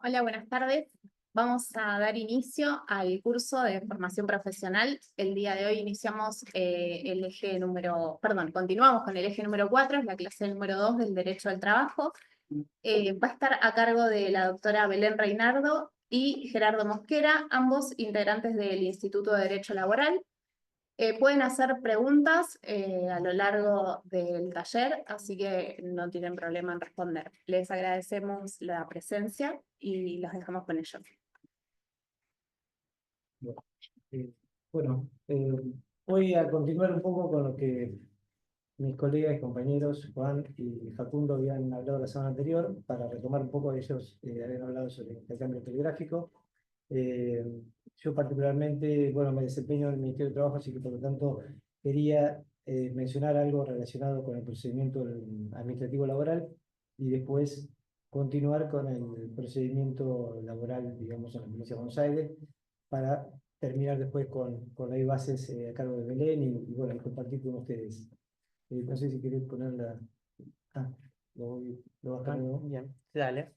Hola, buenas tardes. Vamos a dar inicio al curso de formación profesional. El día de hoy iniciamos el eje continuamos con el eje número 4, es la clase número 2 del Derecho al Trabajo. Va a estar a cargo de la doctora Belén Reinardo y Gerardo Mosquera, ambos integrantes del Instituto de Derecho Laboral. Pueden hacer preguntas a lo largo del taller, así que no tienen problema en responder. Les agradecemos la presencia y los dejamos con ellos. Eh, Bueno, voy a continuar un poco con lo que mis colegas y compañeros Juan y Facundo habían hablado la semana anterior, para retomar un poco. Ellos habían hablado sobre el cambio telegráfico. Eh, yo particularmente, bueno, me desempeño en el Ministerio de Trabajo, así que por lo tanto quería mencionar algo relacionado con el procedimiento administrativo laboral y después continuar con el procedimiento laboral, digamos, en la provincia de Buenos Aires, para terminar después con las bases a cargo de Belén y bueno, y compartir con ustedes. No sé si querés ponerla. Ah, lo bajo de nuevo. Bien, dale.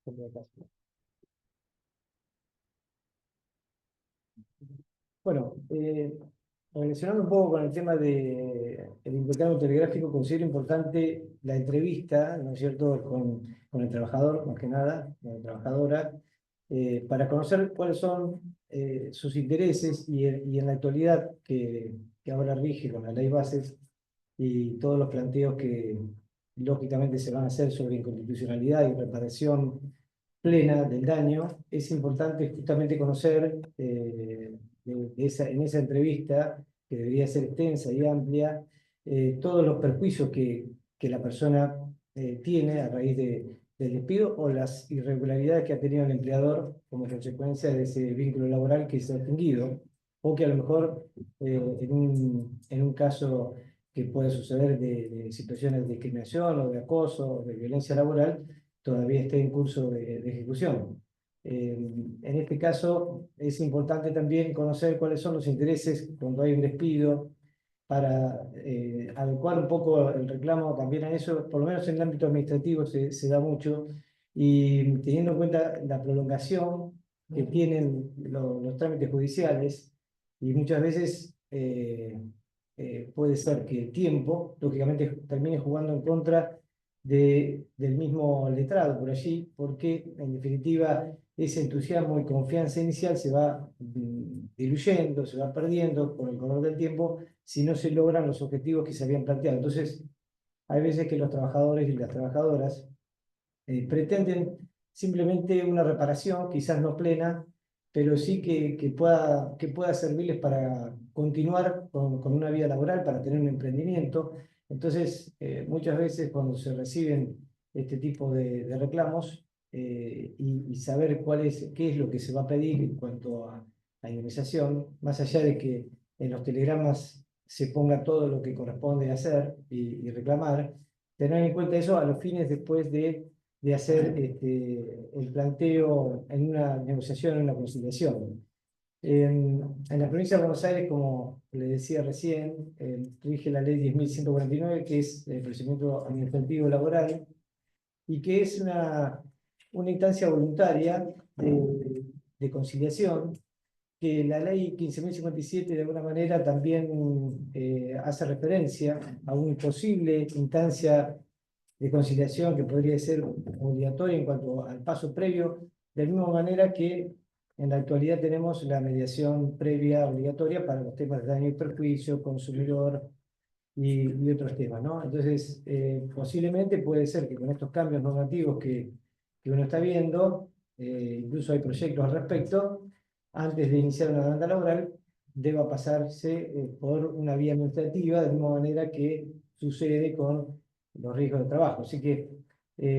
Ponlo acá. Bueno, relacionando un poco con el tema del intercambio telegráfico, considero importante la entrevista, ¿no es cierto?, con el trabajador, más que nada, con la trabajadora, para conocer cuáles son sus intereses y en la actualidad que ahora rige con la ley bases y todos los planteos que lógicamente se van a hacer sobre inconstitucionalidad y reparación plena del daño. Es importante justamente conocer en esa entrevista, que debería ser extensa y amplia, todos los perjuicios que la persona tiene a raíz del despido o las irregularidades que ha tenido el empleador como consecuencia de ese vínculo laboral que se ha extinguido, o que a lo mejor en un caso que puede suceder de situaciones de discriminación o de acoso o de violencia laboral, todavía esté en curso de ejecución. En este caso es importante también conocer cuáles son los intereses cuando hay un despido, para adecuar un poco el reclamo también a eso. Por lo menos en el ámbito administrativo se da mucho, y teniendo en cuenta la prolongación que tienen los trámites judiciales, y muchas veces puede ser que el tiempo, lógicamente, termine jugando en contra del mismo letrado por allí, porque en definitiva ese entusiasmo y confianza inicial se va diluyendo, se va perdiendo con el correr del tiempo si no se logran los objetivos que se habían planteado. Entonces, hay veces que los trabajadores y las trabajadoras pretenden simplemente una reparación, quizás no plena, pero sí que pueda servirles para continuar con una vida laboral, para tener un emprendimiento. Entonces, muchas veces cuando se reciben este tipo de reclamos, y saber qué es lo que se va a pedir en cuanto a indemnización, más allá de que en los telegramas se ponga todo lo que corresponde hacer y reclamar, tener en cuenta eso a los fines después de hacer el planteo en una negociación, en una conciliación. En la provincia de Buenos Aires, como le decía recién, rige la ley 10.149, que es el procedimiento administrativo laboral, y que es una instancia voluntaria de conciliación, que la ley 15.057 de alguna manera también hace referencia a una posible instancia de conciliación que podría ser obligatoria en cuanto al paso previo, de la misma manera que en la actualidad tenemos la mediación previa obligatoria para los temas de daño y perjuicio, consumidor y otros temas, ¿no? Entonces, posiblemente puede ser que con estos cambios normativos que uno está viendo, incluso hay proyectos al respecto, antes de iniciar una demanda laboral, deba pasarse por una vía administrativa, de la misma manera que sucede con los riesgos de trabajo. Así que,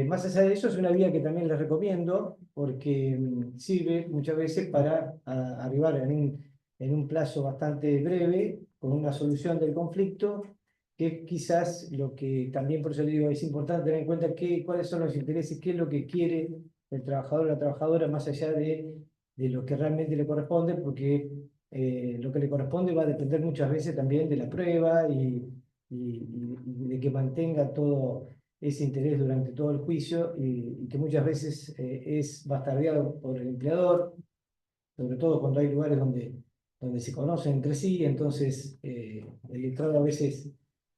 más allá de eso, es una vía que también les recomiendo, porque sirve muchas veces para arribar en un plazo bastante breve con una solución del conflicto, que es quizás lo que también, por eso le digo, es importante tener en cuenta cuáles son los intereses, qué es lo que quiere el trabajador o la trabajadora, más allá de lo que realmente le corresponde, porque lo que le corresponde va a depender muchas veces también de la prueba y de que mantenga todo ese interés durante todo el juicio y que muchas veces es bastardeado por el empleador, sobre todo cuando hay lugares donde se conocen entre sí, entonces el letrado a veces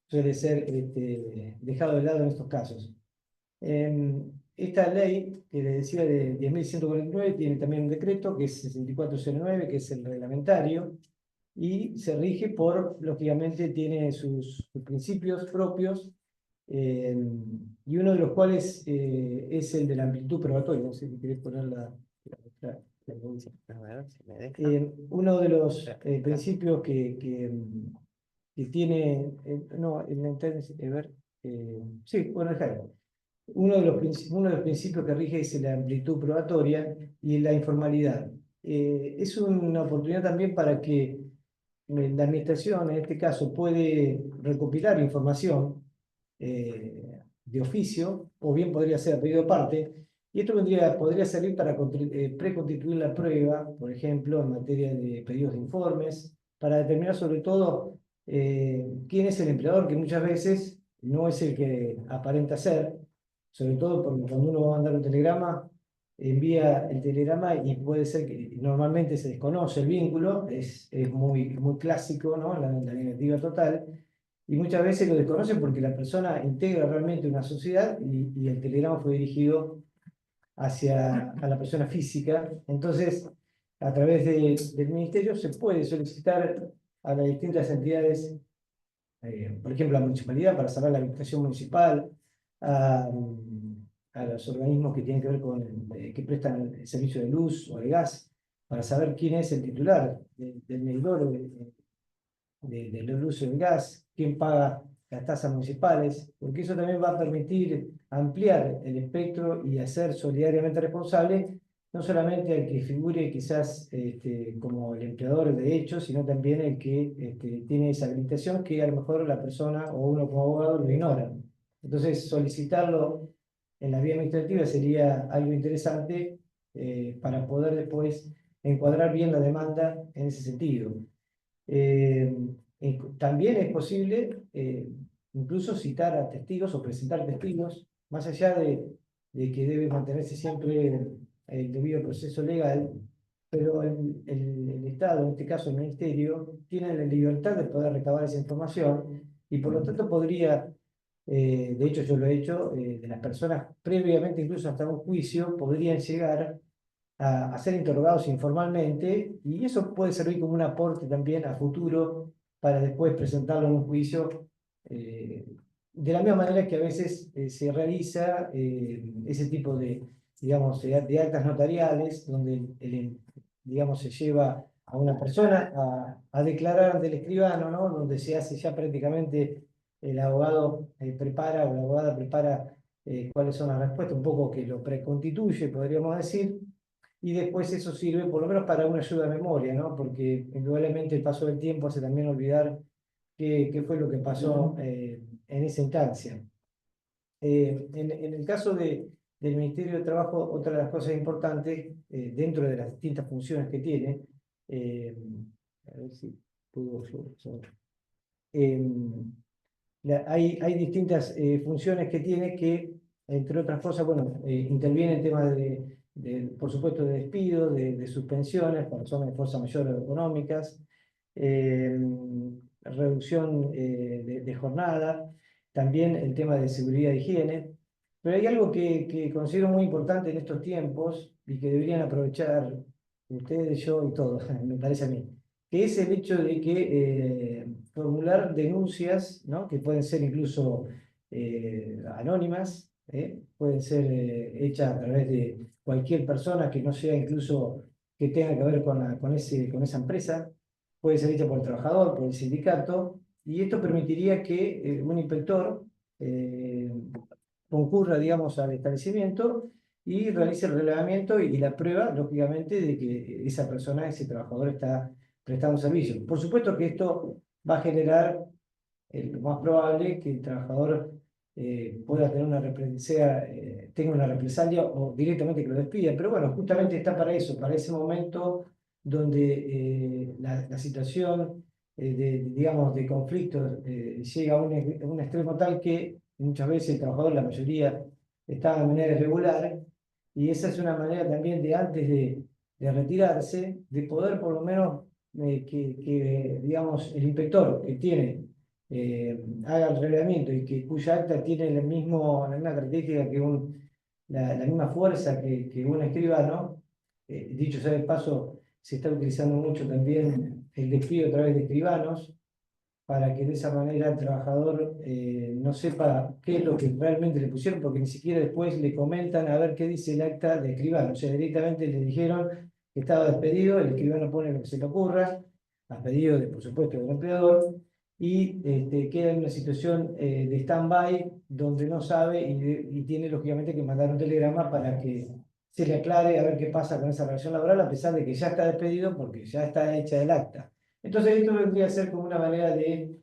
suele ser dejado de lado en estos casos. Esta ley que les decía de 10.149 tiene también un decreto que es 6409, que es el reglamentario, y se rige por, lógicamente, tiene sus principios propios, y uno de los cuales es el de la amplitud probatoria. No sé si querés poner la evidencia. A ver si me deja. Uno de los principios que tiene, no, a ver, sí, bueno, déjalo. Uno de los principios que rige es la amplitud probatoria y la informalidad. Es una oportunidad también para que la administración, en este caso, puede recopilar información de oficio, o bien podría ser pedido de parte, y esto podría servir para preconstituir la prueba, por ejemplo, en materia de pedidos de informes, para determinar sobre todo quién es el empleador, que muchas veces no es el que aparenta ser, sobre todo porque cuando uno va a mandar un telegrama, envía el telegrama y puede ser que normalmente se desconoce el vínculo, es muy clásico, ¿no? La negativa total, y muchas veces lo desconocen porque la persona integra realmente una sociedad y el telegrama fue dirigido hacia a la persona física. Entonces, a través del ministerio se puede solicitar a las distintas entidades, por ejemplo, a la municipalidad para cerrar la administración municipal, a, a los organismos que tienen que ver con, que prestan el servicio de luz o de gas, para saber quién es el titular del medidor de la luz y el gas, quién paga las tasas municipales, porque eso también va a permitir ampliar el espectro y hacer solidariamente responsable no solamente al que figure quizás como el empleador de hecho, sino también el que tiene esa habilitación que a lo mejor la persona o uno como abogado lo ignora. Entonces, solicitarlo en la vía administrativa sería algo interesante para poder después encuadrar bien la demanda en ese sentido. También es posible incluso citar a testigos o presentar testigos, más allá de que debe mantenerse siempre el debido proceso legal, pero el Estado, en este caso el Ministerio, tiene la libertad de poder recabar esa información y por lo tanto podría, de hecho yo lo he hecho, de las personas previamente incluso hasta un juicio, podrían llegar a ser interrogados informalmente y eso puede servir como un aporte también a futuro para después presentarlo en un juicio de la misma manera que a veces se realiza ese tipo digamos, de actas notariales donde digamos, se lleva a una persona a declarar ante el escribano, ¿no? Donde se hace ya prácticamente el abogado prepara o la abogada prepara cuáles son las respuestas, un poco que lo preconstituye, podríamos decir, y después eso sirve por lo menos para una ayuda de memoria, ¿no? Porque indudablemente el paso del tiempo hace también olvidar qué fue lo que pasó en esa instancia. En el caso del Ministerio de Trabajo, otra de las cosas importantes, dentro de las distintas funciones que tiene, a ver si puedo hay distintas funciones que tiene que, entre otras cosas, bueno, interviene en temas por supuesto, de despido, de suspensiones por razones de fuerza mayor o económicas, eh, reducción de jornada, también el tema de seguridad e higiene. Pero hay algo que considero muy importante en estos tiempos y que deberían aprovechar ustedes, yo y todos, me parece a mí, que es el hecho de que formular denuncias, ¿no? Que pueden ser incluso anónimas, pueden ser hechas a través de cualquier persona que no sea incluso que tenga que ver con esa empresa, puede ser hecha por el trabajador, por el sindicato, y esto permitiría que un inspector concurra, digamos, al establecimiento y realice el relevamiento y la prueba, lógicamente, de que esa persona, ese trabajador está prestando servicio. Por supuesto que esto va a generar lo más probable que el trabajador pueda tener tenga una represalia o directamente que lo despida. Pero bueno, justamente está para eso, para ese momento donde la situación digamos, de conflicto llega a un extremo tal que muchas veces el trabajador, la mayoría, está de manera irregular, y esa es una manera también de antes de retirarse, de poder por lo menos digamos, el inspector que tiene, haga el reglamento y que cuya acta tiene la misma característica que la misma fuerza que un escribano. Dicho sea de paso, se está utilizando mucho también el despido a través de escribanos, para que de esa manera el trabajador no sepa qué es lo que realmente le pusieron, porque ni siquiera después le comentan a ver qué dice el acta de escribano. O sea, directamente le dijeron que estaba despedido, el escribano pone lo que se le ocurra, a pedido, por supuesto, del empleador, y queda en una situación de stand-by donde no sabe y tiene lógicamente que mandar un telegrama para que se le aclare a ver qué pasa con esa relación laboral, a pesar de que ya está despedido porque ya está hecha el acta. Entonces esto vendría a ser como una manera de,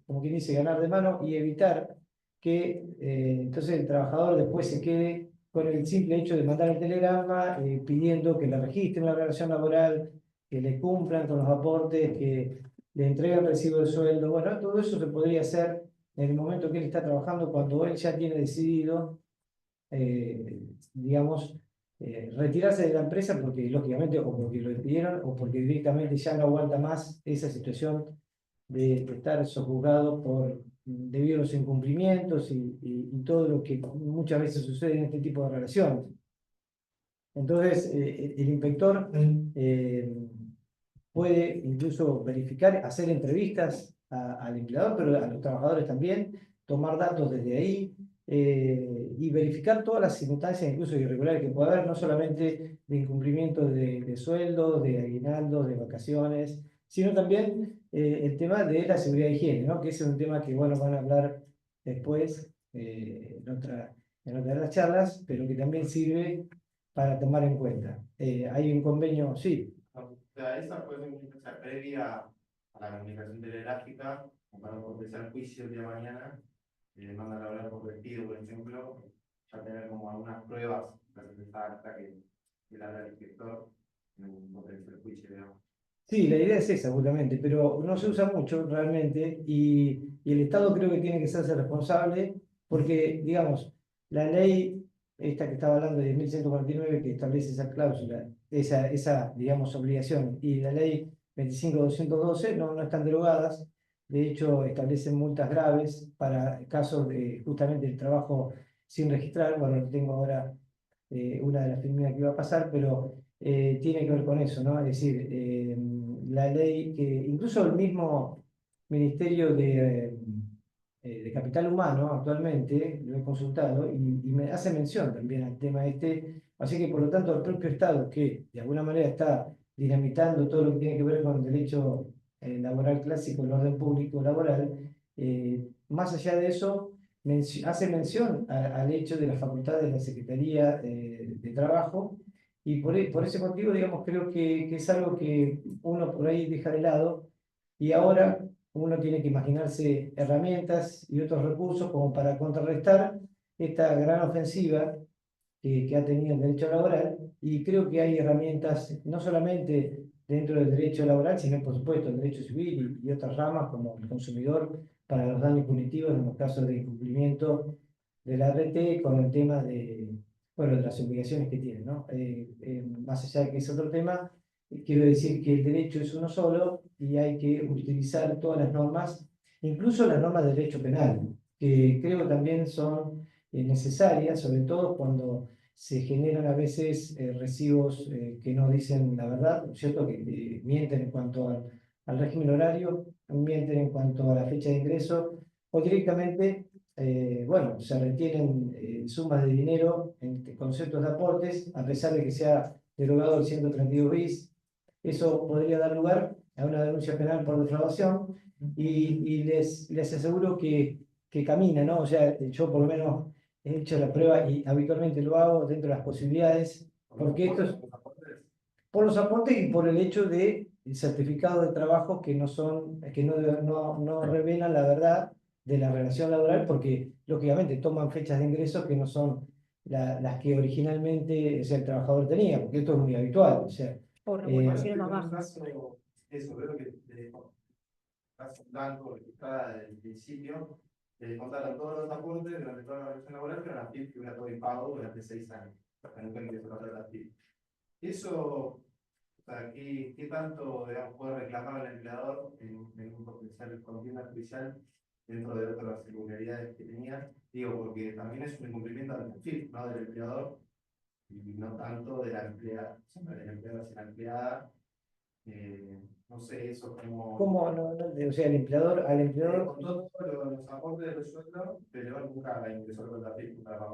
como quien dice, ganar de mano y evitar que entonces el trabajador después se quede con el simple hecho de mandar el telegrama pidiendo que le registren la relación laboral, que le cumplan con los aportes, que le entreguen recibo de sueldo. Bueno, todo eso se podría hacer en el momento que él está trabajando, cuando él ya tiene decidido, digamos, retirarse de la empresa porque lógicamente o porque lo despidieron o porque directamente ya no aguanta más esa situación de estar sojuzgado debido a los incumplimientos y todo lo que muchas veces sucede en este tipo de relaciones. Entonces, el inspector puede incluso verificar, hacer entrevistas al empleador, pero a los trabajadores también, tomar datos desde ahí y verificar todas las circunstancias, incluso irregulares que pueda haber, no solamente de incumplimiento de sueldos, de aguinaldos, de vacaciones, sino también el tema de la seguridad e higiene, ¿no? Que ese es un tema que, bueno, van a hablar después en otra de las charlas, pero que también sirve para tomar en cuenta. Hay un convenio, sí. O sea, esa puede ser una instancia previa a la comunicación telegráfica, para empezar el juicio el día de mañana, mandan a hablar por despido, por ejemplo, ya tener como algunas pruebas para empezar hasta que le habla el inspector en un potencial juicio, digamos. Sí, la idea es esa justamente, pero no se usa mucho realmente y el Estado creo que tiene que hacerse responsable porque, digamos, la ley, esta que estaba hablando de 1149 que establece esa cláusula, esa digamos, obligación, y la ley 25212 no están derogadas, de hecho establecen multas graves para casos de justamente el trabajo sin registrar. Bueno, tengo ahora una de las primeras que iba a pasar, pero tiene que ver con eso, ¿no? Es decir, la ley que incluso el mismo Ministerio de Capital Humano actualmente lo he consultado y me hace mención también al tema este, así que por lo tanto el propio Estado que de alguna manera está dinamitando todo lo que tiene que ver con el derecho laboral clásico, el orden público laboral, más allá de eso hace mención al hecho de las facultades de la Secretaría de Trabajo y por ese motivo, digamos, creo que es algo que uno por ahí deja de lado y ahora uno tiene que imaginarse herramientas y otros recursos como para contrarrestar esta gran ofensiva que ha tenido el derecho laboral y creo que hay herramientas no solamente dentro del derecho laboral, sino por supuesto el derecho civil y otras ramas como el consumidor para los daños punitivos en los casos de incumplimiento de la RT con el tema bueno, de las obligaciones que tiene, ¿no? Más allá de que es otro tema, quiero decir que el derecho es uno solo y hay que utilizar todas las normas, incluso las normas de derecho penal, que creo también son necesarias, sobre todo cuando se generan a veces recibos que no dicen la verdad, ¿cierto? Que mienten en cuanto al régimen horario, mienten en cuanto a la fecha de ingreso, o directamente, bueno, se retienen sumas de dinero en conceptos de aportes, a pesar de que se ha derogado el 132 bis. Eso podría dar lugar a una denuncia penal por defraudación y les aseguro que camina, ¿no? O sea, yo por lo menos he hecho la prueba y habitualmente lo hago dentro de las posibilidades, porque esto es por los aportes y por el hecho de certificados de trabajo que no revelan la verdad de la relación laboral, porque lógicamente toman fechas de ingreso que no son las que originalmente, o sea, el trabajador tenía, porque esto es muy habitual. O sea, Por remuneraciones más bajas. Eso, veo que estás dando registrada desde el principio, contaron todos los aportes durante toda la relación laboral, pero la FIP figura todo impagado durante 6 años, hasta nunca empezó a hacer la FIP. Eso, o sea, ¿qué tanto, digamos, puede reclamar el empleador en un potencial contienda judicial dentro de otras irregularidades que tenía? Digo, porque también es un incumplimiento del perfil, ¿no? Del empleador, y no tanto de la empleada, o sea, del empleador hacia la empleada. No sé, eso como... ¿Cómo? O sea, al empleador, Con todos los aportes del sueldo, pero nunca la ingresó con la FIP para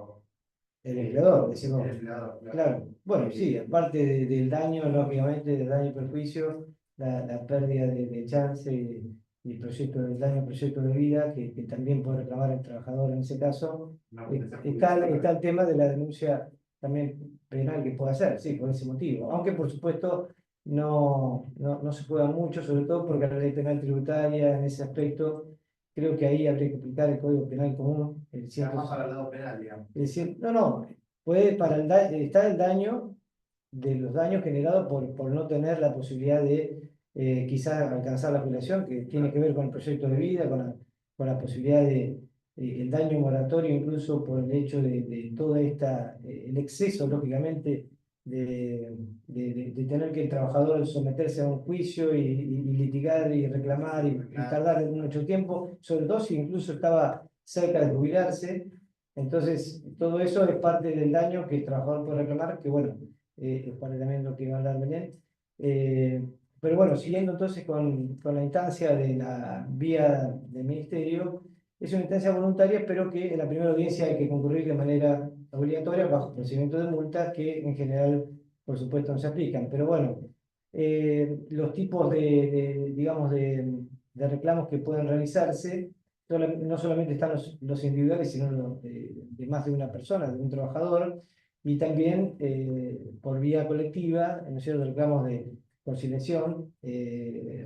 el empleador, decimos. el empleador, claro. Claro, bueno, sí, aparte del daño, lógicamente, del daño y perjuicio, la pérdida de chance y proyecto del daño, proyecto de vida, que también puede reclamar el trabajador en ese caso. No, Está el tema de la denuncia también penal que puede hacer, sí, por ese motivo. Aunque, por supuesto, no se juega mucho, sobre todo porque la ley penal tributaria en ese aspecto, creo que ahí habría que aplicar el Código Penal común, el más para el lado penal, digamos. no, puede está el daño de los daños generados por no tener la posibilidad de quizás alcanzar la jubilación, que tiene que ver con el proyecto de vida, con la posibilidad de el daño moratorio, incluso por el hecho de toda el exceso, lógicamente, de tener que el trabajador someterse a un juicio y litigar y reclamar y tardar mucho tiempo, sobre todo si incluso estaba cerca de jubilarse. Entonces, todo eso es parte del daño que el trabajador puede reclamar, que bueno, es parte también de lo que va a hablar Belén. Pero bueno, siguiendo entonces con la instancia de la vía del ministerio, es una instancia voluntaria, pero que en la primera audiencia hay que concurrir de manera obligatoria bajo procedimiento de multas que en general, por supuesto, no se aplican. Pero bueno, los tipos digamos, de reclamos que pueden realizarse, no solamente están los individuales, sino los de más de una persona, de un trabajador, y también por vía colectiva, ¿no es cierto?, reclamos de conciliación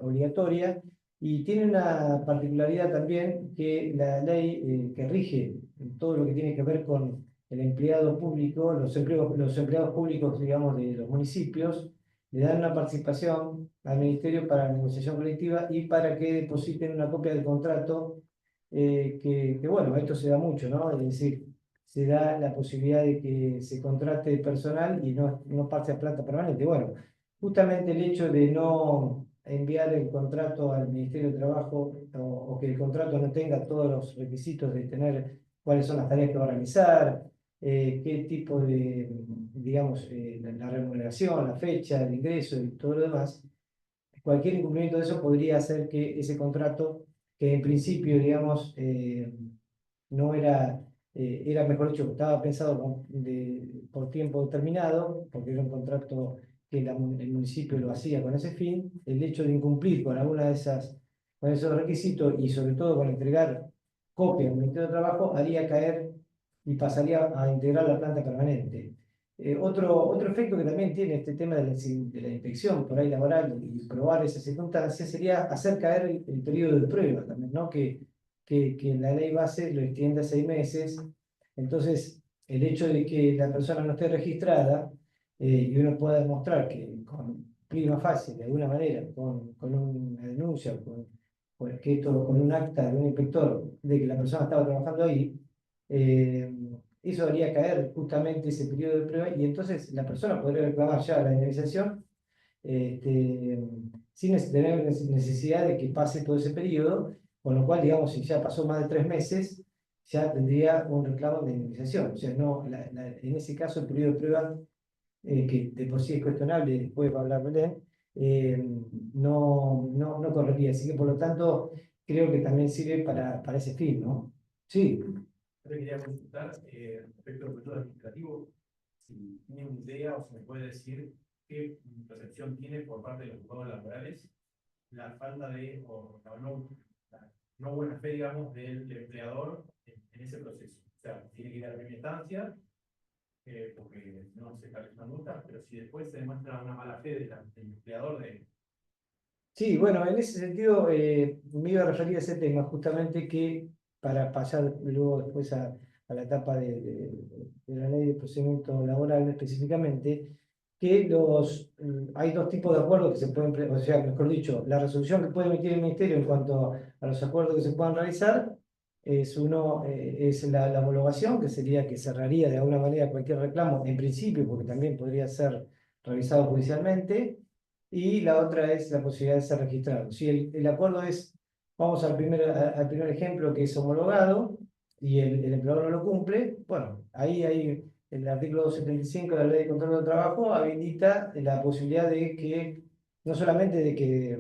obligatoria, y tiene una particularidad también que la ley que rige todo lo que tiene que ver con el empleado público, los empleados públicos, digamos, de los municipios, le dan una participación al Ministerio para la negociación colectiva y para que depositen una copia del contrato, bueno, esto se da mucho, ¿no? Es decir, se da la posibilidad de que se contrate personal y no pase a planta permanente. Bueno, justamente el hecho de no enviar el contrato al Ministerio de Trabajo o que el contrato no tenga todos los requisitos de tener cuáles son las tareas que va a realizar, qué tipo de, digamos, la remuneración, la fecha, el ingreso y todo lo demás, cualquier incumplimiento de eso podría hacer que ese contrato, que en principio, digamos, no era mejor dicho, estaba pensado por tiempo determinado, porque era un contrato que el municipio lo hacía con ese fin, el hecho de incumplir con alguna con esos requisitos y sobre todo con entregar copia al Ministerio de Trabajo, haría caer y pasaría a integrar la planta permanente. Otro efecto que también tiene este tema de la inspección por ahí laboral y probar esas circunstancias sería hacer caer el periodo de prueba también, ¿no? Que la ley base lo extiende a 6 meses. Entonces, el hecho de que la persona no esté registrada y uno pueda demostrar que con prima facie, de alguna manera, con una denuncia, con un acta de un inspector de que la persona estaba trabajando ahí, eso haría caer justamente ese periodo de prueba y entonces la persona podría reclamar ya la indemnización sin tener necesidad de que pase todo ese periodo, con lo cual, digamos, si ya pasó más de 3 meses, ya tendría un reclamo de indemnización. O sea, no, en ese caso el periodo de prueba, que de por sí es cuestionable, después va a hablar Belén, no correría. Así que, por lo tanto, creo que también sirve para ese fin, ¿no? Sí. Yo le quería consultar respecto al proceso administrativo, si tiene una idea o se me puede decir qué percepción tiene por parte de los juzgados laborales la falta la no buena fe, digamos, del empleador en ese proceso. O sea, tiene que ir a la primera instancia, porque no se calculan multas, pero si después se demuestra una mala fe del empleador Sí, bueno, en ese sentido me iba a referir a ese tema, justamente que para pasar luego después a la etapa de la ley de procedimiento laboral específicamente, que hay dos tipos de acuerdos que se pueden, o sea, mejor dicho, la resolución que puede emitir el Ministerio en cuanto a los acuerdos que se puedan realizar es la homologación, que sería que cerraría de alguna manera cualquier reclamo, en principio, porque también podría ser revisado judicialmente, y la otra es la posibilidad de ser registrado. Si el acuerdo es, vamos al primer ejemplo, que es homologado, y el empleador no lo cumple, bueno, ahí hay el artículo 275 de la Ley de Control del Trabajo habilita la posibilidad de que, no solamente de que,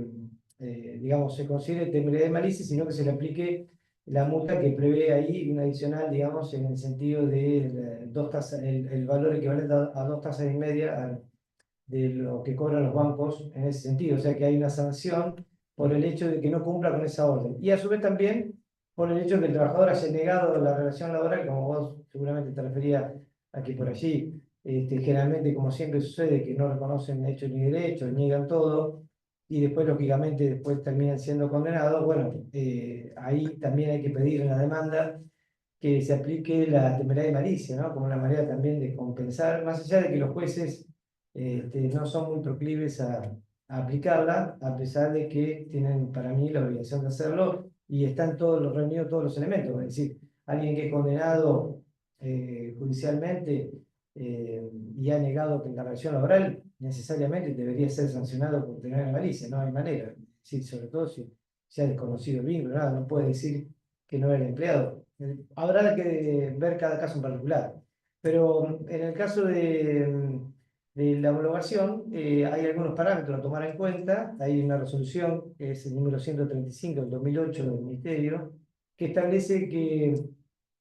digamos, se considere temeridad de malicia, sino que se le aplique la multa que prevé ahí, una adicional, digamos, en el sentido de dos tasas, el valor equivalente a 2,5 tasas de lo que cobran los bancos en ese sentido. O sea que hay una sanción por el hecho de que no cumpla con esa orden. Y a su vez también por el hecho de que el trabajador haya negado la relación laboral, como vos seguramente te referías a que por allí, generalmente, como siempre sucede, que no reconocen hechos ni derechos, niegan todo, y después, lógicamente, después terminan siendo condenados. Bueno, ahí también hay que pedir en la demanda que se aplique la temeridad de malicia, ¿no? Como una manera también de compensar, más allá de que los jueces no son muy proclives a aplicarla, a pesar de que tienen para mí la obligación de hacerlo y están reunidos todos los elementos. Es decir, alguien que es condenado judicialmente y ha negado que en la relación laboral necesariamente debería ser sancionado por tener malicia, no hay manera. Es decir, sobre todo si se ha desconocido el vínculo, nada, no puede decir que no era el empleado. Habrá que ver cada caso en particular. Pero en el caso de la homologación, hay algunos parámetros a tomar en cuenta. Hay una resolución, que es el número 135 del 2008 del Ministerio, que establece que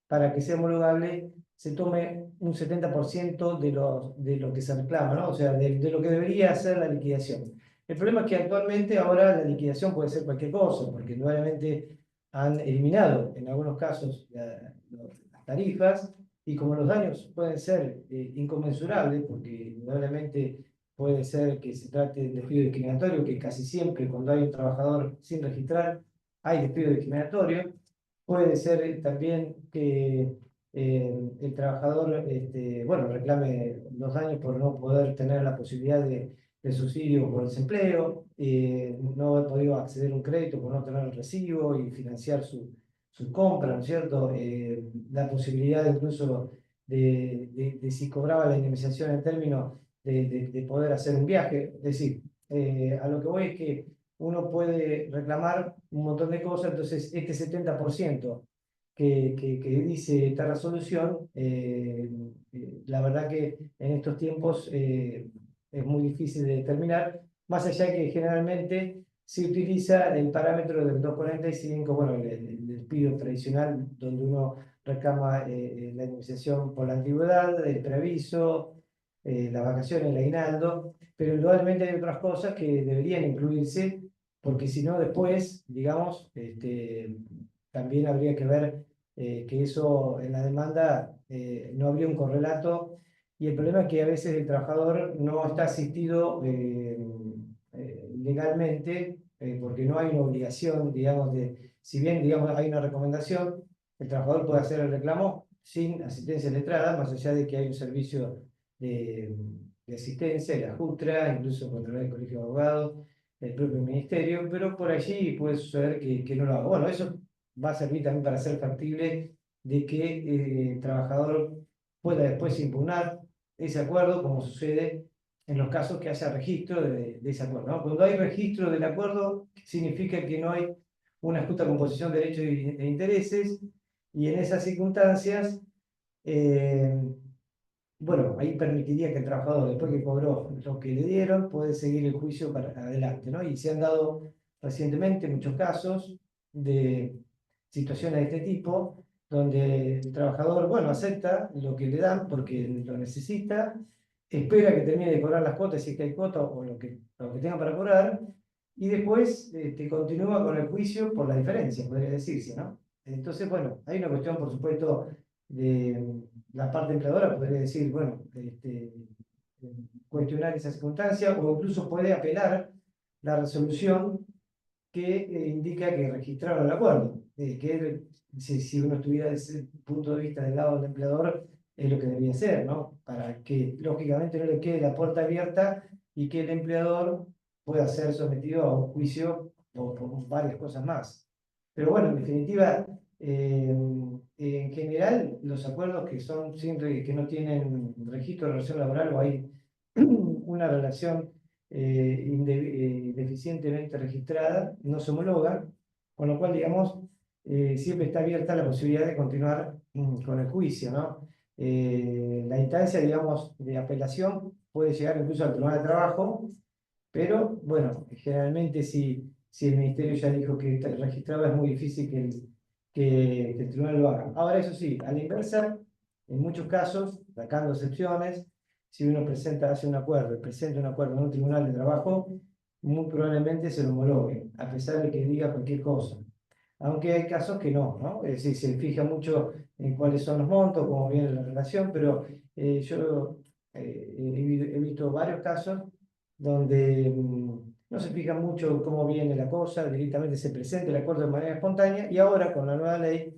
para que sea homologable se tome un 70% de lo que se reclama, ¿no? O sea, de lo que debería ser la liquidación. El problema es que actualmente ahora la liquidación puede ser cualquier cosa, porque nuevamente han eliminado en algunos casos las tarifas, y como los daños pueden ser inconmensurables, porque indudablemente puede ser que se trate de despido discriminatorio, que casi siempre cuando hay un trabajador sin registrar hay despido discriminatorio. Puede ser también que el trabajador bueno, reclame los daños por no poder tener la posibilidad de subsidio por desempleo, no haber podido acceder a un crédito por no tener el recibo y financiar su compra, ¿no es cierto? La posibilidad incluso de si cobraba la indemnización en términos de poder hacer un viaje. Es decir, a lo que voy es que uno puede reclamar un montón de cosas, entonces este 70% que dice esta resolución, la verdad que en estos tiempos es muy difícil de determinar, más allá que generalmente se utiliza el parámetro del 245, bueno, el despido tradicional, donde uno reclama la indemnización por la antigüedad, el preaviso, las vacaciones, el aguinaldo, pero indudablemente hay otras cosas que deberían incluirse, porque si no después, digamos, también habría que ver que eso en la demanda no habría un correlato, y el problema es que a veces el trabajador no está asistido legalmente, porque no hay una obligación, digamos, si bien, digamos, hay una recomendación, el trabajador puede hacer el reclamo sin asistencia letrada, más allá de que hay un servicio de, de asistencia, la JUTRA, incluso contra el Colegio de Abogados, el propio ministerio, pero por allí puede suceder que no lo haga. Bueno, eso va a servir también para ser factible de que el trabajador pueda después impugnar ese acuerdo, como sucede en los casos que haya registro de ese acuerdo, ¿no? Cuando hay registro del acuerdo, significa que no hay una justa composición de derechos e intereses, y en esas circunstancias, eh, bueno, ahí permitiría que el trabajador, después que cobró lo que le dieron, puede seguir el juicio para adelante, ¿no? Y se han dado recientemente muchos casos de situaciones de este tipo, donde el trabajador, bueno, acepta lo que le dan porque lo necesita, espera que termine de cobrar las cuotas, si es que hay cuotas, o lo que tenga para cobrar, y después continúa con el juicio por la diferencia, podría decirse, ¿no? Entonces, bueno, hay una cuestión, por supuesto, de la parte empleadora, podría decir, bueno, cuestionar esa circunstancia, o incluso puede apelar la resolución que indica que registraron el acuerdo, que si uno estuviera desde el punto de vista del lado del empleador, es lo que debería hacer, ¿no? Para que lógicamente no le quede la puerta abierta y que el empleador pueda ser sometido a un juicio por varias cosas más. Pero bueno, en definitiva, En general, los acuerdos que son que no tienen registro de relación laboral o hay una relación deficientemente registrada, no se homologan, con lo cual, digamos, siempre está abierta la posibilidad de continuar con el juicio, ¿no? La instancia, digamos, de apelación puede llegar incluso al Tribunal de Trabajo, pero bueno, generalmente si el Ministerio ya dijo que está registrado, es muy difícil que el tribunal lo haga. Ahora, eso sí, a la inversa, en muchos casos, sacando excepciones, si uno hace un acuerdo y presenta un acuerdo en un tribunal de trabajo, muy probablemente se lo homologue, a pesar de que diga cualquier cosa. Aunque hay casos que no, ¿no? Es decir, se fija mucho en cuáles son los montos, cómo viene la relación, pero yo he visto varios casos donde no se fija mucho cómo viene la cosa, directamente se presenta el acuerdo de manera espontánea, y ahora con la nueva ley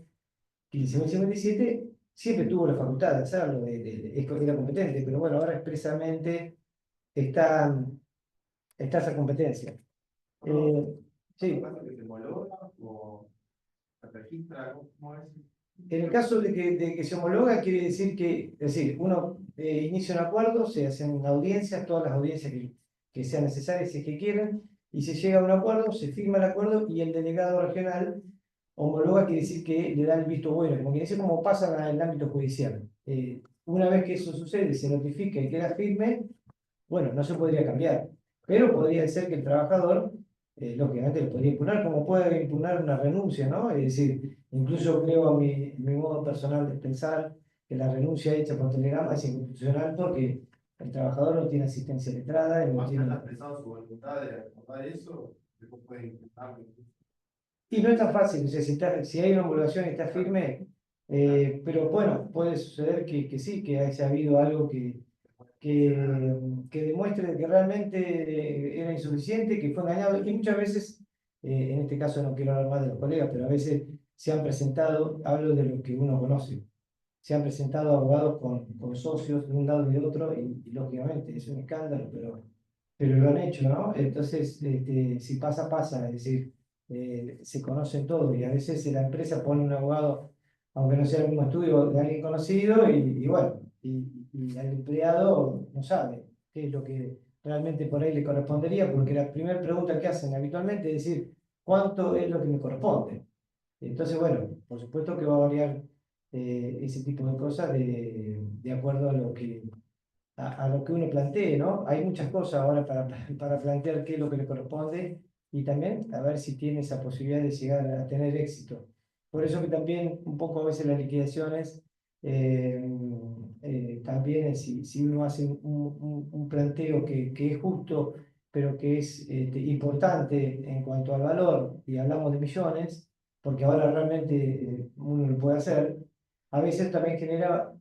15.057 siempre tuvo la facultad de hacerlo, era competente, pero bueno, ahora expresamente está, está esa competencia. Sí. ¿Que se homologa o se registra? ¿Cómo es? En el caso de que se homologa, quiere decir que, es decir, uno inicia un acuerdo, se hacen audiencias, todas las audiencias que sean necesarias si es que quieren, y se llega a un acuerdo, se firma el acuerdo y el delegado regional homologa, quiere decir que le da el visto bueno, como quiere decir, como pasa en el ámbito judicial. Una vez que eso sucede, se notifica y queda firme, bueno, no se podría cambiar, pero podría ser que el trabajador, lógicamente, lo podría impugnar, como puede impugnar una renuncia, ¿no? Es decir, incluso creo a mi modo personal de pensar que la renuncia hecha por telegrama es inconstitucional porque el trabajador no tiene asistencia letrada, no Cuando tiene... han expresado su voluntad de acordar eso, después pueden impugnarlo. Y no es tan fácil, o sea, si hay una homologación y está firme, pero bueno, puede suceder que sí, que haya habido algo que demuestre que realmente era insuficiente, que fue engañado, y muchas veces, en este caso no quiero hablar más de los colegas, pero a veces se han presentado, hablo de lo que uno conoce, se han presentado abogados con socios de un lado y de otro, y lógicamente es un escándalo, pero lo han hecho, ¿no? Entonces, si pasa, pasa, es decir, se conocen todos, y a veces la empresa pone un abogado, aunque no sea el mismo estudio, de alguien conocido, y bueno, y al empleado no sabe qué es lo que realmente por ahí le correspondería, porque la primera pregunta que hacen habitualmente es decir, ¿cuánto es lo que me corresponde? Entonces, bueno, por supuesto que va a variar ese tipo de cosas de acuerdo a lo que uno plantee, ¿no? Hay muchas cosas ahora para plantear qué es lo que le corresponde y también a ver si tiene esa posibilidad de llegar a tener éxito. Por eso que también un poco a veces las liquidaciones, también si uno hace un planteo que es justo, pero que es importante en cuanto al valor, y hablamos de millones, porque ahora realmente uno lo puede hacer, a veces también genera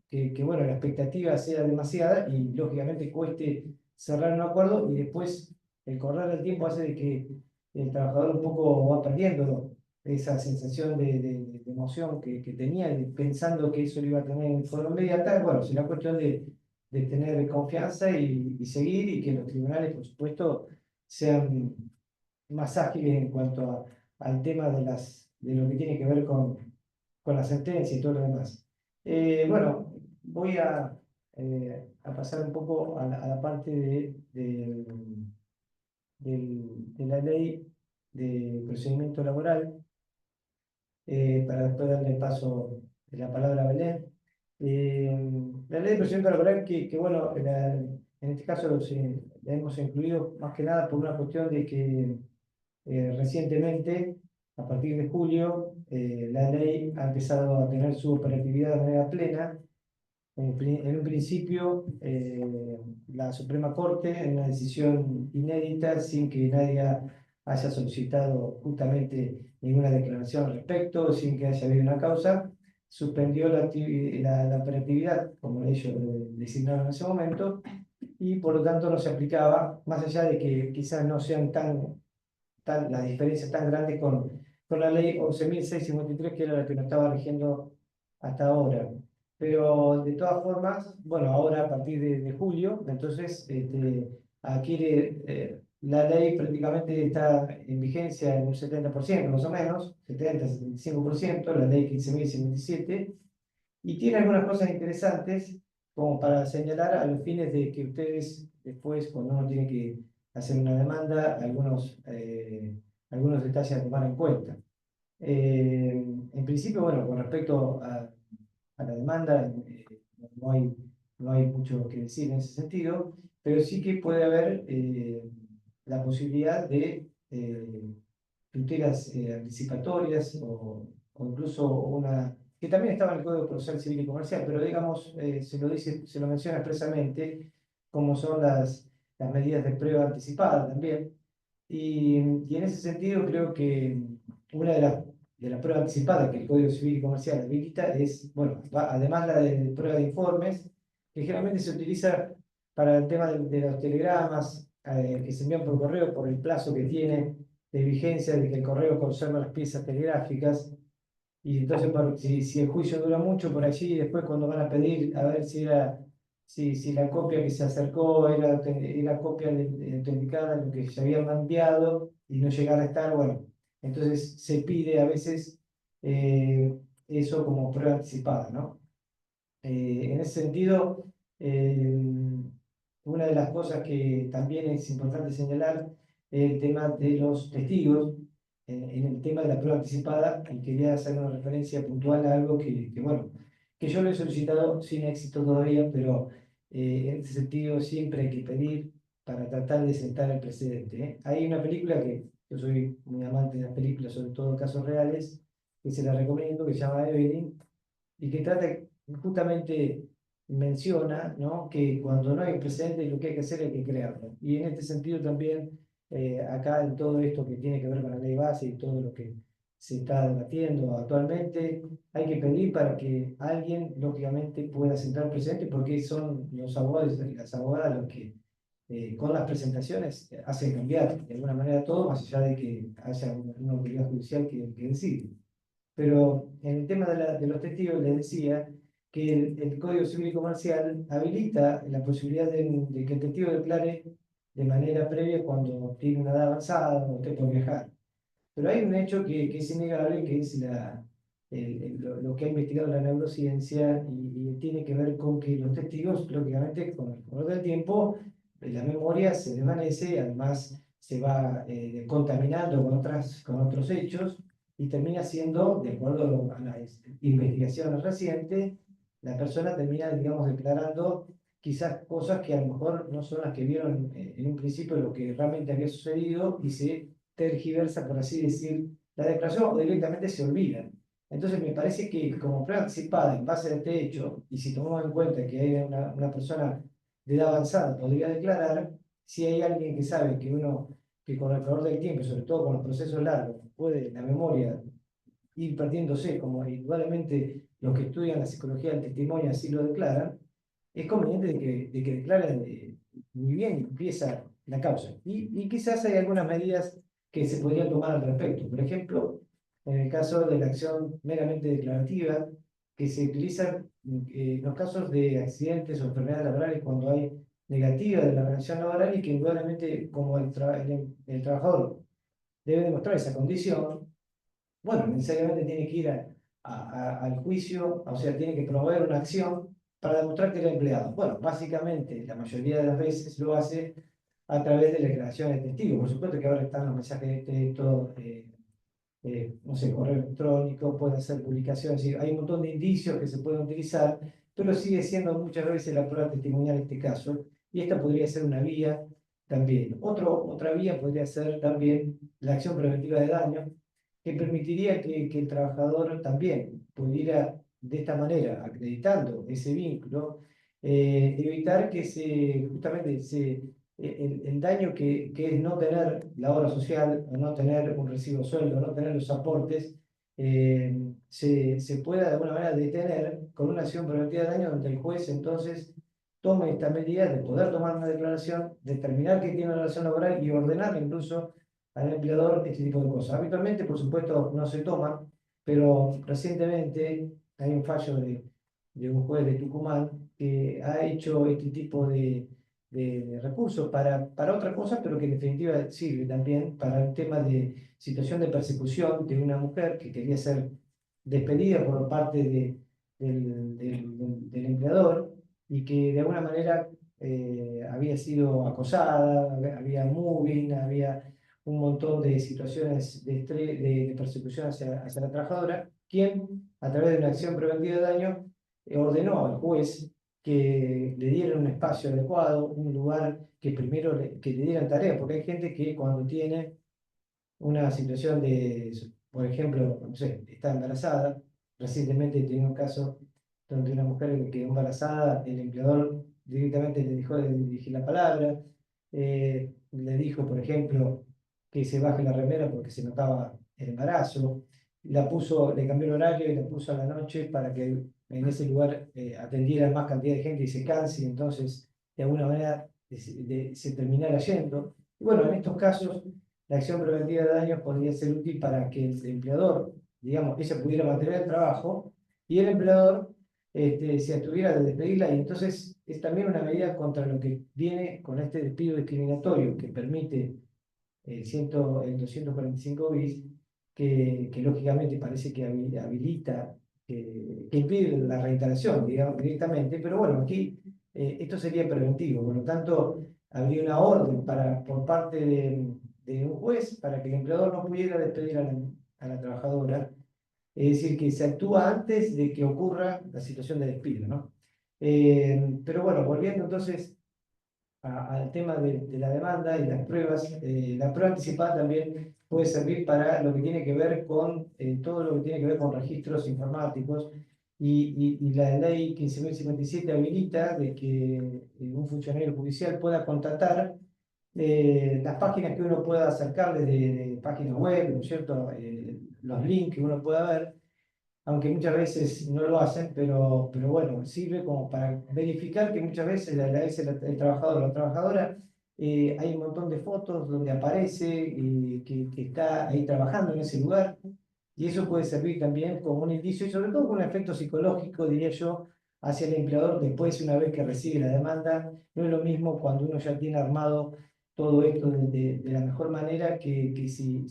bueno, la expectativa sea demasiada y lógicamente cueste cerrar un acuerdo, y después el correr del tiempo hace de que el trabajador un poco va perdiendo esa sensación de emoción que tenía, pensando que eso lo iba a tener en forma inmediata. Bueno, será cuestión de tener confianza y seguir, y que los tribunales, por supuesto, sean más ágiles en cuanto al tema de lo que tiene que ver con la sentencia y todo lo demás. Bueno, voy a pasar un poco a la parte de la ley de procedimiento laboral, para después darle paso de la palabra a Belén. La ley de procedimiento laboral bueno, en este caso la hemos incluido más que nada por una cuestión de que recientemente, a partir de julio, la ley ha empezado a tener su operatividad de manera plena. En un principio, la Suprema Corte, en una decisión inédita, sin que nadie haya solicitado justamente ninguna declaración al respecto, sin que haya habido una causa, suspendió la operatividad, como ellos designaron en ese momento, y por lo tanto no se aplicaba, más allá de que quizás no sean la diferencia tan grande con la ley 11.653, que era la que nos estaba rigiendo hasta ahora. Pero de todas formas, bueno, ahora a partir de julio, entonces adquiere la ley prácticamente está en vigencia en un 70% más o menos, 70-75%, la ley 15.057, y tiene algunas cosas interesantes como para señalar a los fines de que ustedes después, cuando uno tiene que hacer una demanda, algunos detalles a tomar en cuenta. En principio, bueno, con respecto a la demanda, no hay, no hay mucho que decir en ese sentido, pero sí que puede haber la posibilidad de tutelas anticipatorias o incluso una, que también estaba en el Código Procesal Civil y Comercial, pero digamos, se lo menciona expresamente, como son las medidas de prueba anticipada también. Y en ese sentido creo que una de las pruebas anticipadas que el Código Civil y Comercial habilita es, bueno, además la de prueba de informes, que generalmente se utiliza para el tema de los telegramas que se envían por correo por el plazo que tiene de vigencia de que el correo conserva las piezas telegráficas. Y entonces, bueno, si el juicio dura mucho por allí, después cuando van a pedir a ver si la copia que se acercó era copia autenticada de lo que se había enviado y no llegara a estar, bueno, entonces se pide a veces eso como prueba anticipada, ¿no? En ese sentido, una de las cosas que también es importante señalar es el tema de los testigos, en el tema de la prueba anticipada, y quería hacer una referencia puntual a algo bueno, que yo lo he solicitado sin éxito todavía, pero en ese sentido siempre hay que pedir para tratar de sentar el precedente, ¿eh? Hay una película que yo soy muy amante de las películas, sobre todo casos reales, que se la recomiendo, que se llama Evelyn, y que trata, justamente menciona, ¿no?, que cuando no hay un precedente lo que hay que hacer es que crearlo. Y en este sentido también, acá en todo esto que tiene que ver con la ley base y todo lo que se está debatiendo actualmente, hay que pedir para que alguien, lógicamente, pueda sentar precedente, porque son los abogados y las abogadas los que, con las presentaciones, hacen cambiar de alguna manera todo, más allá de que haya una autoridad judicial que decide. Pero en el tema de los testigos les decía que el Código Civil y Comercial habilita la posibilidad de que el testigo declare de manera previa cuando tiene una edad avanzada o esté por viajar. Pero hay un hecho que es innegable, que es lo que ha investigado la neurociencia y tiene que ver con que los testigos, lógicamente, con el correr del tiempo, la memoria se desvanece, además se va contaminando con otros hechos y termina siendo, de acuerdo a las investigaciones recientes, la persona termina, digamos, declarando quizás cosas que a lo mejor no son las que vieron en un principio lo que realmente había sucedido y se tergiversa, por así decir, la declaración o directamente se olvida. Entonces me parece que como prueba anticipada en base a este hecho, y si tomamos en cuenta que hay una persona de edad avanzada podría declarar, si hay alguien que sabe que con el calor del tiempo, sobre todo con los procesos largos, puede la memoria ir perdiéndose, como indudablemente los que estudian la psicología del testimonio así lo declaran, es conveniente de que declaren muy bien empieza la causa. Y quizás hay algunas medidas que se podrían tomar al respecto. Por ejemplo, en el caso de la acción meramente declarativa, que se utiliza en los casos de accidentes o enfermedades laborales cuando hay negativa de la relación laboral y que indudablemente como el trabajador debe demostrar esa condición, bueno, necesariamente tiene que ir al juicio, o sea, tiene que promover una acción para demostrar que era empleado. Bueno, básicamente la mayoría de las veces lo hace a través de la declaración de testigo. Por supuesto que ahora están los mensajes de texto, no sé, correo electrónico, puede hacer publicaciones, hay un montón de indicios que se pueden utilizar, pero sigue siendo muchas veces la prueba testimonial en este caso, y esta podría ser una vía también. Otra vía podría ser también la acción preventiva de daño, que permitiría que el trabajador también pudiera, de esta manera, acreditando ese vínculo, evitar que justamente el daño que es no tener la obra social, o no tener un recibo de sueldo, o no tener los aportes, se pueda de alguna manera detener con una acción preventiva de daño donde el juez entonces tome esta medida de poder tomar una declaración, determinar que tiene una relación laboral y ordenar incluso al empleador este tipo de cosas. Habitualmente, por supuesto, no se toman, pero recientemente hay un fallo de un juez de Tucumán que ha hecho este tipo de recursos para otra cosa, pero que en definitiva sirve también para el tema de situación de persecución de una mujer que quería ser despedida por parte del empleador y que de alguna manera había sido acosada, había moving, había un montón de situaciones de estrés, de persecución hacia la trabajadora, quien a través de una acción preventiva de daño ordenó al juez que le dieran un espacio adecuado, un lugar que primero que le dieran tarea, porque hay gente que cuando tiene una situación de, por ejemplo, no sé, está embarazada, recientemente tenía un caso donde una mujer que quedó embarazada, el empleador directamente le dejó de dirigir la palabra, le dijo, por ejemplo, que se baje la remera porque se notaba el embarazo, la puso, le cambió el horario y la puso a la noche para que en ese lugar atendiera más cantidad de gente y se canse, y entonces de alguna manera se terminara yendo. Y bueno, en estos casos la acción preventiva de daños podría ser útil para que el empleador, digamos, ella pudiera mantener el trabajo y el empleador se abstuviera de despedirla, y entonces es también una medida contra lo que viene con este despido discriminatorio que permite el 245 bis, que lógicamente parece que habilita, que impide la reinstalación, digamos, directamente, pero bueno, aquí esto sería preventivo, por lo tanto, habría una orden por parte de un juez para que el empleador no pudiera despedir a la trabajadora, es decir, que se actúa antes de que ocurra la situación de despido, ¿no? Pero bueno, volviendo entonces al tema de la demanda y las pruebas, la prueba anticipada también puede servir para lo que tiene que ver con todo lo que tiene que ver con registros informáticos, y la ley 15.057 habilita de que un funcionario judicial pueda contactar las páginas que uno pueda acercarle de páginas web, ¿no es cierto? Los links que uno pueda ver, aunque muchas veces no lo hacen, pero bueno, sirve como para verificar que muchas veces el trabajador o la trabajadora, hay un montón de fotos donde aparece que está ahí trabajando en ese lugar, y eso puede servir también como un indicio y sobre todo con un efecto psicológico, diría yo, hacia el empleador después, una vez que recibe la demanda. No es lo mismo cuando uno ya tiene armado todo esto de la mejor manera que si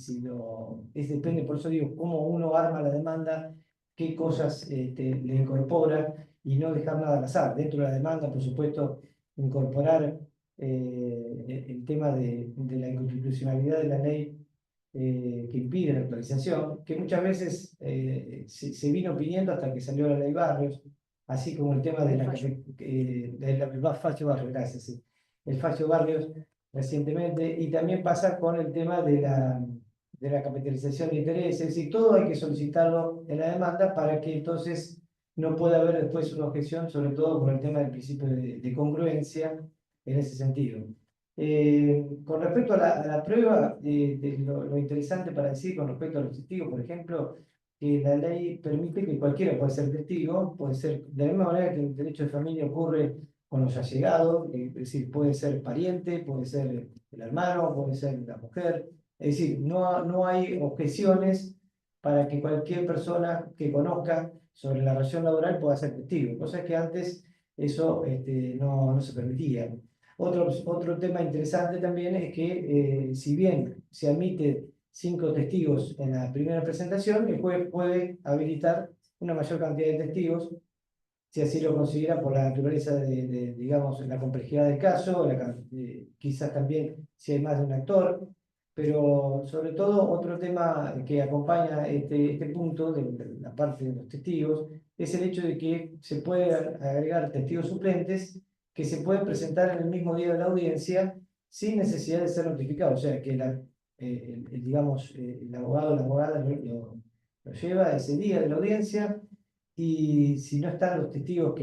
depende, por eso digo, cómo uno arma la demanda, qué cosas le incorpora y no dejar nada al azar. Dentro de la demanda, por supuesto, incorporar el tema de la inconstitucionalidad de la ley que impide la actualización, que muchas veces se vino pidiendo hasta que salió la ley Barrios, así como el tema del fallo Barrios, gracias, sí, el fallo Barrios recientemente, y también pasa con el tema de la capitalización de interés, es decir, todo hay que solicitarlo en la demanda para que entonces no pueda haber después una objeción, sobre todo por el tema del principio de congruencia en ese sentido. Con respecto a la prueba, lo interesante para decir con respecto a los testigos, por ejemplo, que la ley permite que cualquiera pueda ser testigo, puede ser de la misma manera que el derecho de familia ocurre con los allegados, es decir, puede ser pariente, puede ser el hermano, puede ser la mujer, es decir, no hay objeciones para que cualquier persona que conozca sobre la relación laboral pueda ser testigo, cosa que antes eso no se permitía. Otro tema interesante también es que si bien se admite 5 testigos en la primera presentación, el juez puede habilitar una mayor cantidad de testigos si así lo considera por la naturaleza digamos, la complejidad del caso, quizás también si hay más de un actor, pero sobre todo otro tema que acompaña este punto de la parte de los testigos es el hecho de que se puede agregar testigos suplentes que se pueden presentar en el mismo día de la audiencia sin necesidad de ser notificados, o sea que digamos, el abogado o la abogada lo lleva ese día de la audiencia, y si no están los testigos,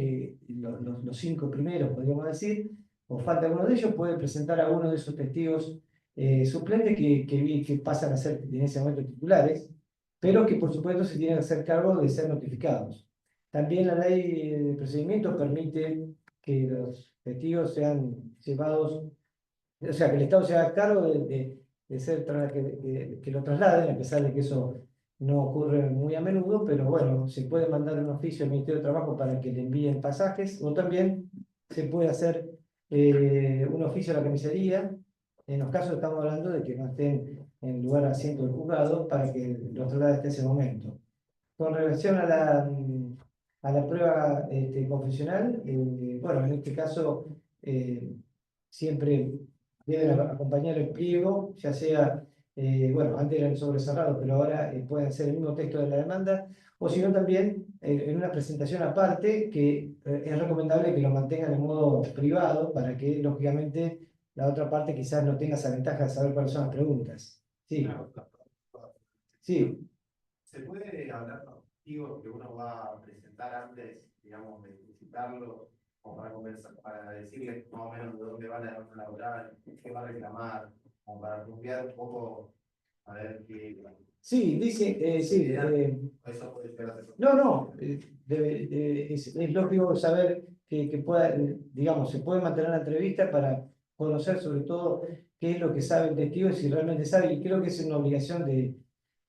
los 5 primeros, podríamos decir, o falta alguno de ellos, puede presentar a uno de esos testigos suplentes que pasan a ser en ese momento titulares, pero que por supuesto se tienen que hacer cargo de ser notificados. También la ley de procedimiento permite que los testigos sean llevados, o sea, que el Estado se haga cargo de que lo trasladen, a pesar de que eso no ocurre muy a menudo, pero bueno, se puede mandar un oficio al Ministerio de Trabajo para que le envíen pasajes, o también se puede hacer un oficio a la comisaría, en los casos estamos hablando de que no estén en lugar de asiento del juzgado para que los traslade hasta ese momento. Con relación a la prueba confesional, bueno, en este caso siempre deben acompañar el pliego, ya sea, bueno, antes eran sobrecerrados, pero ahora pueden ser el mismo texto de la demanda, o si no también en una presentación aparte, que es recomendable que lo mantengan en modo privado para que, lógicamente, la otra parte quizás no tenga esa ventaja de saber cuáles son las preguntas. Sí, Claro. sí. ¿Se puede hablar con testigos que uno va a presentar antes, digamos, de visitarlo, o para conversar, para decirles más o menos de dónde va la demanda laboral, qué va a reclamar, como para confiar un poco, a ver qué... Sí, dice, sí, Eso puede ser hacer. no, es lógico saber que pueda, digamos, se puede mantener la entrevista para conocer sobre todo qué es lo que sabe el testigo y si realmente sabe, y creo que es una obligación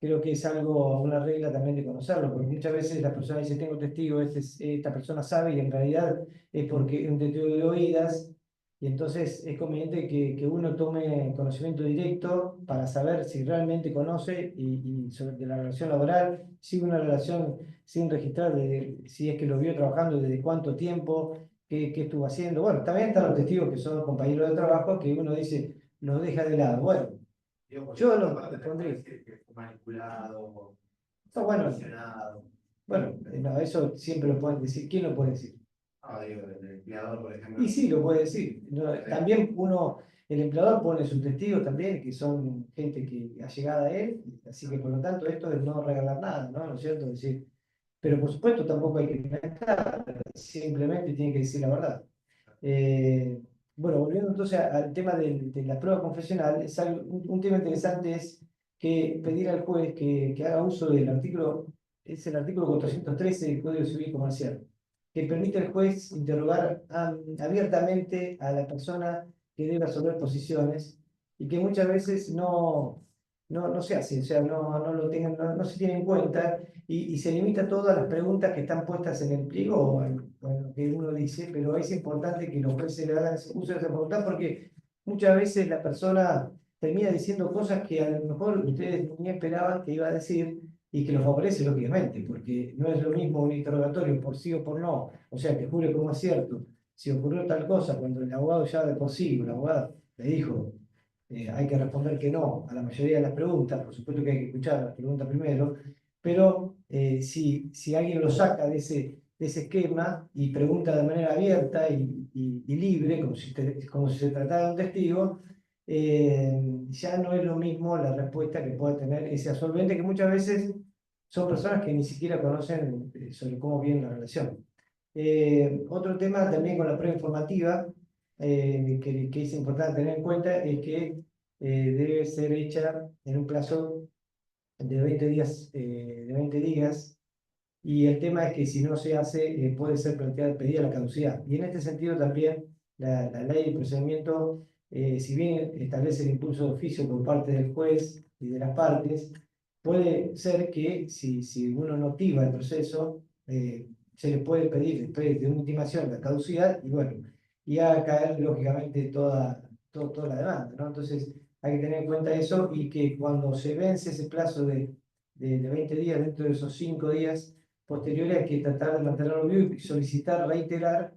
creo que es algo, una regla también de conocerlo, porque muchas veces la persona dice, tengo testigo, esta persona sabe, y en realidad es porque es un testigo de oídas, y entonces es conveniente que uno tome conocimiento directo para saber si realmente conoce y sobre de la relación laboral, si una relación sin registrar si es que lo vio trabajando, desde cuánto tiempo, qué estuvo haciendo. Bueno, también están los testigos que son compañeros de trabajo que uno dice, los deja de lado. Bueno, Digo, porque yo esta lo parte te pondría. puede decir que fue manipulado, No, bueno, condicionado. no, eso siempre lo pueden decir. ¿Quién lo puede decir? Ah, digo, el empleador, por ejemplo. Y sí, lo puede decir. No, también el empleador pone sus testigos también, que son gente que allegada a él, así que por lo tanto esto es no regalar nada, ¿no? ¿No es cierto? Es decir, pero por supuesto tampoco hay que inventar, simplemente tiene que decir la verdad. Eh, bueno, volviendo entonces al tema de la prueba confesional, un tema interesante es que pedir al juez que haga uso del artículo, es el artículo 413 del Código Civil Comercial, que permite al juez interrogar abiertamente a la persona que debe resolver posiciones y que muchas veces no se hace, o sea, no lo tengan, no se tiene en cuenta y se limita todo a las preguntas que están puestas en el pliego o en lo que uno dice, pero es importante que los jueces le hagan uso de esa pregunta porque muchas veces la persona termina diciendo cosas que a lo mejor ustedes ni esperaban que iba a decir y que lo favorece lógicamente, porque no es lo mismo un interrogatorio por sí o por no, o sea, que jure como es cierto, si ocurrió tal cosa, cuando el abogado ya de por sí, el abogado le dijo, hay que responder que no a la mayoría de las preguntas, por supuesto que hay que escuchar las preguntas primero, pero si alguien lo saca de ese esquema y pregunta de manera abierta y libre, como si se tratara de un testigo, ya no es lo mismo la respuesta que puede tener ese absolvente, que muchas veces son personas que ni siquiera conocen sobre cómo viene la relación. Otro tema también con la prueba informativa, que es importante tener en cuenta, es que debe ser hecha en un plazo de 20 días, y el tema es que si no se hace, puede ser planteada pedida la caducidad. Y en este sentido también la ley de procedimiento, si bien establece el impulso de oficio por parte del juez y de las partes, puede ser que si uno no activa el proceso, se le puede pedir después de una intimación la caducidad y bueno, y a caer lógicamente toda la demanda, ¿no? Entonces hay que tener en cuenta eso y que cuando se vence ese plazo de 20 días, dentro de esos 5 días, posteriores hay que tratar de mantenerlo vivo y solicitar, reiterar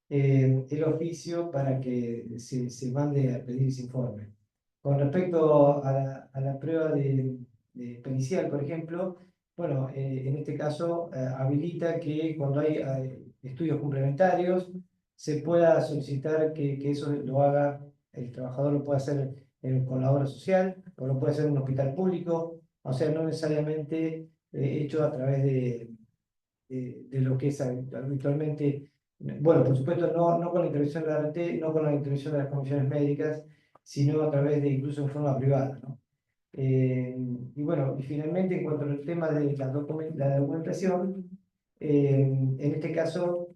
el oficio para que se mande a pedir ese informe. Con respecto a la prueba de pericial, por ejemplo, bueno, en este caso habilita que cuando hay estudios complementarios se pueda solicitar que eso lo haga, el trabajador lo puede hacer con la obra social o lo puede hacer en un hospital público, o sea, no necesariamente hecho a través de lo que es habitualmente, bueno, por supuesto, no con la intervención de la RT, no con la intervención de las comisiones médicas, sino a través de incluso en forma privada, ¿no? Y bueno, y finalmente, en cuanto al tema de la documentación, en este caso,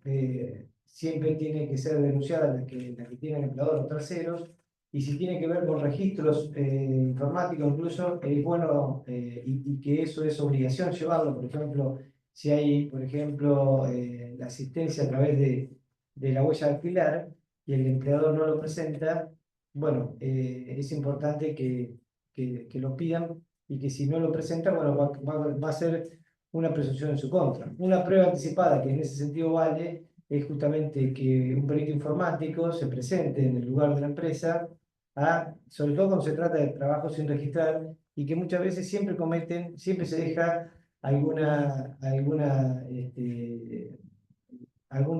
siempre tiene que ser denunciada la que tiene el empleador o terceros, y si tiene que ver con registros informáticos, incluso es bueno, y que eso es obligación llevarlo, por ejemplo, si hay, por ejemplo, la asistencia a través de la huella dactilar, y el empleador no lo presenta, bueno, es importante que lo pidan y que si no lo presenta, bueno, va a ser una presunción en su contra. Una prueba anticipada que en ese sentido vale es justamente que un perito informático se presente en el lugar de la empresa, sobre todo cuando se trata de trabajo sin registrar, y que muchas veces siempre se deja algún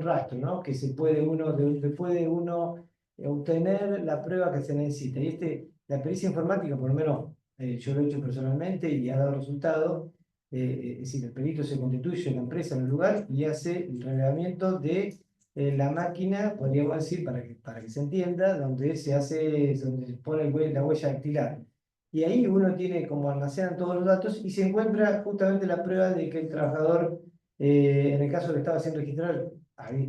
rastro, ¿no? Que de donde puede uno obtener la prueba que se necesita. La pericia informática, por lo menos yo lo he hecho personalmente y ha dado resultado. Es decir, el perito se constituye en la empresa en el lugar y hace el relevamiento de la máquina, podríamos decir, para que se entienda, donde donde se pone la huella dactilar. Y ahí uno tiene como almacenan todos los datos y se encuentra justamente la prueba de que el trabajador, en el caso que estaba sin registrar,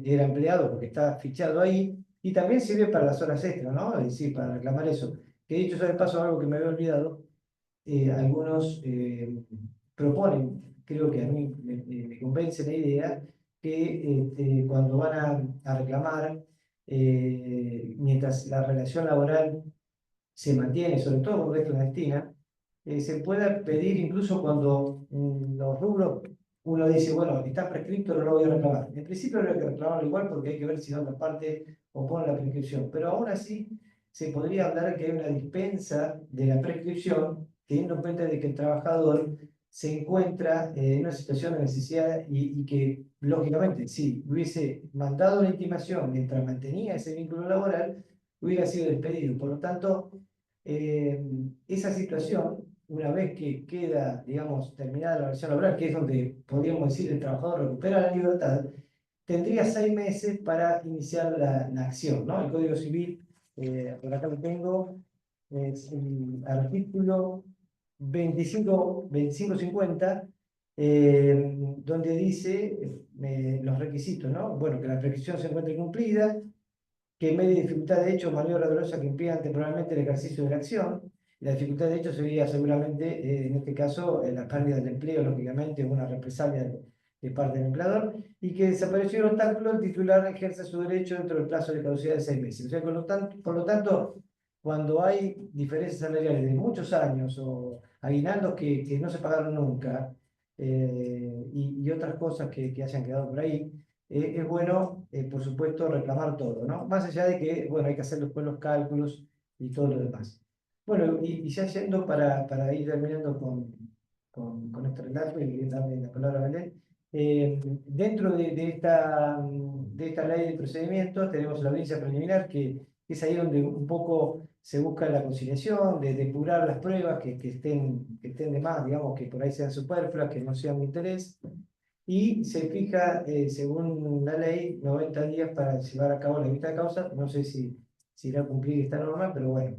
era empleado porque está fichado ahí, y también sirve para las horas extras, ¿no? Es decir, para reclamar eso. Que dicho sea de paso, algo que me había olvidado, algunos proponen, creo que a mí me convence la idea, que cuando van a reclamar, mientras la relación laboral se mantiene, sobre todo cuando es clandestina, se pueda pedir incluso cuando los rubros uno dice, bueno, está prescripto, no lo voy a reclamar. En principio habría que reclamarlo igual porque hay que ver si la otra parte opone la prescripción, pero aún así se podría hablar que hay una dispensa de la prescripción, teniendo en cuenta de que el trabajador se encuentra en una situación de necesidad y que, lógicamente, si hubiese mandado la intimación mientras mantenía ese vínculo laboral, hubiera sido despedido. Por lo tanto, esa situación, una vez que queda, digamos, terminada la relación laboral, que es donde podríamos decir el trabajador recupera la libertad, tendría 6 meses para iniciar la acción, ¿no? El Código Civil, por acá lo tengo, es el artículo 2550, donde dice los requisitos, ¿no? Bueno, que la prescripción se encuentre cumplida, que en medio de dificultad de hecho, maniobra dolosa que impidan temporalmente el ejercicio de la acción. La dificultad de hecho sería seguramente, en este caso, la pérdida del empleo, lógicamente, o una represalia de parte del empleador, y que desapareció el obstáculo, el titular ejerce su derecho dentro del plazo de caducidad de 6 meses. O sea, por lo tanto, cuando hay diferencias salariales de muchos años o aguinaldos que no se pagaron nunca, y otras cosas que hayan quedado por ahí, es bueno, por supuesto, reclamar todo, ¿no? Más allá de que, bueno, hay que hacer después los cálculos y todo lo demás. Bueno, y ya yendo para ir terminando con este relato y darle la palabra a Belén, dentro de esta ley de procedimientos tenemos la audiencia preliminar, que es ahí donde un poco se busca la conciliación, de depurar las pruebas que estén de más, digamos, que por ahí sean superfluas, que no sean de interés, y se fija, según la ley, 90 días para llevar a cabo la vista de causa. No sé si irá a cumplir esta norma, pero bueno.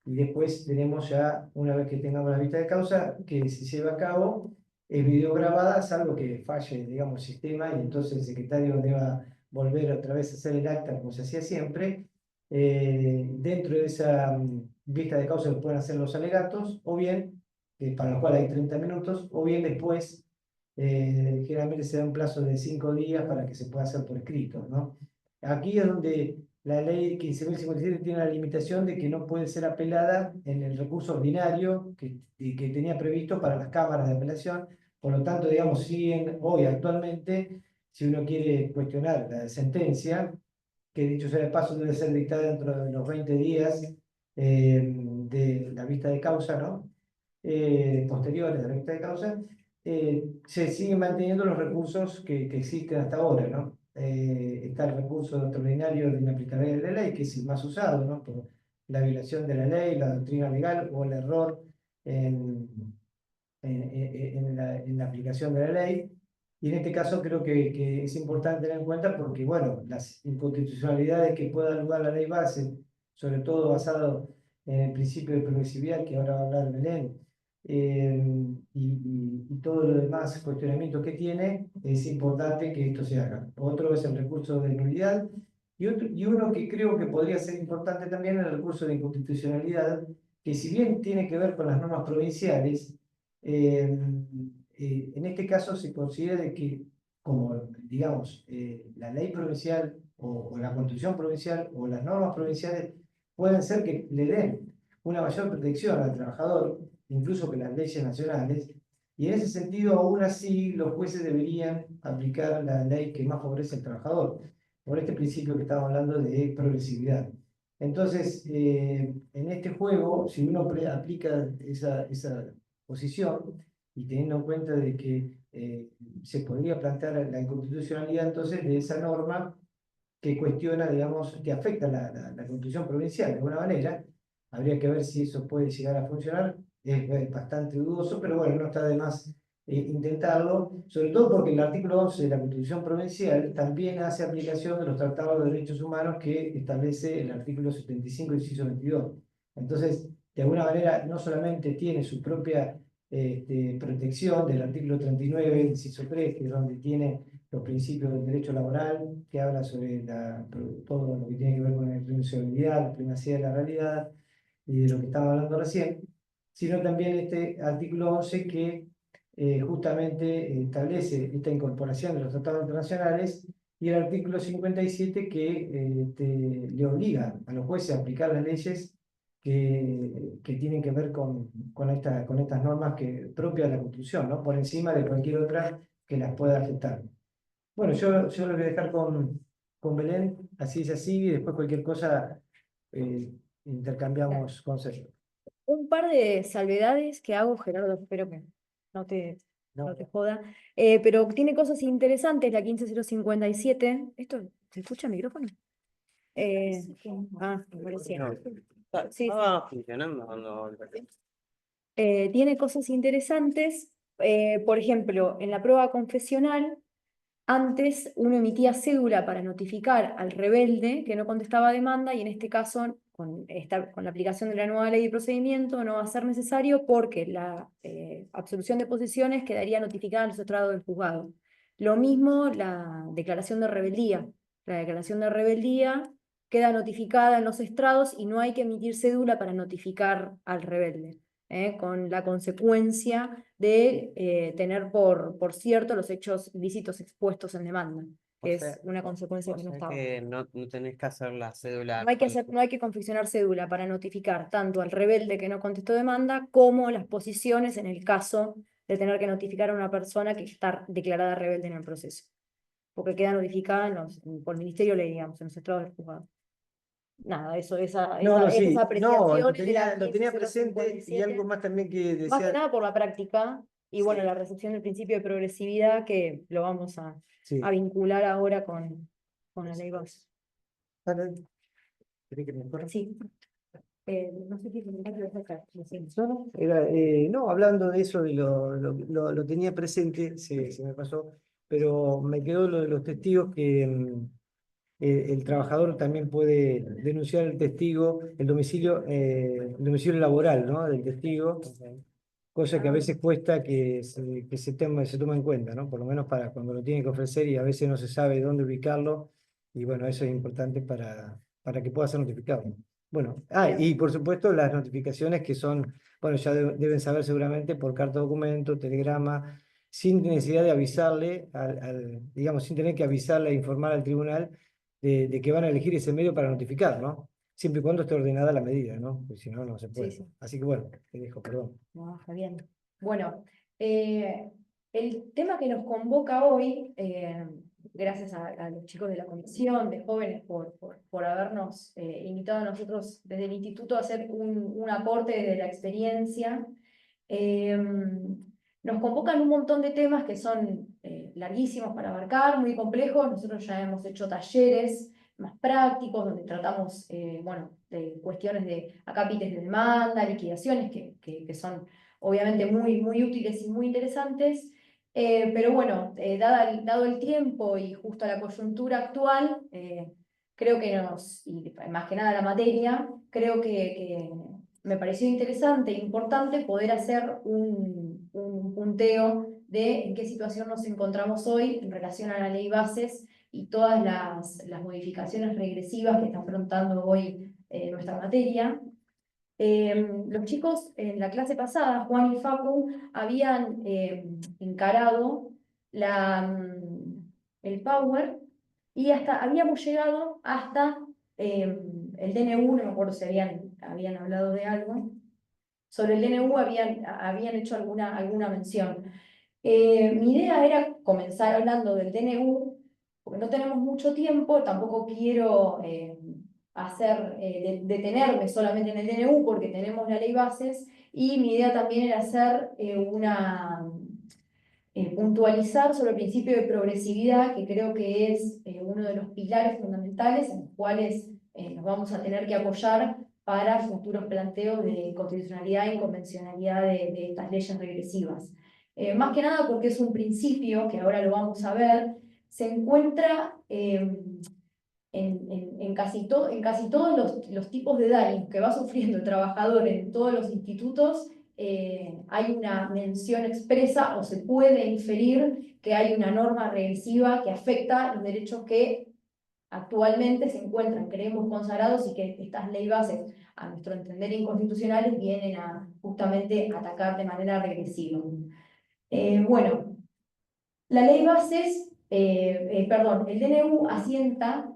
Y después tenemos ya, una vez que tengamos la vista de causa, que se lleva a cabo, es videograbada, salvo que falle, digamos, el sistema, y entonces el secretario deba volver otra vez a hacer el acta como se hacía siempre. Dentro de esa vista de causa se pueden hacer los alegatos, o bien, para los cuales hay 30 minutos, o bien después generalmente se da un plazo de 5 días para que se pueda hacer por escrito, ¿no? Aquí es donde la ley 15.057 tiene la limitación de que no puede ser apelada en el recurso ordinario que tenía previsto para las cámaras de apelación. Por lo tanto, digamos, siguen hoy actualmente, si uno quiere cuestionar la sentencia, que dicho sea de paso debe ser dictada dentro de los 20 días de la vista de causa, ¿no? Posteriores a la vista de causa, se siguen manteniendo los recursos que existen hasta ahora, ¿no? Está el recurso extraordinario de inaplicabilidad de la ley, que es el más usado, ¿no? Por la violación de la ley, la doctrina legal o el error en, en la aplicación de la ley. Y en este caso creo que es importante tener en cuenta porque, bueno, las inconstitucionalidades que pueda dar lugar a la ley base, sobre todo basado en el principio de progresividad, que ahora va a hablar Belén, y todo lo demás cuestionamiento que tiene, es importante que esto se haga. Otro es el recurso de nulidad, y uno que creo que podría ser importante también es el recurso de inconstitucionalidad, que si bien tiene que ver con las normas provinciales, en este caso se considera de que, como digamos, la ley provincial o la Constitución provincial o las normas provinciales pueden ser que le den una mayor protección al trabajador, incluso que las leyes nacionales, y en ese sentido, aún así, los jueces deberían aplicar la ley que más favorece al trabajador, por este principio que estamos hablando de progresividad. Entonces, en este juego, si uno aplica esa posición, y teniendo en cuenta de que se podría plantear la inconstitucionalidad entonces de esa norma que cuestiona, digamos, que afecta la Constitución provincial de alguna manera, habría que ver si eso puede llegar a funcionar, es bastante dudoso, pero bueno, no está de más intentarlo, sobre todo porque el artículo 11 de la Constitución provincial también hace aplicación de los tratados de derechos humanos que establece el artículo 75, inciso 22. Entonces, de alguna manera, no solamente tiene su propia protección del artículo 39, inciso 3, que es donde tiene los principios del derecho laboral, que habla sobre todo lo que tiene que ver con la irrenunciabilidad, la primacía de la realidad y de lo que estaba hablando recién, sino también este artículo 11 que justamente establece esta incorporación de los tratados internacionales, y el artículo 57 que le obliga a los jueces a aplicar las leyes que tienen que ver con estas normas propias de la Constitución, ¿no? Por encima de cualquier otra que las pueda afectar. Bueno, yo lo voy a dejar con Belén, así es así, y después cualquier cosa intercambiamos conceptos. Un par de salvedades que hago, Gerardo, espero que no te, ¿No? no te joda. Pero tiene cosas interesantes, la 15057. ¿Esto se escucha el micrófono? Me parecía. No, Sí, sí. estaba funcionando cuando... Tiene cosas interesantes. Por ejemplo, en la prueba confesional, antes uno emitía cédula para notificar al rebelde que no contestaba demanda, y en este caso, con la aplicación de la nueva ley de procedimiento, no va a ser necesario porque la absolución de posiciones quedaría notificada en los estrados del juzgado. Lo mismo la declaración de rebeldía. La declaración de rebeldía queda notificada en los estrados y no hay que emitir cédula para notificar al rebelde, con la consecuencia de tener por cierto los hechos ilícitos expuestos en demanda, que O sea, es una consecuencia O que no sea estaba. que no tenés que hacer la cédula. No hay que confeccionar cédula para notificar tanto al rebelde que no contestó demanda como las posiciones en el caso de tener que notificar a una persona que está declarada rebelde en el proceso, porque queda notificada por el Ministerio de Ley, digamos, en los estrados del juzgado. Nada, No, sí, esas no, apreciaciones de la lo tenía presente, y 15057. algo más también que Más que decía. nada por la práctica y bueno, Sí. la recepción del principio de progresividad que lo vamos Sí. a vincular ahora con la ley base. ¿Querés que me corra? Sí. No sé qué comentario es acá. No, hablando de eso, lo tenía presente, se me pasó, pero me quedó lo de los testigos que el trabajador también puede denunciar al testigo, el domicilio laboral, ¿no? Del testigo, cosa que a veces cuesta que se tome en cuenta, ¿no? Por lo menos para cuando lo tiene que ofrecer, y a veces no se sabe dónde ubicarlo, y bueno, eso es importante para que pueda ser notificado. Bueno, y por supuesto las notificaciones que son, bueno, ya deben saber seguramente por carta documento, telegrama, sin necesidad de avisarle, digamos, sin tener que avisarle e informar al tribunal de que van a elegir ese medio para notificar, ¿no? Siempre y cuando esté ordenada la medida, ¿no? Porque si no, no se puede. Sí, sí. Así que bueno, te dejo, perdón. No, está bien. Bueno, el tema que nos convoca hoy, gracias a los chicos de la comisión de jóvenes por habernos invitado a nosotros desde el instituto a hacer un aporte desde la experiencia, nos convocan un montón de temas que son larguísimos para abarcar, muy complejos. Nosotros ya hemos hecho talleres más prácticos, donde tratamos de cuestiones de acápites de demanda, liquidaciones, que son obviamente muy útiles y muy interesantes. Pero bueno, dado el tiempo y justo la coyuntura actual, creo que y más que nada la materia, creo que me pareció interesante e importante poder hacer un punteo de en qué situación nos encontramos hoy en relación a la ley bases y todas las modificaciones regresivas que está afrontando hoy nuestra materia. Los chicos en la clase pasada, Juan y Facu, habían encarado el Power y habíamos llegado hasta el DNU, no me acuerdo si habían hablado de algo. Sobre el DNU habían hecho alguna mención. Mi idea era comenzar hablando del DNU, porque no tenemos mucho tiempo, tampoco quiero detenerme solamente en el DNU, porque tenemos la ley bases, y mi idea también era hacer puntualizar sobre el principio de progresividad, que creo que es uno de los pilares fundamentales en los cuales nos vamos a tener que apoyar para futuros planteos de constitucionalidad e inconvencionalidad de estas leyes regresivas. Más que nada porque es un principio, que ahora lo vamos a ver, se encuentra en casi todos los tipos de daños que va sufriendo el trabajador en todos los institutos. Hay una mención expresa o se puede inferir que hay una norma regresiva que afecta los derechos que actualmente se encuentran, creemos, consagrados, y que estas leyes bases, a nuestro entender inconstitucionales, vienen a justamente atacar de manera regresiva. Bueno, la ley bases, perdón, el DNU asienta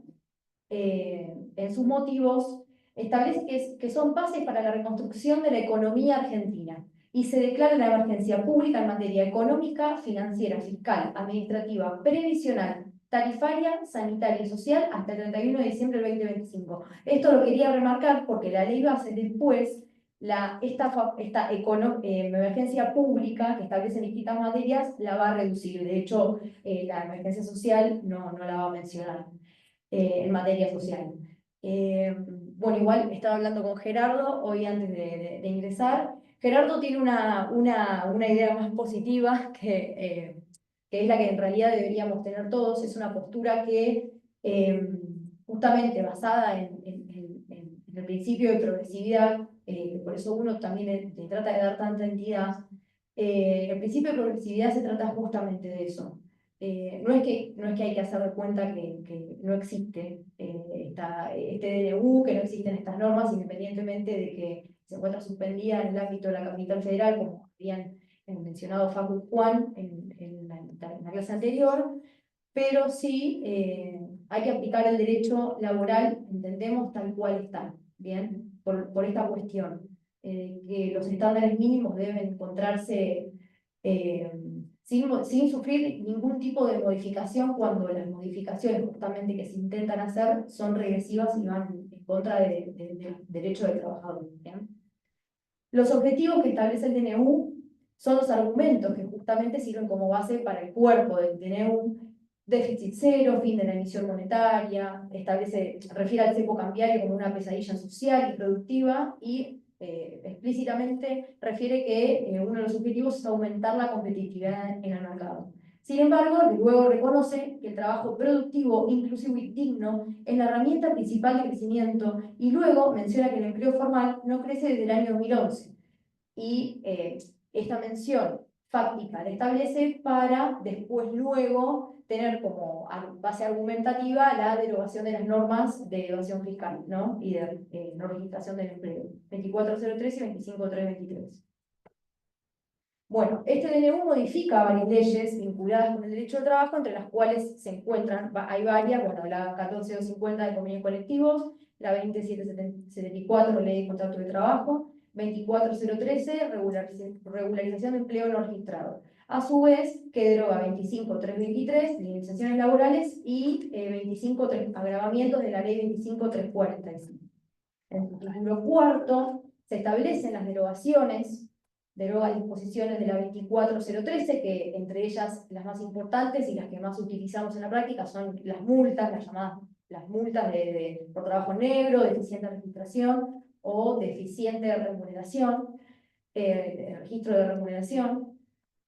en sus motivos, establece que son bases para la reconstrucción de la economía argentina y se declara la emergencia pública en materia económica, financiera, fiscal, administrativa, previsional, tarifaria, sanitaria y social hasta el 31 de diciembre del 2025. Esto lo quería remarcar porque la ley base después, esta emergencia pública que establece en distintas materias, la va a reducir. De hecho, la emergencia social no la va a mencionar en materia social. Bueno, igual estaba hablando con Gerardo hoy antes de ingresar. Gerardo tiene una idea más positiva que es la que en realidad deberíamos tener todos. Es una postura que, justamente basada en el principio de progresividad, por eso uno también le trata de dar tanta entidad. El principio de progresividad se trata justamente de eso. No es que hay que hacer de cuenta que no existe este DNU, que no existen estas normas, independientemente de que se encuentra suspendida en el ámbito de la capital federal, como habían mencionado Facu y Juan en la clase anterior, pero sí hay que aplicar el derecho laboral, entendemos, tal cual está, ¿bien? Por esta cuestión, que los estándares mínimos deben encontrarse sin sufrir ningún tipo de modificación, cuando las modificaciones justamente que se intentan hacer son regresivas y van en contra del derecho del trabajador, ¿bien? Los objetivos que establece el DNU son los argumentos que justamente sirven como base para el cuerpo del DNU: déficit cero, fin de la emisión monetaria, refiere al cepo cambiario como una pesadilla social y productiva, y explícitamente refiere que uno de los objetivos es aumentar la competitividad en el mercado. Sin embargo, luego reconoce que el trabajo productivo, inclusivo y digno es la herramienta principal de crecimiento, y luego menciona que el empleo formal no crece desde el año 2011. Y esta mención fáctica la establece para después luego tener como base argumentativa la derogación de las normas de evasión fiscal, ¿no? Y de no registración del empleo, 2403 y 25323. Bueno, este DNU modifica varias leyes vinculadas con el derecho al trabajo, entre las cuales se encuentran, hay varias, bueno, la 14250 de convenios colectivos, la 20774, ley de contrato de trabajo, 24013, regularización de empleo no registrado. A su vez, que deroga 25323, indemnizaciones laborales, y 25 agravamientos de la ley 25345. En el título cuarto se establecen las derogaciones, deroga disposiciones de la 24013, que entre ellas las más importantes y las que más utilizamos en la práctica son las multas, las multas por trabajo negro, deficiente registración o deficiente remuneración, registro de remuneración.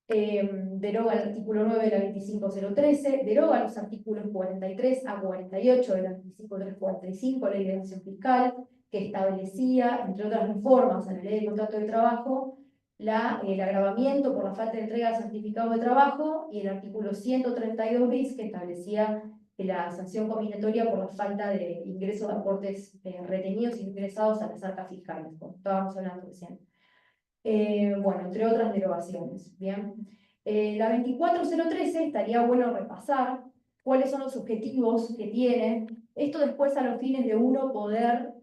Deroga el artículo 9 de la 25013, deroga los artículos 43 a 48 de la 25345, ley de evasión fiscal, que establecía, entre otras reformas a la ley de contrato de trabajo, el agravamiento por la falta de entrega del certificado de trabajo, y el artículo 132 bis, que establecía la sanción combinatoria por la falta de ingreso de aportes retenidos e ingresados a las arcas fiscales, como estábamos hablando recién. Bueno, entre otras derogaciones, ¿bien? La 24013 estaría bueno repasar, cuáles son los objetivos que tiene. Esto después a los fines de uno poder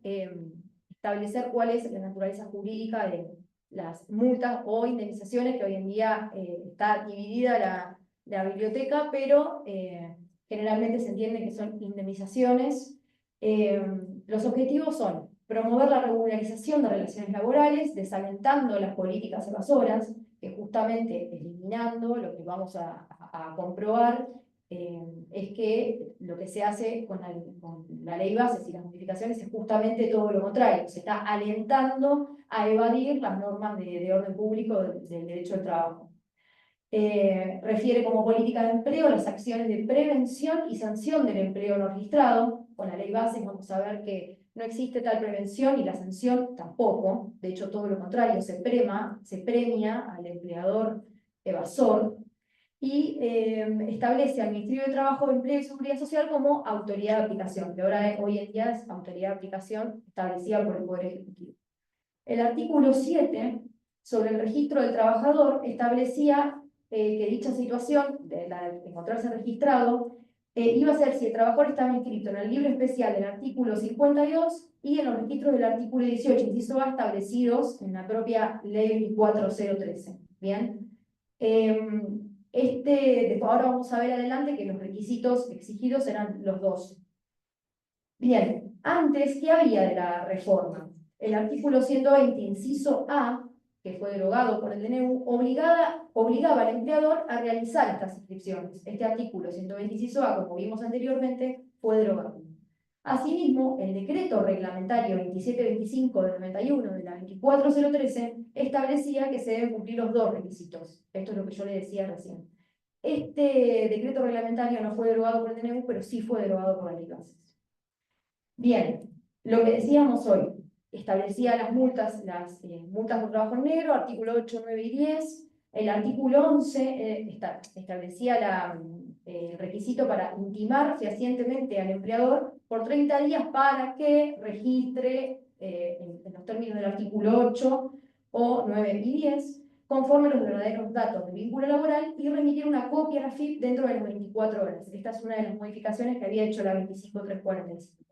establecer cuál es la naturaleza jurídica de las multas o indemnizaciones, que hoy en día está dividida la biblioteca, pero generalmente se entiende que son indemnizaciones. Los objetivos son promover la regularización de relaciones laborales, desalentando las políticas evasoras, que justamente eliminando lo que vamos a comprobar es que lo que se hace con la ley bases y las modificaciones es justamente todo lo contrario, se está alentando a evadir las normas de orden público del derecho al trabajo. Refiere como política de empleo las acciones de prevención y sanción del empleo no registrado. Con la ley bases vamos a ver que no existe tal prevención y la sanción tampoco. De hecho, todo lo contrario, se premia al empleador evasor y establece al Ministerio de Trabajo, Empleo y Seguridad Social como autoridad de aplicación, que ahora hoy en día es autoridad de aplicación establecida por el Poder Ejecutivo. El artículo 7, sobre el registro del trabajador, establecía que dicha situación, de encontrarse registrado, iba a ser si el trabajador estaba inscrito en el libro especial del artículo 52 y en los registros del artículo 18, inciso A, establecidos en la propia ley 24013. Bien. Ahora vamos a ver adelante que los requisitos exigidos eran los dos. Bien, antes, ¿qué había de la reforma? El artículo 120, inciso A, que fue derogado por el DNU, obligaba al empleador a realizar estas inscripciones. Este artículo 120, inciso A, como vimos anteriormente, fue derogado. Asimismo, el decreto reglamentario 2725 del 91 de la 24013 establecía que se deben cumplir los dos requisitos. Esto es lo que yo le decía recién. Este decreto reglamentario no fue derogado por el DNU, pero sí fue derogado por la ley bases. Bien, lo que decíamos hoy, establecía las multas por trabajo en negro, artículo 8, 9 y 10. El artículo 11 establecía el requisito para intimar fehacientemente al empleador por 30 días para que registre, en los términos del artículo 8 o 9 y 10, conforme los verdaderos datos de vínculo laboral y remitir una copia a la FIP dentro de las 24 horas. Esta es una de las modificaciones que había hecho la 25345.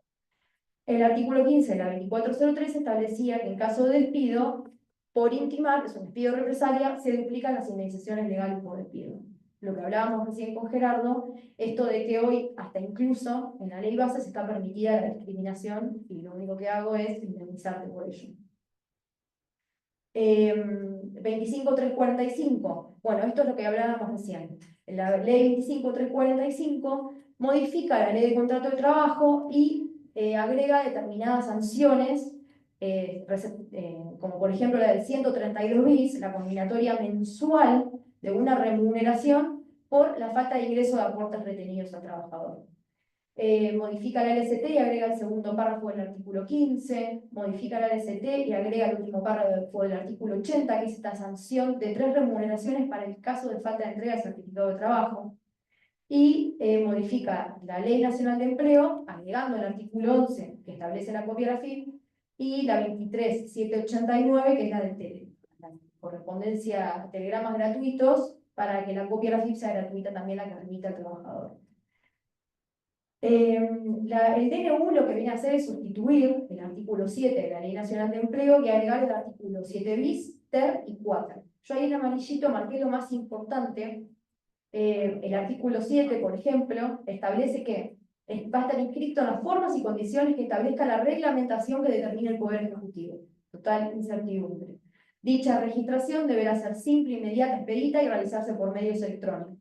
El artículo 15 de la 24013 establecía que en caso de despido por intimar, que es un despido represalia, se duplican las indemnizaciones legales por despido. Lo que hablábamos recién con Gerardo, esto de que hoy, hasta incluso en la ley base, se está permitida la discriminación y lo único que hago es indemnizarte por ello. 25345, bueno, esto es lo que hablábamos recién. La ley 25345 modifica la ley de contrato de trabajo y agrega determinadas sanciones, como por ejemplo la del 132 bis, la combinatoria mensual de una remuneración por la falta de ingreso de aportes retenidos al trabajador. Modifica la LST y agrega el segundo párrafo del artículo 15, modifica la LST y agrega el último párrafo del artículo 80, que es esta sanción de 3 remuneraciones para el caso de falta de entrega del certificado de trabajo. Y modifica la Ley Nacional de Empleo, agregando el artículo 11, que establece la copia de la FIP, y la 23789, que es la de la correspondencia, telegramas gratuitos, para que la copia de la FIP sea gratuita también la que remite al trabajador. El DNU lo que viene a hacer es sustituir el artículo 7 de la Ley Nacional de Empleo y agregar el artículo 7 bis, ter y quater. Yo ahí en amarillito marqué lo más importante. El artículo 7, por ejemplo, establece que va a estar inscrito en las formas y condiciones que establezca la reglamentación que determine el Poder Ejecutivo. Total incertidumbre. Dicha registración deberá ser simple, inmediata, expedita y realizarse por medios electrónicos.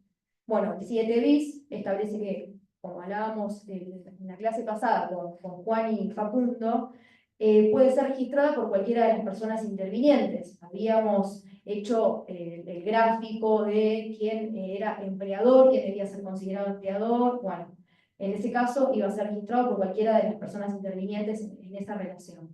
Bueno, el 7 bis establece que, como hablábamos en la clase pasada con Juan y Facundo, puede ser registrada por cualquiera de las personas intervinientes. Habíamos hecho el gráfico de quién era empleador, quién debía ser considerado empleador. Bueno, en ese caso iba a ser registrado por cualquiera de las personas intervinientes en esa relación.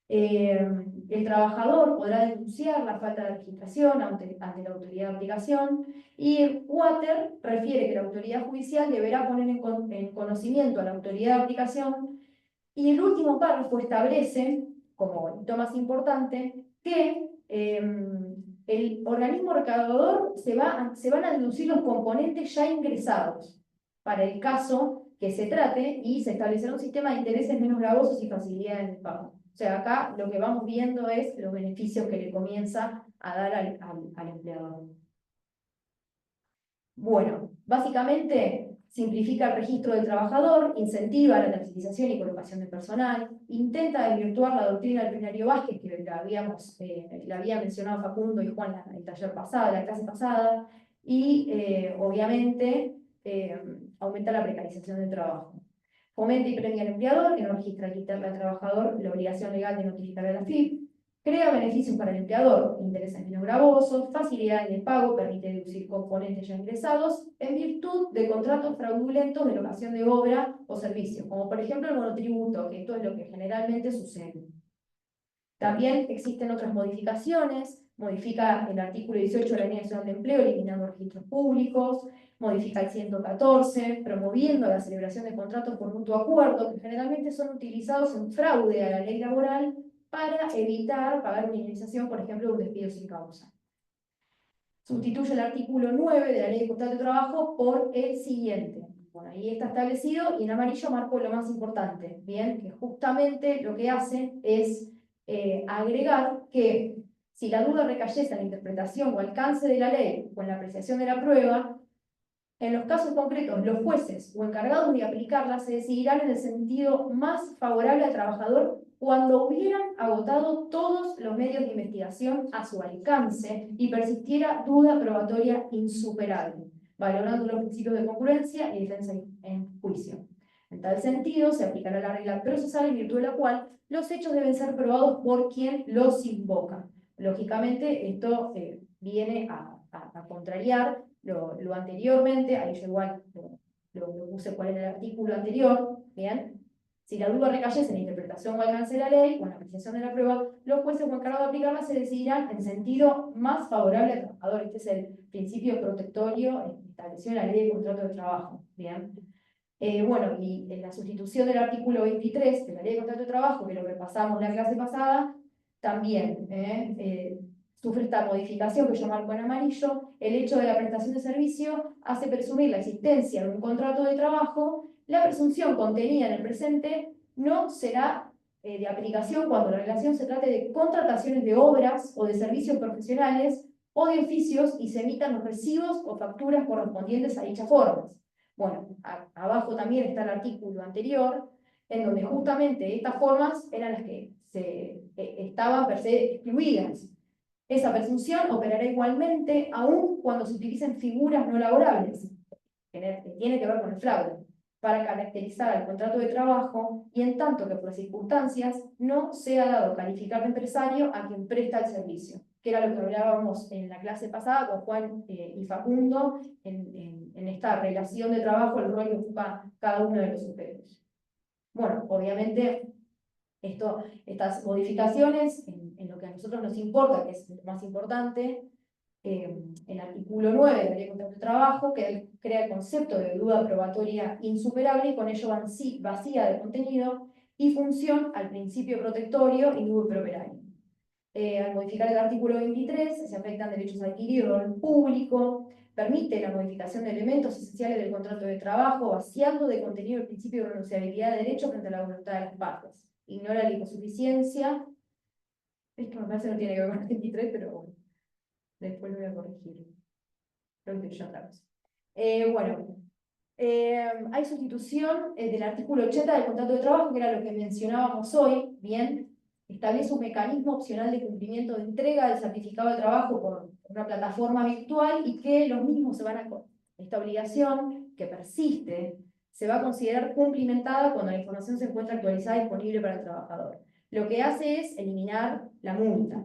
El trabajador podrá denunciar la falta de registración ante la autoridad de aplicación, y el quater refiere que la autoridad judicial deberá poner en conocimiento a la autoridad de aplicación, y el último párrafo establece, como hito más importante, que el organismo recaudador se van a deducir los componentes ya ingresados. para el caso que se trate y se establecerá un sistema de intereses menos gravosos y facilidad en el pago. O sea, acá lo que vamos viendo es los beneficios que le comienza a dar al empleador. Bueno, básicamente simplifica el registro del trabajador, incentiva la tercerización y colocación de personal, intenta desvirtuar la doctrina del plenario Vázquez, que la había mencionado Facundo y Juan en el taller pasado, la clase pasada, y obviamente aumenta la precarización del trabajo. Fomenta y premia al empleador, que no registra al quitarle al trabajador la obligación legal de notificar a la FIP, crea beneficios para el empleador, intereses menos gravosos, facilidad en el pago, permite deducir componentes ya ingresados, en virtud de contratos fraudulentos de locación de obra o servicio, como por ejemplo el monotributo, que esto es lo que generalmente sucede. También existen otras modificaciones, modifica el artículo 18 de la Ley Nacional de Empleo, eliminando registros públicos, modifica el 114, promoviendo la celebración de contratos por mutuo acuerdo, que generalmente son utilizados en fraude a la ley laboral para evitar pagar una indemnización, por ejemplo, de un despido sin causa. Sustituye el artículo 9 de la Ley de Contrato de Trabajo por el siguiente. Bueno, ahí está establecido y en amarillo marco lo más importante, bien, que justamente lo que hace es agregar que si la duda recayese en la interpretación o alcance de la ley o en la apreciación de la prueba, en los casos concretos, los jueces o encargados de aplicarla se decidirán en el sentido más favorable al trabajador cuando hubieran agotado todos los medios de investigación a su alcance y persistiera duda probatoria insuperable, valorando los principios de congruencia y defensa en juicio. En tal sentido, se aplicará la regla procesal en virtud de la cual los hechos deben ser probados por quien los invoca. Lógicamente, esto viene a contrariar lo anteriormente, ahí yo igual lo puse cuál era el artículo anterior, ¿bien? Si la duda recayese en la interpretación o alcance de la ley, o en la apreciación de la prueba, los jueces o encargados de aplicarla se decidirán en sentido más favorable al trabajador. Este es el principio protectorio establecido en la Ley de Contrato de Trabajo, ¿bien? Bueno, y en la sustitución del artículo 23 de la Ley de Contrato de Trabajo, que lo repasamos en la clase pasada, también sufre esta modificación que yo marco en amarillo. El hecho de la prestación de servicio hace presumir la existencia de un contrato de trabajo. La presunción contenida en el presente no será de aplicación cuando la relación se trate de contrataciones de obras o de servicios profesionales o de oficios y se emitan los recibos o facturas correspondientes a dichas formas. Bueno, abajo también está el artículo anterior, en donde justamente estas formas eran las que estaban per se excluidas. Esa presunción operará igualmente aun cuando se utilicen figuras no laborables, que tiene que ver con el fraude, para caracterizar el contrato de trabajo y en tanto que por circunstancias no sea dado calificar de empresario a quien presta el servicio, que era lo que hablábamos en la clase pasada con Juan y Facundo, en esta relación de trabajo, el rol que ocupa cada uno de los sujetos. Bueno, obviamente estas modificaciones, en lo que a nosotros nos importa, que es lo más importante, el artículo 9 de la Ley de Contrato de Trabajo, que crea el concepto de duda probatoria insuperable y con ello vacía de contenido y función al principio protectorio y nube properario. Al modificar el artículo 23, se afectan derechos adquiridos del público, permite la modificación de elementos esenciales del contrato de trabajo, vaciando de contenido el principio de renunciabilidad de derechos frente a la voluntad de las partes. Ignora la hiposuficiencia. Esto me parece que no tiene que ver con el 23, pero bueno, después lo voy a corregir. Lo que yo otra vez. Bueno, hay sustitución del artículo 80 del contrato de trabajo, que era lo que mencionábamos hoy, bien. Establece un mecanismo opcional de cumplimiento de entrega del certificado de trabajo por una plataforma virtual y que los mismos se van a... Esta obligación, que persiste, se va a considerar cumplimentada cuando la información se encuentra actualizada y disponible para el trabajador. Lo que hace es eliminar la multa.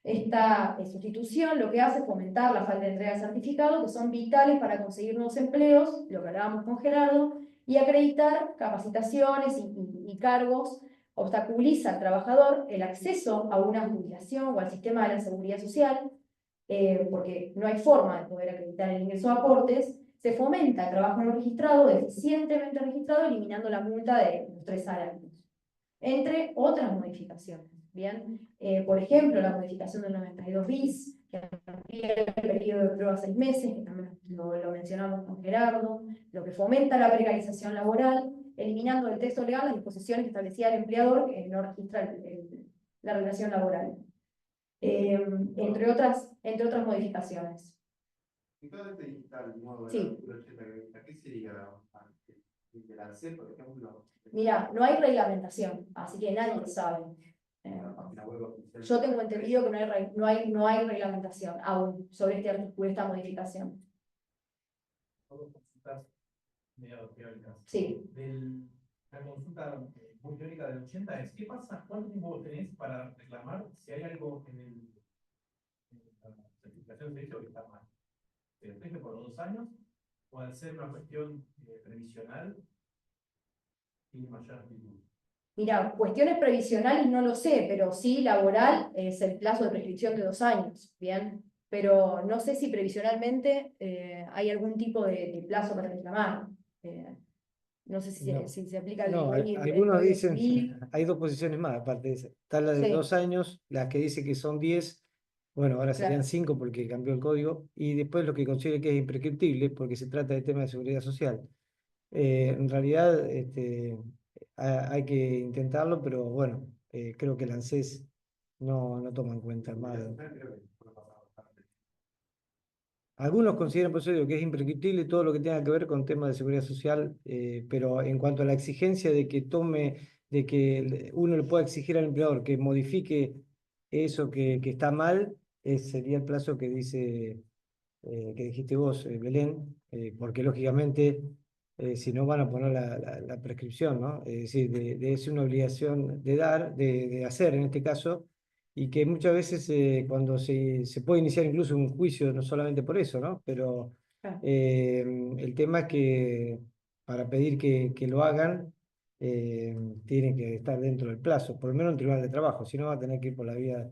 Esta sustitución lo que hace es fomentar la falta de entrega de certificados, que son vitales para conseguir nuevos empleos, lo que hablábamos con Gerardo, y acreditar capacitaciones y cargos. Obstaculiza al trabajador el acceso a una jubilación o al sistema de la seguridad social, porque no hay forma de poder acreditar el ingreso de aportes. Se fomenta el trabajo no registrado, deficientemente registrado, eliminando la multa de los 3 salarios, entre otras modificaciones. Bien, por ejemplo, la modificación del 92 bis, amplía el periodo de prueba a 6 meses, que también lo mencionamos con Gerardo, lo que fomenta la precarización laboral, eliminando del texto legal las disposiciones que establecía el empleador que no registra la relación laboral, entre otras modificaciones. Y todo este digital, modo de Sí. artículo 80, ¿qué sería el ANSES, por ejemplo? Mira, no hay reglamentación, así que nadie sabe. La página web oficial. Yo tengo entendido que no hay reglamentación aún sobre este artículo, esta modificación. Dos consultas medio teóricas. Sí. La consulta muy teórica del 80 es, ¿qué pasa? ¿Cuánto tiempo tenés para reclamar si hay algo en la certificación de servicio que está mal? ¿Se rige por 2 años? ¿O al ser una cuestión previsional tiene mayor amplitud? Mira, cuestiones previsionales no lo sé, pero sí laboral es el plazo de prescripción de 2 años, ¿bien? Pero no sé si previsionalmente hay algún tipo de plazo para reclamar. No sé si, No. si se aplica el No, el algunos Código dicen, Civil. hay dos posiciones más, aparte de esa. Está la de Sí. 2 años, la que dice que son 10, bueno, ahora serían Claro. 5 porque cambió el código, y después lo que considera que es imprescriptible porque se trata de tema de seguridad social. En realidad, hay que intentarlo, pero bueno, creo que el ANSES no toma en cuenta más. Algunos consideran, por eso digo, que es imprescriptible todo lo que tenga que ver con temas de seguridad social, pero en cuanto a la exigencia de que de que uno le pueda exigir al empleador que modifique eso que está mal, sería el plazo que que dijiste vos, Belén, porque lógicamente, si no van a poner la prescripción, ¿no? Es decir, es una obligación de dar, de hacer en este caso, y que muchas veces cuando se puede iniciar incluso un juicio, no solamente por eso, ¿no? Pero Claro. el tema es que para pedir que lo hagan, tienen que estar dentro del plazo, por lo menos en tribunal de trabajo, si no va a tener que ir por la vía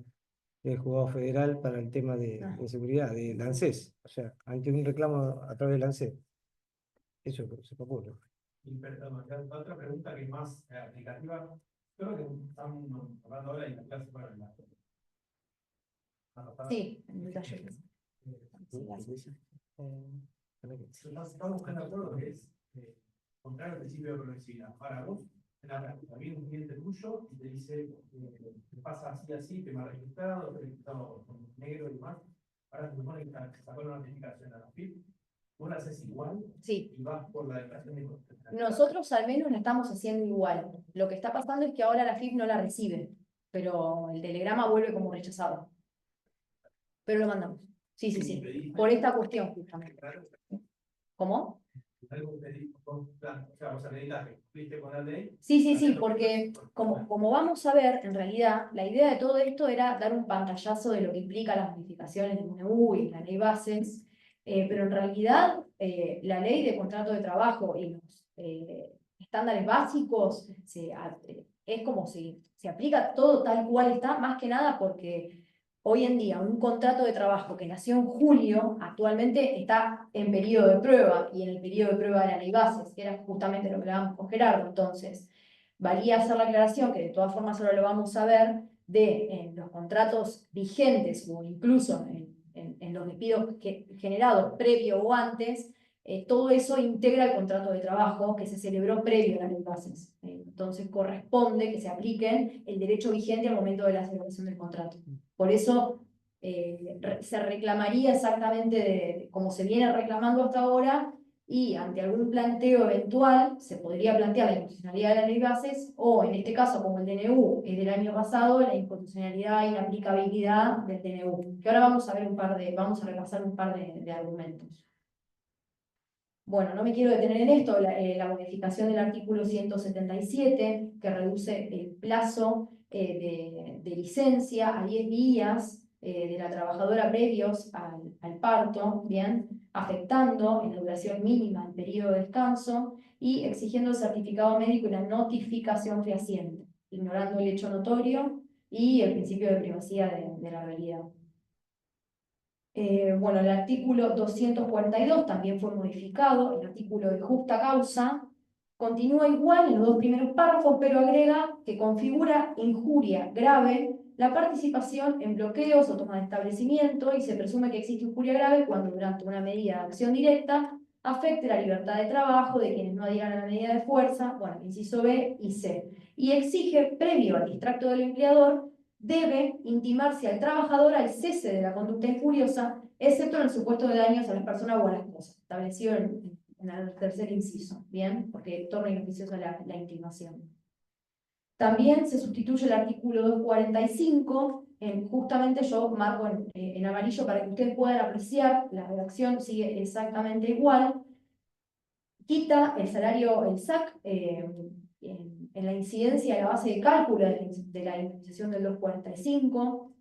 del juzgado federal para el tema de seguridad, de ANSES, o sea, ante un reclamo a través del ANSES. Eso se propone. Y perdón, la otra pregunta que es más aplicativa, creo que estamos hablando ahora en la clase para la Sí, en el taller. estamos buscando acuerdo que es contrario al principio de progresividad. Para vos, viene un cliente tuyo y te dice, te pasa así, te me ha registrado con negro y demás. Ahora se supone que sacó una notificación a la FIP. ¿Vos la haces igual? Sí. Y vas por la declaración de Nosotros al menos la estamos haciendo igual. Lo que está pasando es que ahora la FIP no la recibe, pero el telegrama vuelve como rechazado. Pero lo mandamos. Sí, sí, sí. Por esta cuestión, justamente. ¿Cómo? Sí, sí, sí, porque como vamos a ver, en realidad, la idea de todo esto era dar un pantallazo de lo que implica las modificaciones del DNU y la ley bases, pero en realidad la ley de contrato de trabajo y los estándares básicos es como si se aplica todo tal cual está, más que nada porque hoy en día un contrato de trabajo que nació en julio actualmente está en periodo de prueba y en el periodo de prueba de la ley bases, que era justamente lo que hablábamos con Gerardo. Entonces, valía hacer la aclaración, que de todas formas ahora lo vamos a ver, de los contratos vigentes o incluso en los despidos generados previo o antes, todo eso integra el contrato de trabajo que se celebró previo a la ley bases. Entonces corresponde que se apliquen el derecho vigente al momento de la celebración del contrato. Por eso se reclamaría exactamente como se viene reclamando hasta ahora, y ante algún planteo eventual se podría plantear la inconstitucionalidad de la ley bases, o en este caso, como el DNU es del año pasado, la inconstitucionalidad e inaplicabilidad del DNU. Que ahora vamos a ver vamos a repasar un par de argumentos. Bueno, no me quiero detener en esto, la modificación del artículo 177, que reduce el plazo de licencia a 10 días de la trabajadora previos al parto, ¿bien? Afectando en la duración mínima el periodo de descanso y exigiendo el certificado médico y la notificación fehaciente, ignorando el hecho notorio y el principio de privacidad de la realidad. Bueno, el artículo 242 también fue modificado, el artículo de justa causa, continúa igual en los dos primeros párrafos, pero agrega que configura injuria grave la participación en bloqueos o toma de establecimiento y se presume que existe injuria grave cuando durante una medida de acción directa afecte la libertad de trabajo de quienes no adhieran a la medida de fuerza, bueno, inciso B y C, y exige, previo al distracto del empleador, debe intimarse al trabajador al cese de la conducta injuriosa, excepto en el supuesto de daños a las personas o a las cosas, establecido en el tercer inciso, ¿bien? Porque torna inoficiosa la intimación. También se sustituye el artículo 245, justamente yo marco en amarillo para que ustedes puedan apreciar, la redacción sigue exactamente igual, quita el salario, el SAC, en la incidencia de la base de cálculo de la indemnización del 245,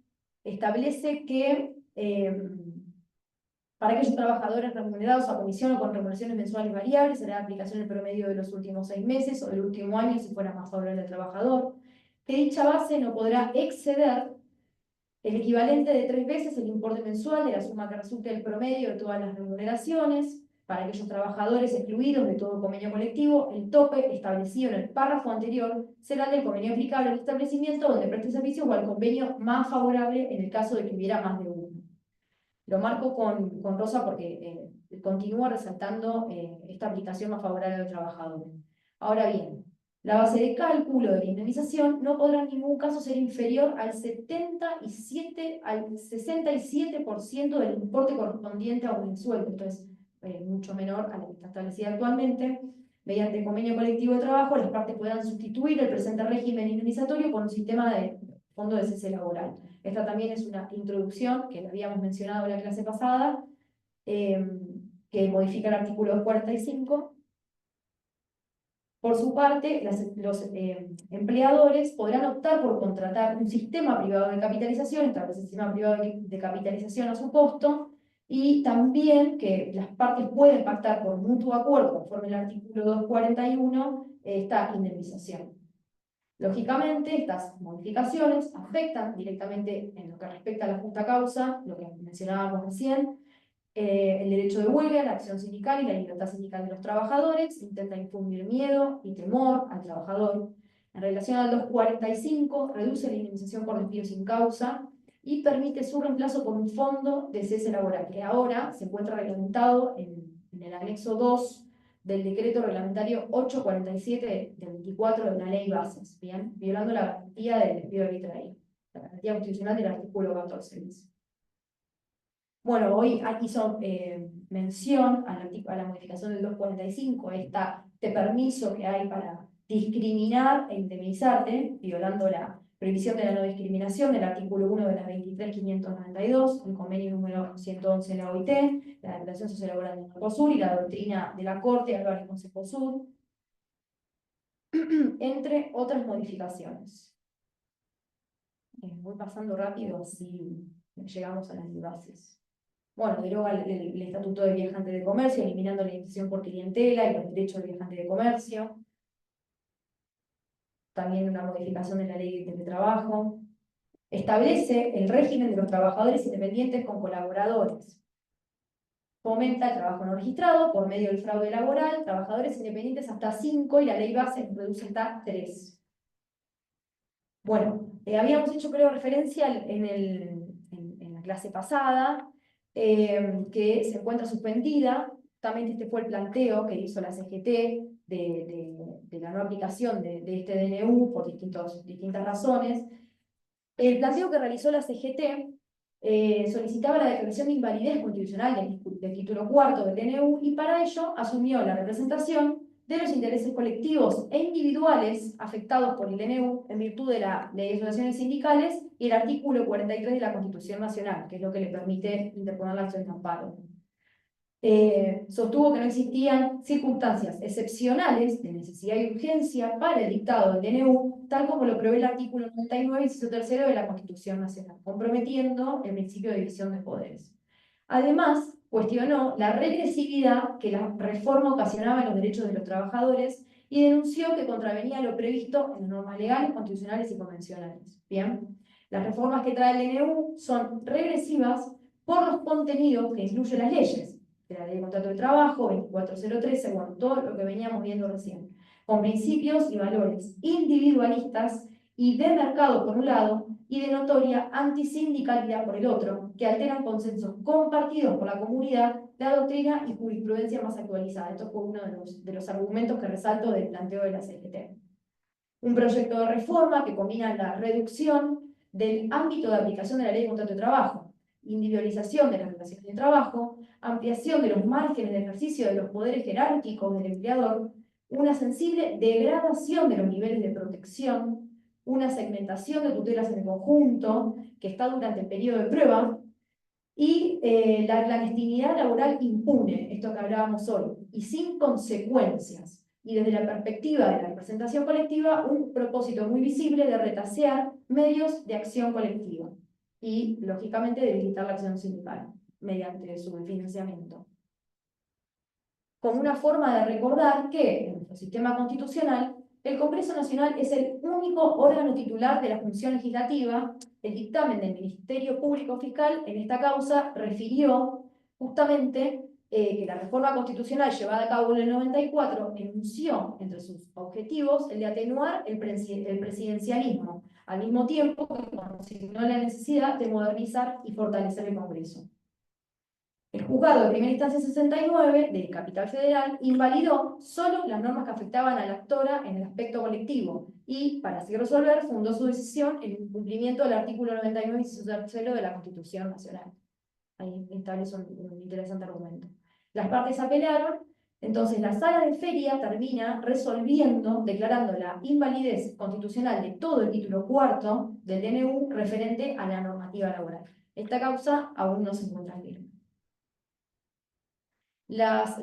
establece que para aquellos trabajadores remunerados a comisión o con remuneraciones mensuales variables, será de aplicación el promedio de los últimos 6 meses o del último año si fuera más favorable al trabajador, que dicha base no podrá exceder el equivalente de 3 veces el importe mensual de la suma que resulte del promedio de todas las remuneraciones. Para aquellos trabajadores excluidos de todo convenio colectivo, el tope establecido en el párrafo anterior será el del convenio aplicable al establecimiento donde preste servicio o al convenio más favorable en el caso de que hubiera más de uno. Lo marco con rosa porque continúa resaltando esta aplicación más favorable al trabajador. Ahora bien, la base de cálculo de la indemnización no podrá en ningún caso ser inferior al 67% del importe correspondiente a un sueldo, entonces mucho menor a la que está establecida actualmente. Mediante convenio colectivo de trabajo, las partes puedan sustituir el presente régimen indemnizatorio por un sistema de fondo de cese laboral. Esta también es una introducción que habíamos mencionado en la clase pasada, que modifica el artículo 245. Por su parte, los empleadores podrán optar por contratar un sistema privado de capitalización, establece el sistema privado de capitalización a su costo, y también que las partes pueden pactar por mutuo acuerdo, conforme el artículo 241, esta indemnización. Lógicamente, estas modificaciones afectan directamente en lo que respecta a la justa causa, lo que mencionábamos recién, el derecho de huelga, la acción sindical y la libertad sindical de los trabajadores, intenta infundir miedo y temor al trabajador. En relación al 245, reduce la indemnización por despido sin causa y permite su reemplazo por un fondo de cese laboral, que ahora se encuentra reglamentado en el anexo 2 del decreto reglamentario 847 del 24 de la ley bases, ¿bien? Violando la garantía del despido arbitrario, la garantía constitucional del artículo 14 dice. Bueno, hoy aquí hizo mención a la modificación del 245, este permiso que hay para discriminar e indemnizarte, violando la prohibición de la no discriminación del artículo 1 de la 23.592, el convenio número 111 de la OIT, la Declaración Sociolaboral del Mercosur y la doctrina de la Corte Álvarez con Ceposud, entre otras modificaciones. Voy pasando rápido, así llegamos a las bases. Bueno, deroga el Estatuto de Viajante de Comercio, eliminando la indemnización por clientela y los derechos del viajante de comercio. También una modificación de la ley de trabajo. Establece el régimen de los trabajadores independientes con colaboradores. Fomenta el trabajo no registrado por medio del fraude laboral, trabajadores independientes hasta 5 y la ley base reduce hasta 3. Bueno, habíamos hecho, creo, referencia en la clase pasada, que se encuentra suspendida. Justamente este fue el planteo que hizo la CGT de la no aplicación de este DNU por distintas razones. El planteo que realizó la CGT solicitaba la declaración de invalidez constitucional del título cuarto del DNU y para ello asumió la representación de los intereses colectivos e individuales afectados por el DNU en virtud de la ley de asociaciones sindicales y el artículo 43 de la Constitución Nacional, que es lo que le permite interponer la acción de amparo. Sostuvo que no existían circunstancias excepcionales de necesidad y urgencia para el dictado del DNU, tal como lo prevé el artículo 99, inciso tercero de la Constitución Nacional, comprometiendo el principio de división de poderes. Además, cuestionó la regresividad que la reforma ocasionaba en los derechos de los trabajadores y denunció que contravenía lo previsto en las normas legales, constitucionales y convencionales. Bien, las reformas que trae el DNU son regresivas por los contenidos que incluyen las leyes, de la ley de contrato de trabajo, 24013, bueno, todo lo que veníamos viendo recién. con principios y valores individualistas y de mercado por un lado, y de notoria antisindicalidad por el otro, que alteran consensos compartidos por la comunidad, la doctrina y jurisprudencia más actualizada. Esto fue uno de los argumentos que resalto del planteo de la CGT. Un proyecto de reforma que combina la reducción del ámbito de aplicación de la ley de contrato de trabajo, individualización de las relaciones de trabajo, ampliación de los márgenes de ejercicio de los poderes jerárquicos del empleador, una sensible degradación de los niveles de protección, una segmentación de tutelas en el conjunto, que está durante el periodo de prueba, y la clandestinidad laboral impune, esto que hablábamos hoy, y sin consecuencias. Y desde la perspectiva de la representación colectiva, un propósito muy visible de retasear medios de acción colectiva y, lógicamente, debilitar la acción sindical mediante su financiamiento. Como una forma de recordar que, en nuestro sistema constitucional, el Congreso Nacional es el único órgano titular de la función legislativa. El dictamen del Ministerio Público Fiscal en esta causa refirió justamente que la reforma constitucional llevada a cabo en el 94 enunció entre sus objetivos el de atenuar el presidencialismo, al mismo tiempo que consignó la necesidad de modernizar y fortalecer el Congreso. El juzgado de primera instancia 69 de Capital Federal invalidó solo las normas que afectaban a la actora en el aspecto colectivo y, para así resolver, fundó su decisión en cumplimiento del artículo 99, inciso tercero de la Constitución Nacional. Ahí establece un interesante argumento. Las partes apelaron, entonces la sala de feria termina resolviendo, declarando la invalidez constitucional de todo el título cuarto del DNU referente a la normativa laboral. Esta causa aún no se encuentra en firme.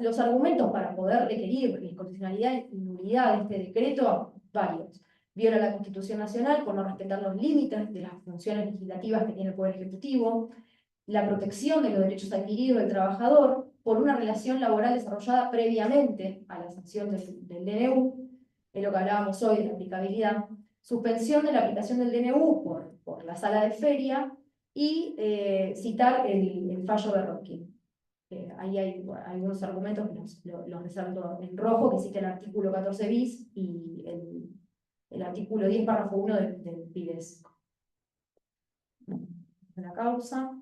Los argumentos para poder requerir la inconstitucionalidad y nulidad de este decreto, varios. Viola la Constitución Nacional por no respetar los límites de las funciones legislativas que tiene el Poder Ejecutivo, la protección de los derechos adquiridos del trabajador por una relación laboral desarrollada previamente a la sanción del DNU, es lo que hablábamos hoy de la aplicabilidad, suspensión de la aplicación del DNU por la sala de feria y citar el fallo de Rocky. Ahí hay algunos argumentos que los resalto en rojo, que cita el artículo 14 bis y el artículo 10, párrafo 1 del PIDES. La causa.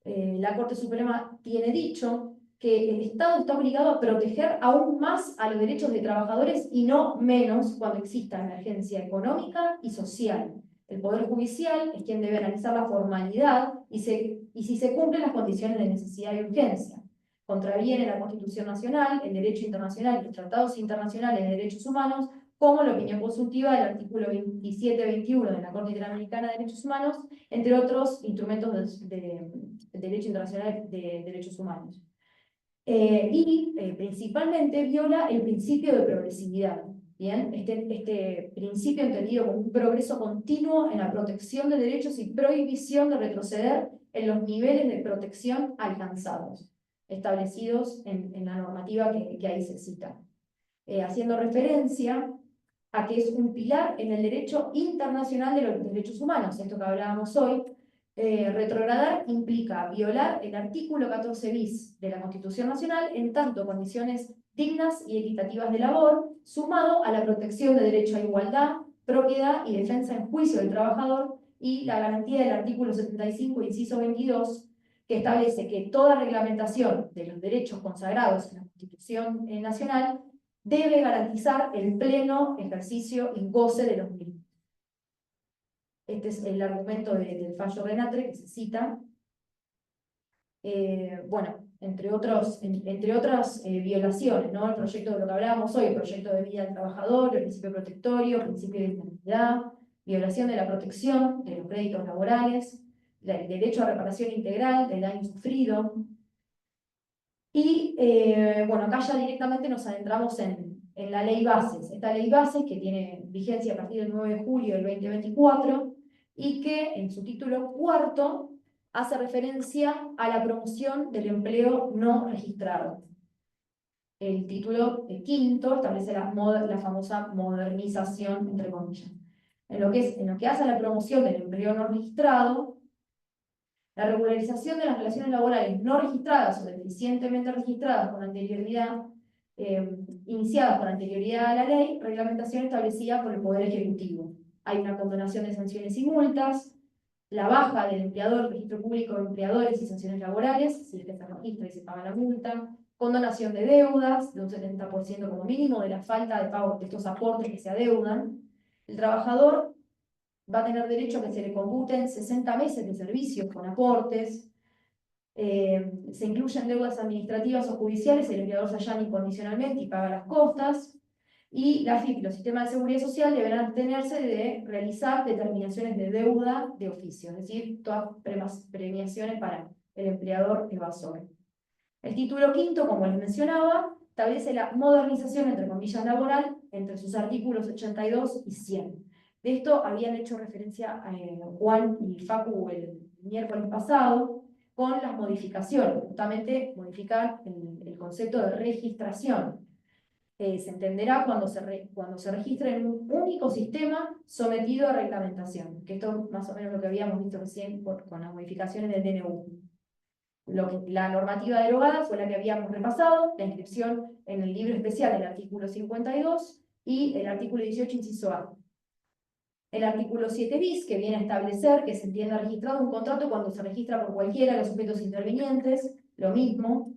La Corte Suprema tiene dicho que el Estado está obligado a proteger aún más a los derechos de trabajadores y no menos cuando exista emergencia económica y social. El Poder Judicial es quien debe analizar la formalidad y si se cumplen las condiciones de necesidad y urgencia. Contraviene la Constitución Nacional, el derecho internacional y los tratados internacionales de derechos humanos, como la opinión consultiva del artículo 27-21 de la Corte Interamericana de Derechos Humanos, entre otros instrumentos de derecho internacional de derechos humanos. Principalmente viola el principio de progresividad. Bien, este principio entendido como un progreso continuo en la protección de derechos y prohibición de retroceder en los niveles de protección alcanzados, establecidos en la normativa que ahí se cita. Haciendo referencia a que es un pilar en el derecho internacional de los derechos humanos, esto que hablábamos hoy. Retrogradar implica violar el artículo 14 bis de la Constitución Nacional en tanto condiciones dignas y equitativas de labor, sumado a la protección de derecho a igualdad, propiedad y defensa en juicio del trabajador y la garantía del artículo 75, inciso 22, que establece que toda reglamentación de los derechos consagrados en la Constitución Nacional debe garantizar el pleno ejercicio y goce de los mismos. Este es el argumento del fallo Renatre que se cita. Bueno, entre otras violaciones, ¿no? El proyecto de lo que hablábamos hoy, el proyecto de vida del trabajador, el principio protectorio, el principio de inmunidad, violación de la protección de los créditos laborales, el derecho a reparación integral del daño sufrido. Y bueno, acá ya directamente nos adentramos en la ley bases. Esta ley bases que tiene vigencia a partir del 9 de julio del 2024 y que en su título cuarto hace referencia a la promoción del empleo no registrado. El título quinto establece la famosa modernización, entre comillas. En lo que hace a la promoción del empleo no registrado, la regularización de las relaciones laborales no registradas o deficientemente registradas con anterioridad iniciadas con anterioridad a la ley, reglamentación establecida por el Poder Ejecutivo. Hay una condonación de sanciones y multas, la baja del empleador, registro público de empleadores y sanciones laborales, si es que se registra y se paga la multa, condonación de deudas, de un 70% como mínimo, de la falta de pago de estos aportes que se adeudan. El trabajador va a tener derecho a que se le computen 60 meses de servicios con aportes. Se incluyen deudas administrativas o judiciales, el empleador se allana incondicionalmente y paga las costas. Y la AFIP y los sistemas de seguridad social deberán abstenerse de realizar determinaciones de deuda de oficio, es decir, todas premiaciones para el empleador evasor. El título quinto, como les mencionaba, establece la modernización, entre comillas, laboral entre sus artículos 82 y 100. De esto habían hecho referencia Juan y Facu el miércoles pasado, con las modificaciones, justamente modificar el concepto de registración. Se entenderá cuando se registra en un único sistema sometido a reglamentación, que esto es más o menos lo que habíamos visto recién con las modificaciones del DNU. La normativa derogada fue la que habíamos repasado, la inscripción en el libro especial del artículo 52 y el artículo 18, inciso A. El artículo 7 bis, que viene a establecer que se entienda registrado un contrato cuando se registra por cualquiera de los sujetos intervinientes, lo mismo.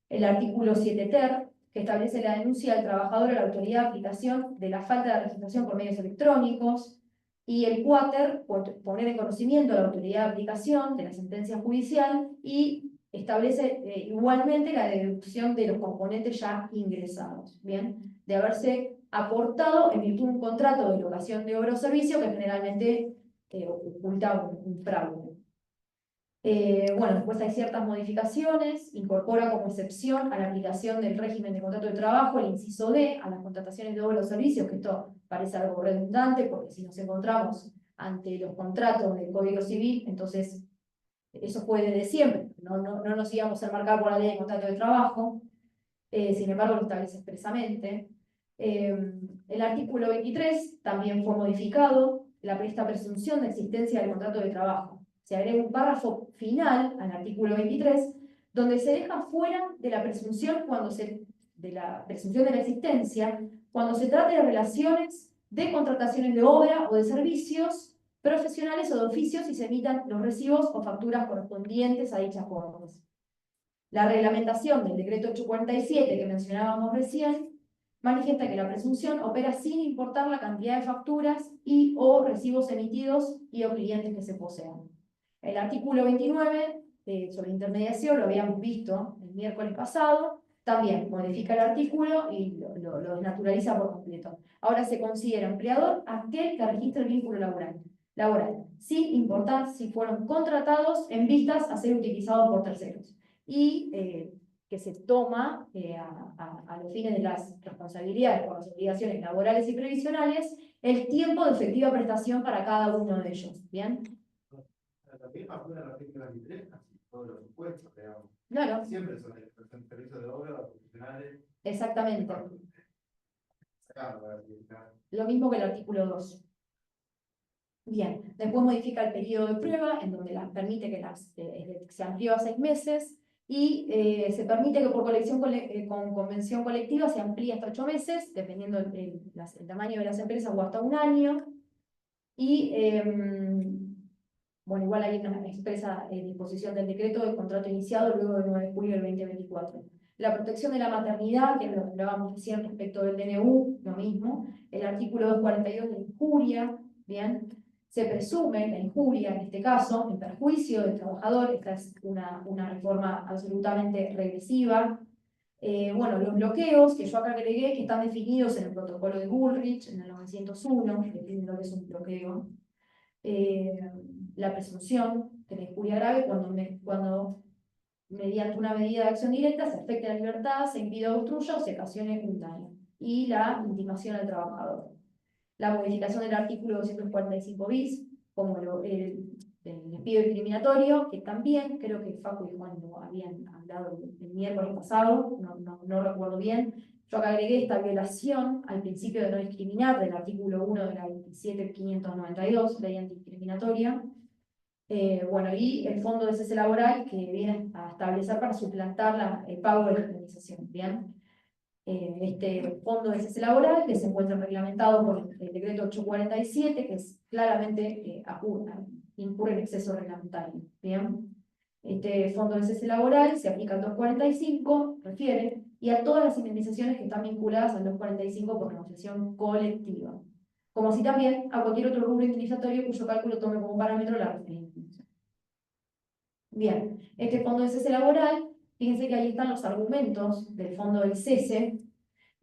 El artículo 7 ter, que establece la denuncia del trabajador a la autoridad de aplicación de la falta de registración por medios electrónicos. Y el cuater, poner en conocimiento a la autoridad de aplicación de la sentencia judicial y establece igualmente la deducción de los componentes ya ingresados, ¿bien? De haberse aportado en virtud de un contrato de locación de obra o servicio que generalmente oculta un fraude. Bueno, después hay ciertas modificaciones, incorpora como excepción a la aplicación del régimen de contrato de trabajo el inciso D a las contrataciones de obra o servicios, que esto parece algo redundante porque si nos encontramos ante los contratos del Código Civil, entonces eso fue desde siempre, no nos íbamos a enmarcar por la ley de contrato de trabajo, sin embargo lo establece expresamente. El artículo 23 también fue modificado, esta presunción de existencia del contrato de trabajo. Se agrega un párrafo final al artículo 23, donde se deja fuera de la presunción de la existencia cuando se trata de relaciones de contrataciones de obra o de servicios profesionales o de oficios y se emitan los recibos o facturas correspondientes a dichas formas. La reglamentación del decreto 847 que mencionábamos recién manifiesta que la presunción opera sin importar la cantidad de facturas y o recibos emitidos y o clientes que se posean. El artículo 29 sobre intermediación lo habíamos visto el miércoles pasado, también modifica el artículo y lo desnaturaliza por completo. Ahora se considera empleador aquel que registra el vínculo laboral, sin importar si fueron contratados en vistas a ser utilizados por terceros. Y que se toma a los fines de las responsabilidades por las obligaciones laborales y previsionales el tiempo de efectiva prestación para cada uno de ellos. ¿Bien? También factura el artículo 23, casi todos los supuestos, digamos. Claro. Siempre son servicios de obra, profesionales. Exactamente. Sacando la actividad. Lo mismo que el artículo 2. Bien, después modifica el periodo de prueba, en donde permite que se amplió a 6 meses, y se permite que por con convención colectiva se amplíe hasta 8 meses, dependiendo el tamaño de las empresas, o hasta 1 año. Y, bueno, igual hay una expresa disposición del decreto de contrato iniciado luego del 9 de julio del 2024. La protección de la maternidad, que lo hablábamos recién respecto del DNU, lo mismo. El artículo 242 de injuria, ¿bien? Se presume la injuria, en este caso, en perjuicio del trabajador. Esta es una reforma absolutamente regresiva. Bueno, los bloqueos que yo acá agregué, que están definidos en el protocolo de Bullrich, en el 901, que define lo que es un bloqueo. La presunción de la injuria grave cuando mediante una medida de acción directa se afecte la libertad, se impida o obstruya o se ocasione un daño. Y la intimación al trabajador. La modificación del artículo 245 bis, como el despido discriminatorio, que también creo que Facu y Juan lo habían hablado el miércoles pasado, no recuerdo bien. Yo acá agregué esta violación al principio de no discriminar del artículo 1 de la 27592, ley antidiscriminatoria. Bueno, y el fondo de cese laboral que viene a establecer para suplantar el pago de la indemnización, ¿bien? este fondo de cese laboral, que se encuentra reglamentado por el decreto 847, que es claramente incurre en exceso reglamentario. ¿Bien? Este fondo de cese laboral se aplica al 245, refiere, y a todas las indemnizaciones que están vinculadas al 245 por negociación colectiva, como así también a cualquier otro rubro indemnizatorio cuyo cálculo tome como parámetro la referida indemnización. Bien, este fondo de cese laboral, fíjense que ahí están los argumentos del fondo del cese,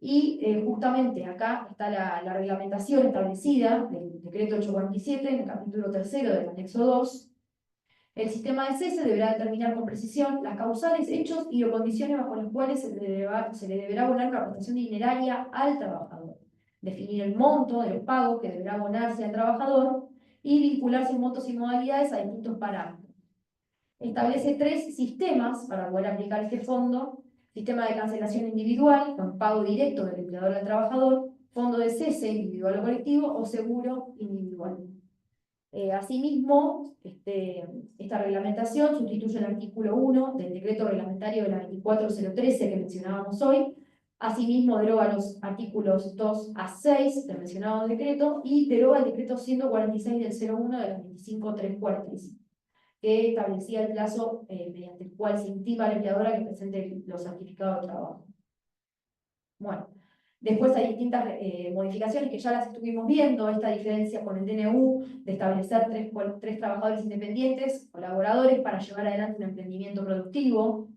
y justamente acá está la reglamentación establecida del decreto 847 en el capítulo 3º del anexo 2. El sistema de cese deberá determinar con precisión las causales, hechos y o condiciones bajo las cuales se le deberá abonar una prestación dineraria al trabajador, definir el monto de los pagos que deberá abonarse al trabajador y vincular sus montos y modalidades a distintos parámetros. Establece 3 sistemas para poder aplicar este fondo: sistema de cancelación individual, con pago directo del empleador al trabajador, fondo de cese individual o colectivo o seguro individual. Asimismo, esta reglamentación sustituye el artículo 1 del decreto reglamentario de la 24013 que mencionábamos hoy. Asimismo, deroga los artículos 2 a 6 del mencionado decreto y deroga el decreto 146 del 01 de la 25345, que establecía el plazo mediante el cual se intima a la empleadora que presente los certificados de trabajo. Bueno, después hay distintas modificaciones que ya las estuvimos viendo, esta diferencia con el DNU de establecer tres trabajadores independientes, colaboradores, para llevar adelante un emprendimiento productivo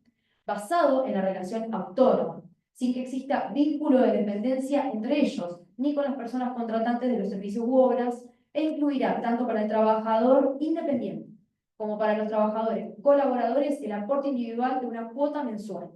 basado en la relación autónoma, sin que exista vínculo de dependencia entre ellos, ni con las personas contratantes de los servicios u obras, e incluirá tanto para el trabajador independiente como para los trabajadores colaboradores el aporte individual de una cuota mensual.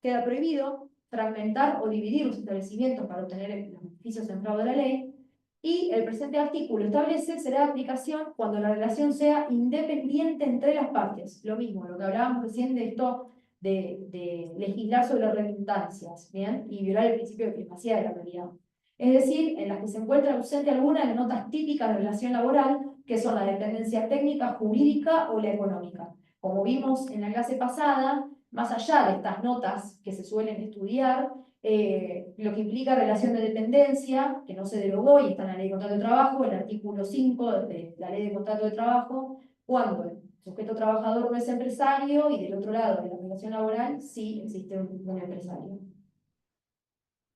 Queda prohibido fragmentar o dividir los establecimientos para obtener los beneficios en fraude de la ley, y el presente artículo establece será de aplicación cuando la relación sea independiente entre las partes. Lo mismo, lo que hablábamos recién de esto de legislar sobre redundancias, ¿bien? Y violar el principio de primacía de la realidad. Es decir, en las que se encuentra ausente alguna de las notas típicas de relación laboral, que son la dependencia técnica, jurídica o la económica. Como vimos en la clase pasada, más allá de estas notas que se suelen estudiar, lo que implica relación de dependencia, que no se derogó y está en la ley de contrato de trabajo, el artículo 5 de la ley de contrato de trabajo, cuando el sujeto trabajador no es empresario y del otro lado de la relación laboral sí existe un empresario.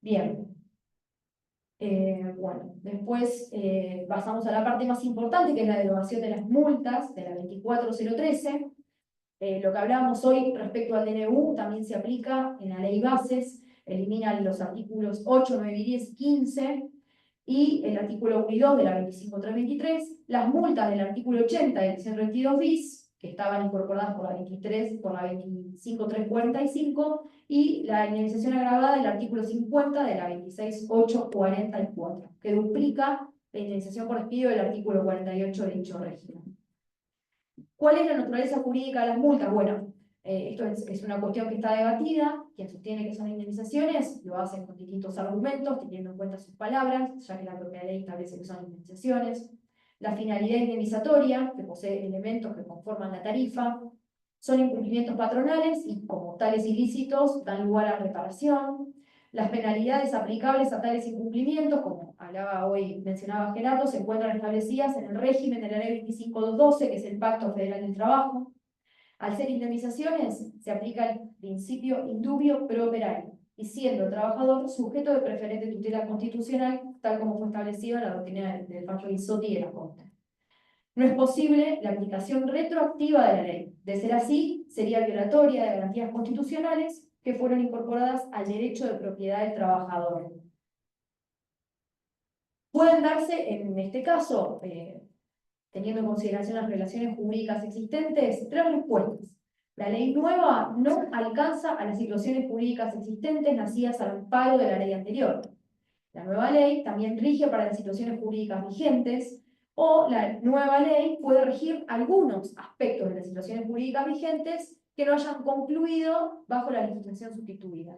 Bien. Bueno, después pasamos a la parte más importante, que es la derogación de las multas de la 24013. Lo que hablábamos hoy respecto al DNU también se aplica en la ley bases, eliminan los artículos 8, 9, 10, 15 y el artículo 1 y 2 de la 25323, las multas del artículo 80 de la 122 bis, que estaban incorporadas por la 23, por la 25345, y la indemnización agravada del artículo 50 de la 26844, que duplica la indemnización por despido del artículo 48 de dicho régimen. ¿Cuál es la naturaleza jurídica de las multas? Bueno, esto es una cuestión que está debatida. Quien sostiene que son indemnizaciones lo hacen con distintos argumentos, teniendo en cuenta sus palabras, ya que la propia ley establece que son indemnizaciones. La finalidad indemnizatoria, que posee elementos que conforman la tarifa, son incumplimientos patronales y, como tales ilícitos, dan lugar a reparación. Las penalidades aplicables a tales incumplimientos, como hablaba hoy, mencionaba Gerardo, se encuentran establecidas en el régimen de la ley 25212, que es el Pacto Federal del Trabajo. Al ser indemnizaciones, se aplica el principio indubio pro operario, y siendo el trabajador sujeto de preferente tutela constitucional, tal como fue establecido en la doctrina del fallo Isotti y de la Corte. No es posible la aplicación retroactiva de la ley. De ser así, sería violatoria de garantías constitucionales que fueron incorporadas al derecho de propiedad del trabajador. Pueden darse, en este caso, teniendo en consideración las relaciones jurídicas existentes, 3 respuestas. La ley nueva no alcanza a las situaciones jurídicas existentes nacidas al amparo de la ley anterior. La nueva ley también rige para las situaciones jurídicas vigentes, o la nueva ley puede regir algunos aspectos de las situaciones jurídicas vigentes que no hayan concluido bajo la legislación sustituida.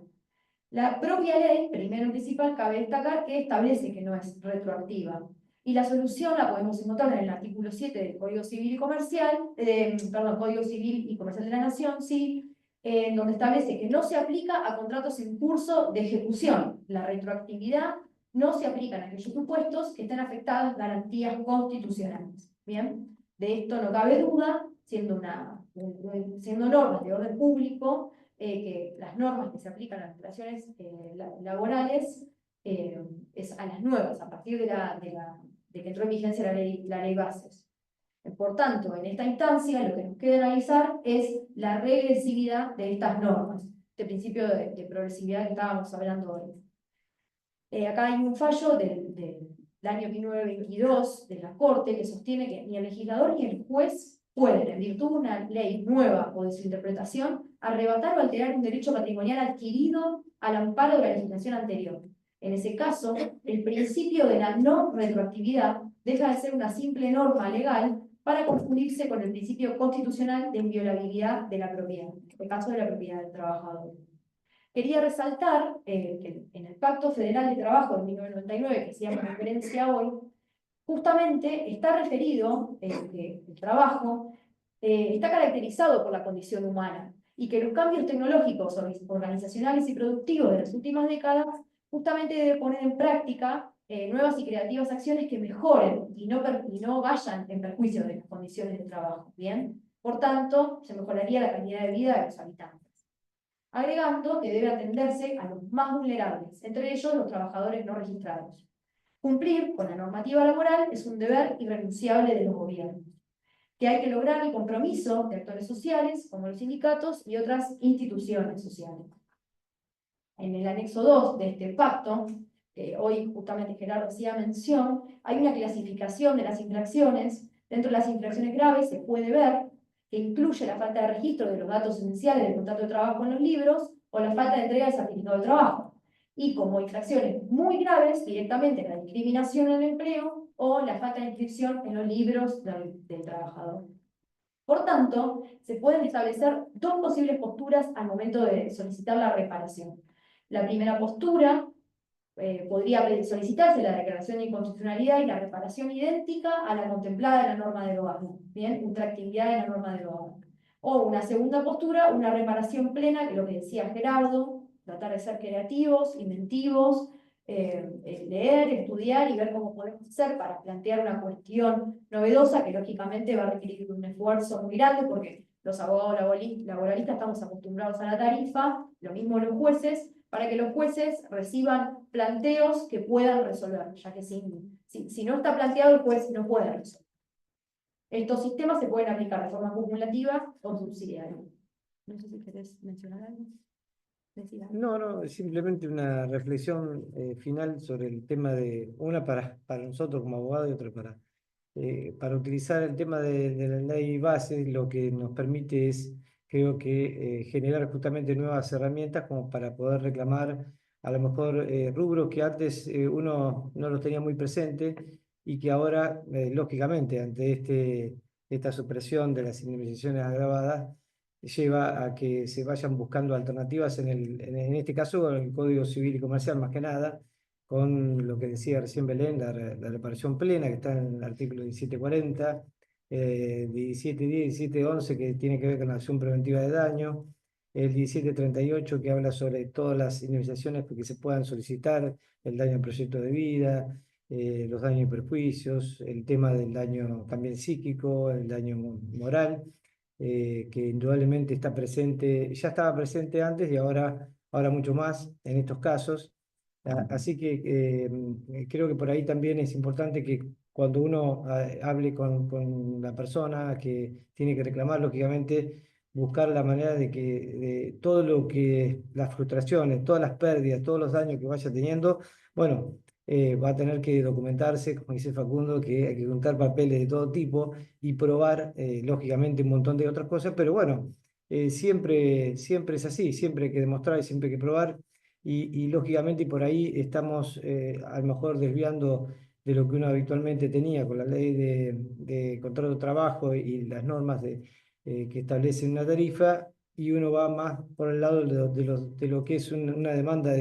La propia ley, primero en principal, cabe destacar que establece que no es retroactiva. Y la solución la podemos encontrar en el artículo 7 del Código Civil y Comercial, Código Civil y Comercial de la Nación, sí, donde establece que no se aplica a contratos en curso de ejecución. La retroactividad no se aplica en aquellos supuestos que estén afectadas garantías constitucionales. Bien, de esto no cabe duda, siendo normas de orden público, que las normas que se aplican a las relaciones laborales es a las nuevas, a partir de que entró en vigencia la ley bases. Por tanto, en esta instancia lo que nos queda analizar es la regresividad de estas normas, este principio de progresividad que estábamos hablando hoy. Acá hay un fallo del año 1922 de la Corte que sostiene que ni el legislador ni el juez pueden, en virtud de una ley nueva o de su interpretación, arrebatar o alterar un derecho patrimonial adquirido al amparo de la legislación anterior. En ese caso, el principio de la no retroactividad deja de ser una simple norma legal para confundirse con el principio constitucional de inviolabilidad de la propiedad, en este caso de la propiedad del trabajador. Quería resaltar que en el Pacto Federal de Trabajo de 1999, que hacíamos referencia hoy, justamente está referido que el trabajo está caracterizado por la condición humana y que los cambios tecnológicos, organizacionales y productivos de las últimas décadas justamente deben poner en práctica nuevas y creativas acciones que mejoren y no vayan en perjuicio de las condiciones de trabajo. ¿Bien? Por tanto, se mejoraría la calidad de vida de los habitantes. Agregando que debe atenderse a los más vulnerables, entre ellos los trabajadores no registrados. Cumplir con la normativa laboral es un deber irrenunciable de los gobiernos, que hay que lograr el compromiso de actores sociales, como los sindicatos y otras instituciones sociales. En el anexo 2 de este pacto, hoy justamente Gerardo hacía mención, hay una clasificación de las infracciones. Dentro de las infracciones graves se puede ver que incluye la falta de registro de los datos esenciales del contrato de trabajo en los libros o la falta de entrega del certificado de trabajo. Y como infracciones muy graves, directamente la discriminación en el empleo o la falta de inscripción en los libros del trabajador. Por tanto, se pueden establecer dos posibles posturas al momento de solicitar la reparación. La primera postura podría solicitarse la declaración de inconstitucionalidad y la reparación idéntica a la contemplada en la norma de derogación, ¿bien? Ultraactividad de la norma de derogación. O una segunda postura, una reparación plena, que es lo que decía Gerardo, tratar de ser creativos, inventivos, leer, estudiar y ver cómo podemos hacer para plantear una cuestión novedosa que lógicamente va a requerir un esfuerzo muy grande porque los abogados laboralistas estamos acostumbrados a la tarifa, lo mismo los jueces, para que los jueces reciban planteos que puedan resolver, ya que si no está planteado el juez no puede resolver. Estos sistemas se pueden aplicar de forma acumulativa o subsidiaria. No sé si querés mencionar algo. No, simplemente una reflexión final sobre el tema de, una para nosotros como abogados y otra para utilizar el tema de la ley base, lo que nos permite es, creo que, generar justamente nuevas herramientas como para poder reclamar a lo mejor rubros que antes uno no los tenía muy presente y que ahora, lógicamente, ante esta supresión de las indemnizaciones agravadas, lleva a que se vayan buscando alternativas en este caso, en el Código Civil y Comercial más que nada, con lo que decía recién Belén, la reparación plena, que está en el artículo 1740, 1710, 1711, que tiene que ver con la acción preventiva de daño, el 1738, que habla sobre todas las indemnizaciones que se puedan solicitar, el daño al proyecto de vida, los daños y perjuicios, el tema del daño también psíquico, el daño moral, que indudablemente está presente, ya estaba presente antes y ahora mucho más en estos casos. Así que creo que por ahí también es importante que cuando uno hable con la persona que tiene que reclamar, lógicamente, buscar la manera de que de todo lo que, las frustraciones, todas las pérdidas, todos los daños que vaya teniendo, bueno, va a tener que documentarse, como dice Facundo, que hay que juntar papeles de todo tipo y probar, lógicamente, un montón de otras cosas, pero bueno, siempre es así, siempre hay que demostrar y siempre hay que probar. Y lógicamente por ahí estamos a lo mejor desviando de lo que uno habitualmente tenía con la ley de contrato de trabajo y las normas que establecen una tarifa, y uno va más por el lado de lo que es una demanda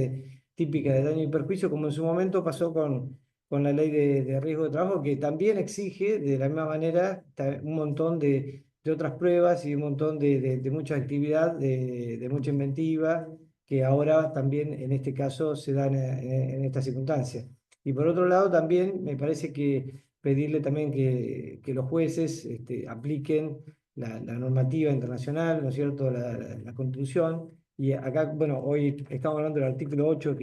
típica de daño y perjuicio, como en su momento pasó con la ley de riesgo de trabajo, que también exige de la misma manera un montón de de otras pruebas y un montón de mucha actividad, de mucha inventiva, que ahora también en este caso se dan en estas circunstancias. Y por otro lado también me parece que pedirle también que los jueces apliquen la normativa internacional, ¿no es cierto?, la Constitución. Y acá, bueno, hoy estamos hablando del artículo 8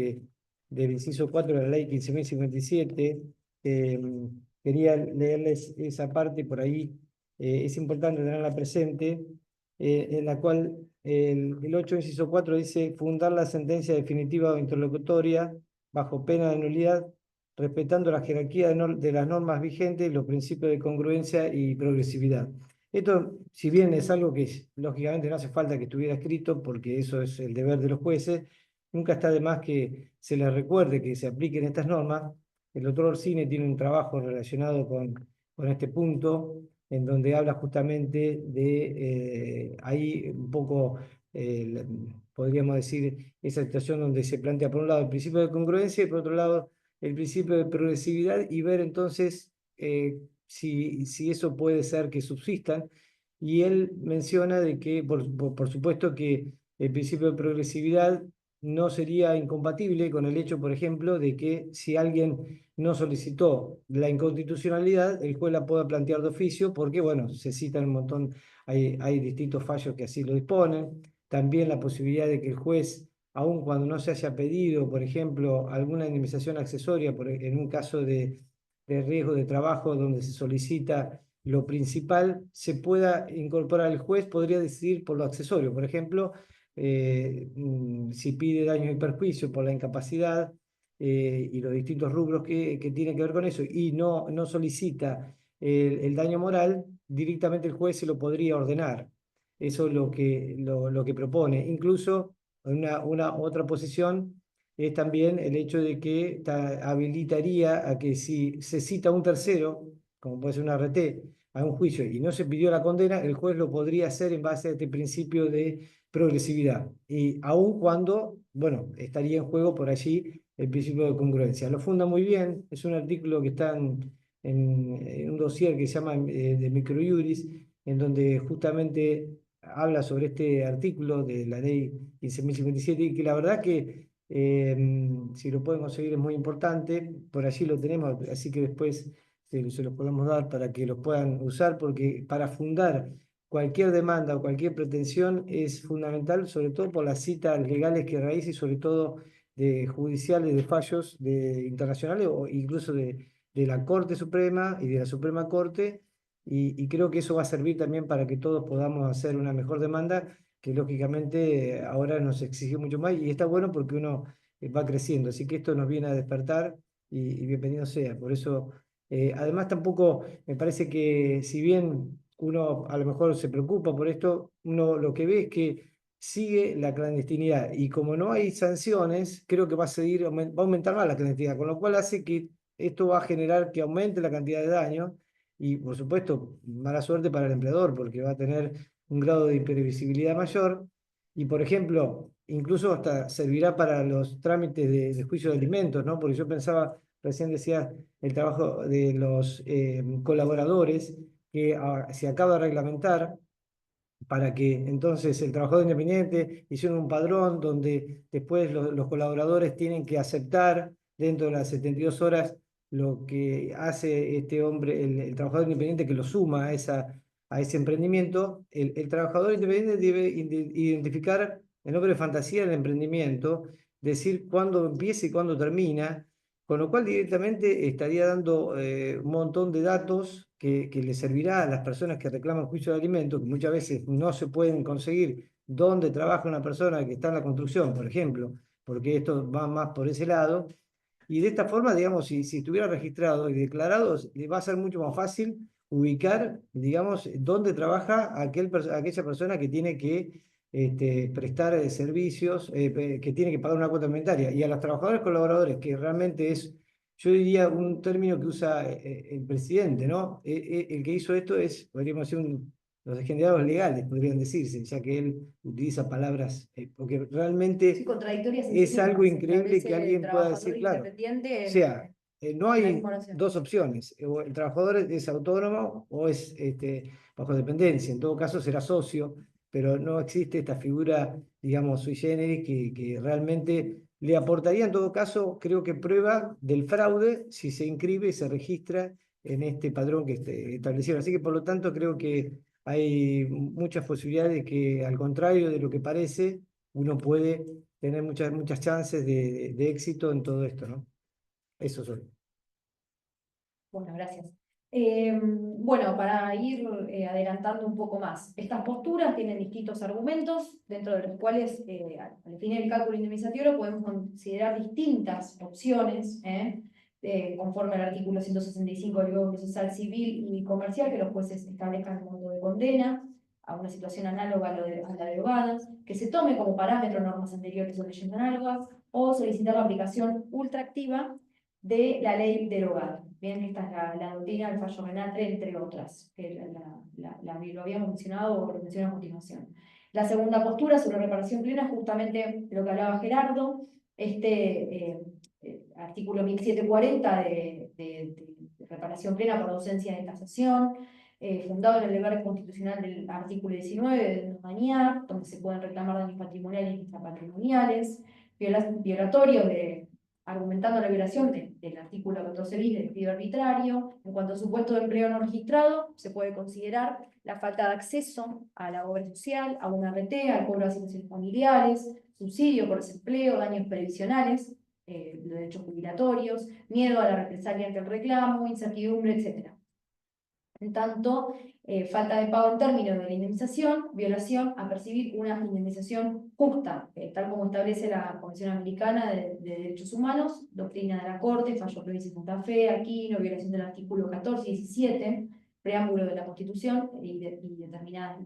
del inciso 4 de la ley 15.057. Quería leerles esa parte por ahí, es importante tenerla presente, en la cual el 8 inciso 4 dice: fundar la sentencia definitiva o interlocutoria bajo pena de nulidad, respetando la jerarquía de las normas vigentes y los principios de congruencia y progresividad. Esto, si bien es algo que lógicamente no hace falta que estuviera escrito, porque eso es el deber de los jueces, nunca está de más que se les recuerde que se apliquen estas normas. El doctor Orsini tiene un trabajo relacionado con este punto, en donde habla justamente de ahí un poco, podríamos decir, esa situación donde se plantea por un lado el principio de congruencia y por otro lado el principio de progresividad, y ver entonces si eso puede ser que subsistan. Y él menciona de que, por supuesto, que el principio de progresividad no sería incompatible con el hecho, por ejemplo, de que si alguien no solicitó la inconstitucionalidad, el juez la pueda plantear de oficio, porque, bueno, se citan un montón, hay distintos fallos que así lo disponen. También la posibilidad de que el juez, aun cuando no se haya pedido, por ejemplo, alguna indemnización accesoria, en un caso de riesgo de trabajo donde se solicita lo principal, se pueda incorporar el juez, podría decidir por lo accesorio. Por ejemplo, si pide daño y perjuicio por la incapacidad y los distintos rubros que tienen que ver con eso, y no solicita el daño moral, directamente el juez se lo podría ordenar. Eso es lo que propone. Incluso una otra posición es también el hecho de que habilitaría a que si se cita a un tercero, como puede ser un RT, a un juicio y no se pidió la condena, el juez lo podría hacer en base a este principio de progresividad. Y aun cuando, bueno, estaría en juego por allí el principio de congruencia. Lo funda muy bien, es un artículo que está en un dossier que se llama de Microjuris, en donde justamente habla sobre este artículo de la ley 15.057, y que la verdad que si lo pueden conseguir es muy importante. Por allí lo tenemos, así que después se los podemos dar para que los puedan usar, porque para fundar cualquier demanda o cualquier pretensión es fundamental, sobre todo por las citas legales que realiza y sobre todo de judiciales, de fallos internacionales o incluso de la Corte Suprema y de la Suprema Corte, y creo que eso va a servir también para que todos podamos hacer una mejor demanda, que lógicamente ahora nos exige mucho más, y está bueno porque uno va creciendo, así que esto nos viene a despertar y bienvenido sea. Por eso, además tampoco me parece que, si bien uno a lo mejor se preocupa por esto, uno lo que ve es que sigue la clandestinidad, y como no hay sanciones, creo que va a aumentar más la clandestinidad, con lo cual hace que esto va a generar que aumente la cantidad de daño, y por supuesto mala suerte para el empleador, porque va a tener un grado de imprevisibilidad mayor. Y por ejemplo, incluso hasta servirá para los trámites de juicio de alimentos, ¿no? Porque yo pensaba, recién decía, el trabajo de los colaboradores, que se acaba de reglamentar para que entonces el trabajador independiente hicieron un padrón donde después los colaboradores tienen que aceptar dentro de las 72 horas lo que hace este hombre, el trabajador independiente, que lo suma a ese emprendimiento. El trabajador independiente debe identificar el nombre de fantasía del emprendimiento, decir cuándo empieza y cuándo termina, con lo cual directamente estaría dando un montón de datos que le servirá a las personas que reclaman juicio de alimentos, que muchas veces no se pueden conseguir dónde trabaja una persona que está en la construcción, por ejemplo, porque esto va más por ese lado. Y de esta forma, digamos, si estuviera registrado y declarado, le va a ser mucho más fácil ubicar, digamos, dónde trabaja aquella persona que tiene que prestar servicios, que tiene que pagar una cuota alimentaria. Y a los trabajadores colaboradores, que realmente es, yo diría, un término que usa el presidente, ¿no? El que hizo esto es, podríamos decir, los degenerados legales, podrían decirse, ya que él utiliza palabras, porque Sí, realmente contradictorias en sí es algo mismas. increíble que Establece alguien pueda trabajador decir, claro, o independiente sea, no La hay misma oración. dos opciones. O el trabajador es autónomo o es bajo dependencia. En todo caso será socio, pero no existe esta figura, digamos, sui generis que realmente le aportaría, en todo caso, creo que prueba del fraude si se inscribe y se registra en este padrón que establecieron. Así que, por lo tanto, creo que hay muchas posibilidades de que, al contrario de lo que parece, uno puede tener muchas chances de éxito en todo esto, ¿no? Eso son. Bueno, gracias. Bueno, para ir adelantando un poco más, estas posturas tienen distintos argumentos, dentro de los cuales, al definir el cálculo indemnizatorio, podemos considerar distintas opciones, conforme al artículo 165 del Código Procesal Civil y Comercial, que los jueces establezcan el monto de condena a una situación análoga a la derogada, que se tome como parámetro normas anteriores o leyes análogas, o solicitar la aplicación ultraactiva de la ley derogada. Bien, esta es la doctrina del fallo Renatre, entre otras, que lo habíamos mencionado o lo menciono a continuación. La segunda postura sobre reparación plena, justamente lo que hablaba Gerardo, artículo 1740 de reparación plena por ausencia de tasación, fundado en el deber constitucional del artículo 19 de Mañar, donde se pueden reclamar daños patrimoniales y extrapatrimoniales, violatorios argumentando la violación del artículo 14 bis del despido arbitrario. En cuanto a supuesto de empleo no registrado, se puede considerar la falta de acceso a la obra social, a una RT, al cobro de asignaciones familiares, subsidio por desempleo, daños previsionales, derechos jubilatorios, miedo a la represalia ante el reclamo, incertidumbre, etc. En tanto, falta de pago en términos de la indemnización, violación a percibir una indemnización justa, tal como establece la Convención Americana de Derechos Humanos, doctrina de la Corte, fallo Provincia de Santa Fe, Aquino, violación del artículo 14 y 17, preámbulo de la Constitución y determinadas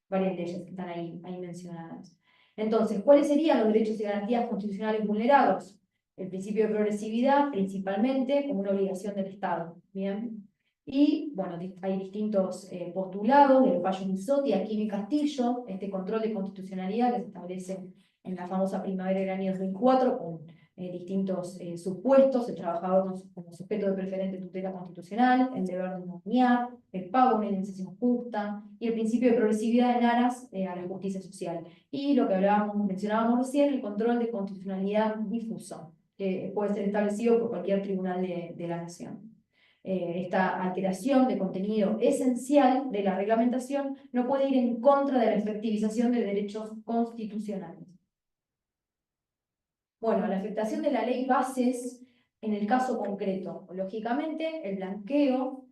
varias leyes que están ahí mencionadas. Entonces, ¿cuáles serían los derechos y garantías constitucionales vulnerados? El principio de progresividad, principalmente, como una obligación del Estado. ¿Bien? Y, bueno, hay distintos postulados del fallo Misotti, Aquino y Castillo, este control de constitucionalidad que se establece en la famosa primavera del año 2004, con distintos supuestos, el trabajador como sujeto de preferente tutela constitucional, el deber de nomear, el pago de una indemnización justa, y el principio de progresividad en aras a la justicia social. Y lo que mencionábamos recién, el control de constitucionalidad difuso, que puede ser establecido por cualquier tribunal de la nación. Esta alteración de contenido esencial de la reglamentación no puede ir en contra de la efectivización de derechos constitucionales. Bueno, la afectación de la ley bases en el caso concreto. Lógicamente, el blanqueo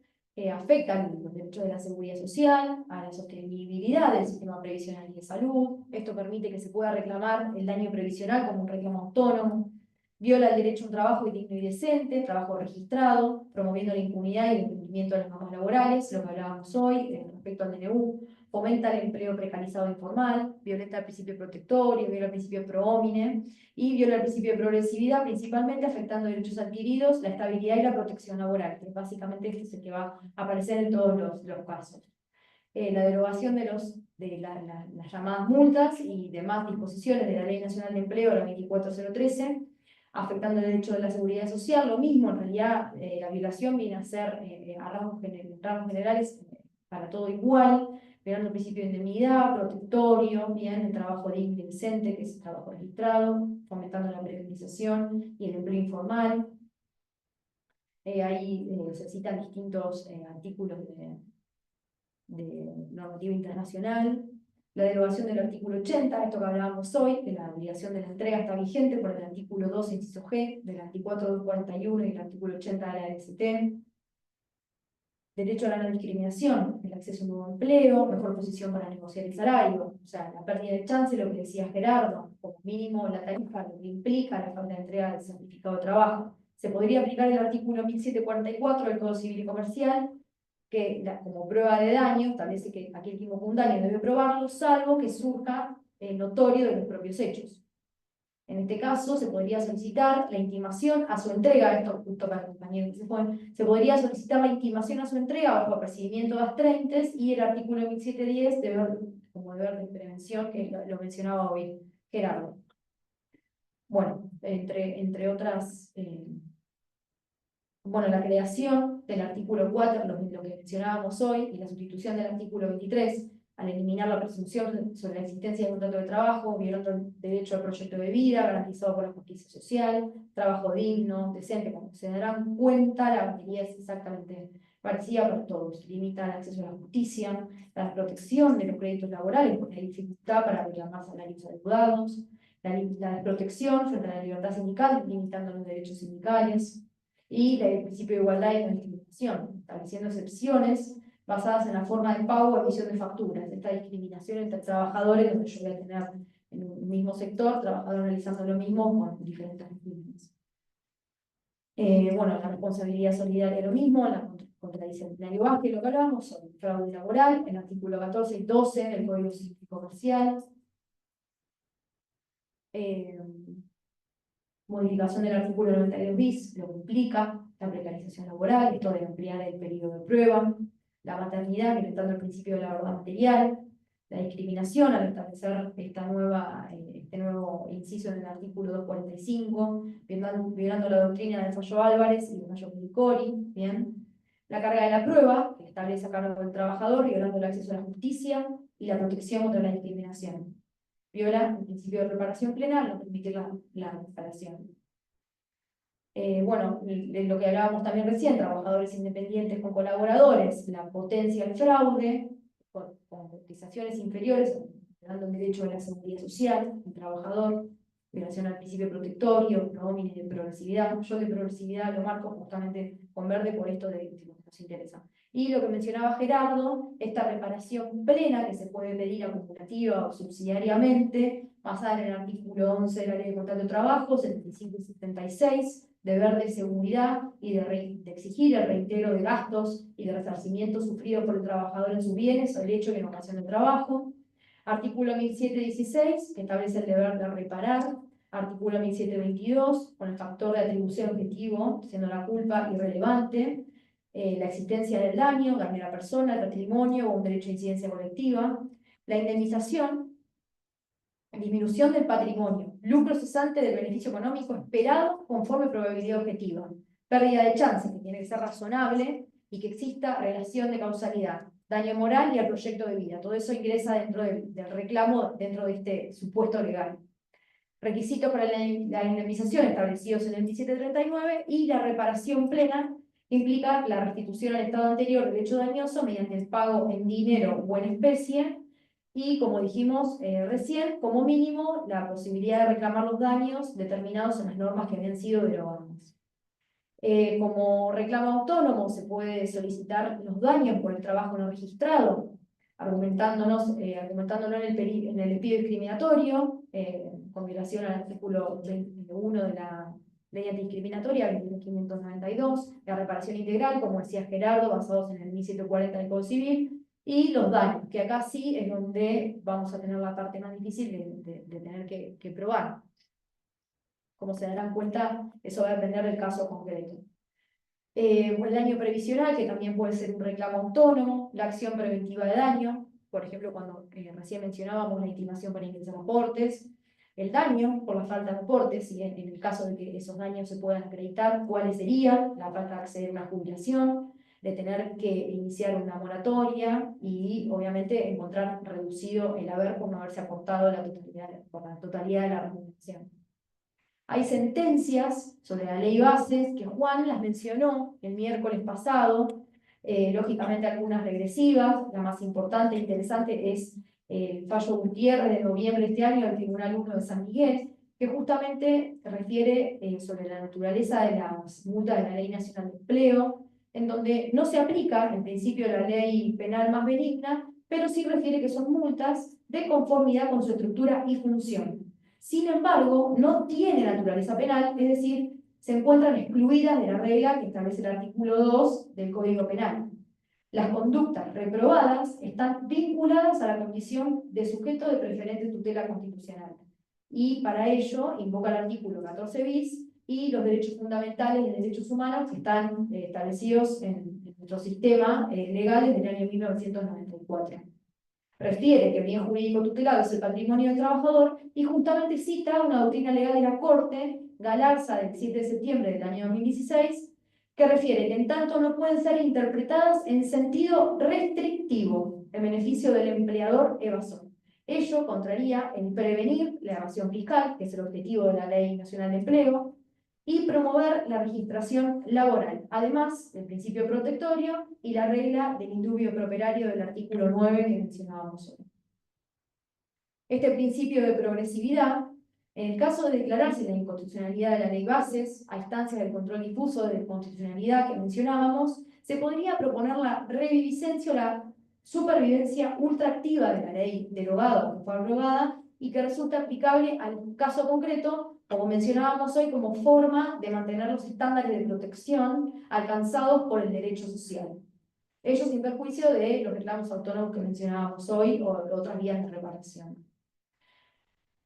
afecta a los derechos de la seguridad social, a la sostenibilidad del sistema previsional y de salud. Esto permite que se pueda reclamar el daño previsional como un reclamo autónomo. Viola el derecho a un trabajo digno y decente, trabajo registrado, promoviendo la impunidad y el incumplimiento de las normas laborales, lo que hablábamos hoy respecto al DNU. Fomenta el empleo precarizado informal, violenta el principio protectorio, viola el principio pro homine y viola el principio de progresividad, principalmente afectando derechos adquiridos, la estabilidad y la protección laboral, que básicamente este es el que va a aparecer en todos los casos. La derogación de las llamadas multas y demás disposiciones de la Ley Nacional de Empleo, la 24013, afectando el derecho de la seguridad social, lo mismo, en realidad la violación viene a ser a ramos generales para todo igual, violando el principio de indemnidad, protectorio, bien, el trabajo digno y decente, que es el trabajo registrado, fomentando la precarización y el empleo informal. Ahí se citan distintos artículos de normativa internacional. La derogación del artículo 80, esto que hablábamos hoy, que la obligación de la entrega está vigente por el artículo 12, inciso G, del artículo 241 y el artículo 80 de la LST. Derecho a la no discriminación, el acceso a un nuevo empleo, mejor posición para negociar el salario, o sea, la pérdida de chance, lo que decía Gerardo, como mínimo la tarifa, lo que implica la falta de entrega del certificado de trabajo. Se podría aplicar el artículo 1744 del Código Civil y Comercial, que como prueba de daño establece que aquel que invoca un daño debe probarlo, salvo que surja notorio de los propios hechos. En este caso, se podría solicitar la intimación a su entrega, esto justo para el compañero que se podría solicitar la intimación a su entrega bajo apercibimiento de astreintes y el artículo 1710 como deber de prevención, que lo mencionaba hoy Gerardo. Bueno, entre otras bueno, la creación del artículo 4, lo que mencionábamos hoy, y la sustitución del artículo 23, al eliminar la presunción sobre la existencia de un contrato de trabajo, violando el derecho al proyecto de vida, garantizado por la justicia social, trabajo digno, decente. Como se darán cuenta, la batería es exactamente parecida para todos. Limita el acceso a la justicia, la protección de los créditos laborales, porque hay dificultad para reclamar salarios adeudados, la desprotección frente a la libertad sindical, limitando los derechos sindicales, y el principio de igualdad y no discriminación, estableciendo excepciones basadas en la forma de pago o emisión de facturas. Esta discriminación entre trabajadores, donde yo voy a tener en un mismo sector, trabajadores realizando lo mismo con diferentes regímenes. Bueno, la responsabilidad solidaria lo mismo, la contradisciplinario básico, lo que hablábamos sobre el fraude laboral, el artículo 14 y 12 del Código Civil y Comercial. Modificación del artículo 92 bis, lo que implica la precarización laboral, esto de ampliar el periodo de prueba, la maternidad, violentando el principio de la verdad material, la discriminación al establecer este nuevo inciso en el artículo 245, violando la doctrina del fallo Álvarez y del fallo Picori, ¿bien? La carga de la prueba, que establece a cargo del trabajador, violando el acceso a la justicia y la protección contra la discriminación. Viola el principio de reparación plena, no permite la reparación. Bueno, lo que hablábamos también recién, trabajadores independientes con colaboradores, la potencia del fraude, con cotizaciones inferiores, dando el derecho a la seguridad social, el trabajador, violación al principio protectorio, nómina de progresividad. Yo de progresividad lo marco justamente con verde por esto de lo que nos interesa. Y lo que mencionaba Gerardo, esta reparación plena que se puede pedir acumulativa o subsidiariamente, basada en el artículo 11 de la Ley de Contrato de Trabajo, 75 y 76, deber de seguridad y de exigir el reintegro de gastos y de resarcimiento sufrido por el trabajador en sus bienes o el hecho y en ocasión de trabajo. Artículo 1716, que establece el deber de reparar. Artículo 1722, con el factor de atribución objetivo, siendo la culpa irrelevante. La existencia del daño, daño a la persona, el patrimonio o un derecho de incidencia colectiva. La indemnización, disminución del patrimonio, lucro cesante del beneficio económico esperado conforme probabilidad objetiva, pérdida de chance, que tiene que ser razonable y que exista relación de causalidad, daño moral y al proyecto de vida. Todo eso ingresa dentro del reclamo, dentro de este supuesto legal. Requisitos para la indemnización establecidos en el 1739 y la reparación plena implica la restitución al estado anterior del hecho dañoso mediante el pago en dinero o en especie. Y como dijimos recién, como mínimo, la posibilidad de reclamar los daños determinados en las normas que habían sido derogadas. Como reclamo autónomo se puede solicitar los daños por el trabajo no registrado, argumentándolo en el despido discriminatorio, con violación al artículo 21 de la Ley Antidiscriminatoria 2592, la reparación integral, como decía Gerardo, basados en el 1740 del Código Civil, y los daños, que acá sí es donde vamos a tener la parte más difícil de tener que probar. Como se darán cuenta, eso va a depender del caso concreto. O el daño previsional, que también puede ser un reclamo autónomo, la acción preventiva de daño, por ejemplo, cuando recién mencionábamos la intimación para ingresar aportes, el daño por la falta de aportes, y en el caso de que esos daños se puedan acreditar, cuáles serían, la falta de acceder a una jubilación, de tener que iniciar una moratoria y obviamente encontrar reducido el haber por no haberse aportado por la totalidad de la remuneración. Hay sentencias sobre la ley bases que Juan las mencionó el miércoles pasado, lógicamente algunas regresivas, la más importante e interesante es el fallo Gutiérrez de noviembre de este año del Tribunal 1 de San Miguel, que justamente se refiere sobre la naturaleza de las multas de la Ley Nacional de Empleo, en donde no se aplica el principio de la ley penal más benigna, pero sí refiere que son multas de conformidad con su estructura y función. Sin embargo, no tiene naturaleza penal, es decir, se encuentran excluidas de la regla que establece el artículo 2 del Código Penal. Las conductas reprobadas están vinculadas a la condición de sujeto de preferente tutela constitucional. Y para ello invoca el artículo 14 bis y los derechos fundamentales y derechos humanos que están establecidos en nuestro sistema legal desde el año 1994. Refiere que el bien jurídico tutelado es el patrimonio del trabajador y justamente cita una doctrina legal de la Corte, Galarza, del 7 de septiembre del año 2016, que refiere que en tanto no pueden ser interpretadas en sentido restrictivo en beneficio del empleador evasor. Ello contraría en prevenir la evasión fiscal, que es el objetivo de la Ley Nacional de Empleo, y promover la registración laboral, además del principio protectorio y la regla del indubio pro operario del artículo 9 que mencionábamos hoy. Este principio de progresividad, en el caso de declararse la inconstitucionalidad de la ley bases, a instancias del control difuso de constitucionalidad que mencionábamos, se podría proponer la reviviscencia o la supervivencia ultraactiva de la ley derogada o que fue abrogada y que resulta aplicable al caso concreto, como mencionábamos hoy, como forma de mantener los estándares de protección alcanzados por el derecho social. Ello sin perjuicio de los reclamos autónomos que mencionábamos hoy o otras vías de reparación.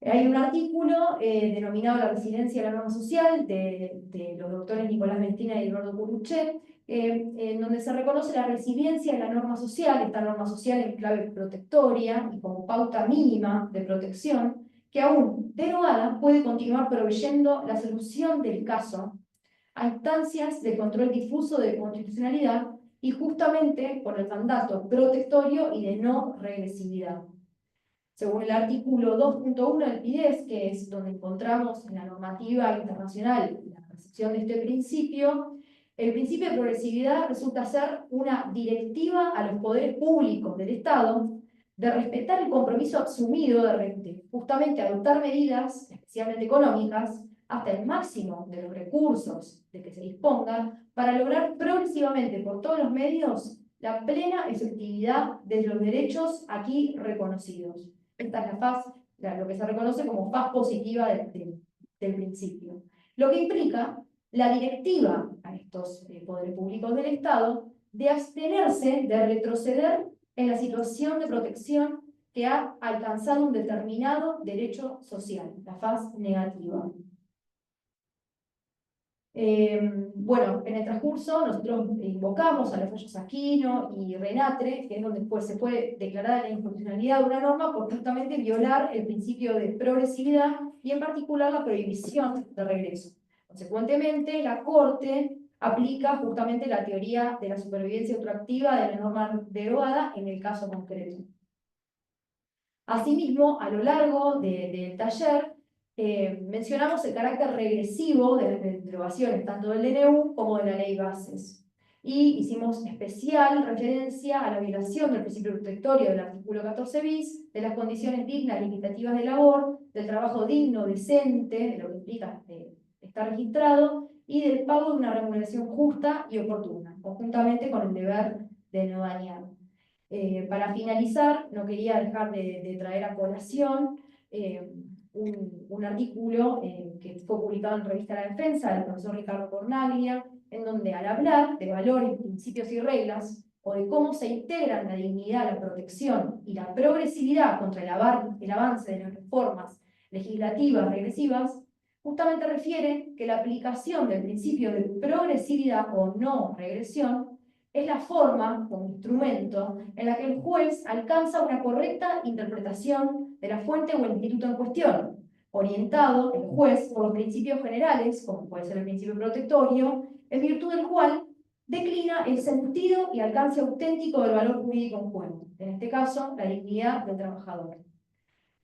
Hay un artículo denominado La residencia y la norma social de los doctores Nicolás Mestina y Eduardo Curruchet, en donde se reconoce la resiliencia de la norma social, esta norma social en clave protectoria y como pauta mínima de protección, que aún derogada puede continuar proveyendo la solución del caso a instancias de control difuso de constitucionalidad y justamente por el mandato protectorio y de no regresividad. Según el artículo 2.1 del PIDES, que es donde encontramos en la normativa internacional la percepción de este principio, el principio de progresividad resulta ser una directiva a los poderes públicos del Estado de respetar el compromiso asumido de justamente adoptar medidas, especialmente económicas, hasta el máximo de los recursos de que se disponga, para lograr progresivamente por todos los medios la plena efectividad de los derechos aquí reconocidos. Esta es la faz, lo que se reconoce como faz positiva del principio. Lo que implica la directiva a estos poderes públicos del Estado de abstenerse de retroceder en la situación de protección que ha alcanzado un determinado derecho social, la faz negativa. Bueno, en el transcurso nosotros invocamos a los fallos Aquino y Renatre, que es donde después se puede declarar la inconstitucionalidad de una norma por justamente violar el principio de progresividad y en particular la prohibición de regreso. Consecuentemente, la Corte aplica justamente la teoría de la supervivencia ultraactiva de la norma derogada en el caso concreto. Asimismo, a lo largo del taller, mencionamos el carácter regresivo de las derogaciones tanto del DNU como de la ley bases. Y hicimos especial referencia a la violación del principio protectorio del artículo 14 bis, de las condiciones dignas y equitativas de labor, del trabajo digno, decente, de lo que implica estar registrado, y del pago de una remuneración justa y oportuna, conjuntamente con el deber de no dañar. Para finalizar, no quería dejar de traer a colación un artículo que fue publicado en Revista La Defensa del profesor Ricardo Cornaglia, en donde al hablar de valores, principios y reglas, o de cómo se integran la dignidad, la protección y la progresividad contra el avance de las reformas legislativas regresivas, justamente refiere que la aplicación del principio de progresividad o no regresión es la forma o instrumento en la que el juez alcanza una correcta interpretación de la fuente o el instituto en cuestión, orientado el juez por los principios generales, como puede ser el principio protectorio, en virtud del cual declina el sentido y alcance auténtico del valor jurídico en juego, en este caso, la dignidad del trabajador.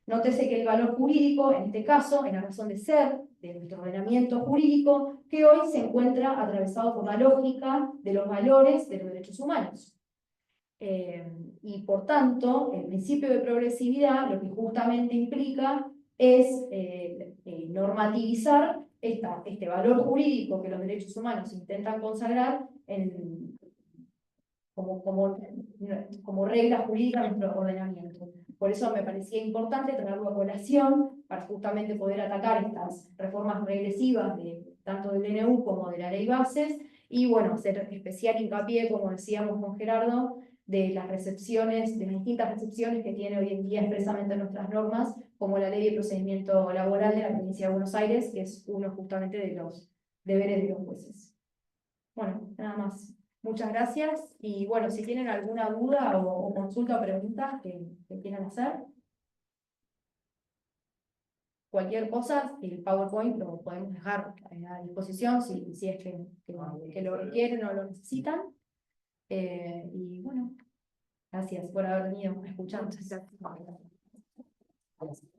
Nótese que el valor jurídico, en este caso, en la razón de ser de nuestro ordenamiento jurídico, que hoy se encuentra atravesado por la lógica de los valores de los derechos humanos. Y por tanto, el principio de progresividad lo que justamente implica es normativizar este valor jurídico que los derechos humanos intentan consagrar como regla jurídica de nuestro ordenamiento. Por eso me parecía importante traerlo a colación para justamente poder atacar estas reformas regresivas tanto del DNU como de la ley bases y bueno, hacer especial hincapié, como decíamos con Gerardo, de las recepciones, de las distintas recepciones que tiene hoy en día expresamente nuestras normas, como la Ley de Procedimiento Laboral de la Provincia de Buenos Aires, que es uno justamente de los deberes de los jueces. Bueno, nada más. Muchas gracias y bueno, si tienen alguna duda o consulta o pregunta que quieran hacer. cualquier cosa, el PowerPoint lo podemos dejar a disposición si es que lo requieren o lo necesitan. Y bueno, gracias por haber venido a escucharnos. Muchas gracias. Gracias.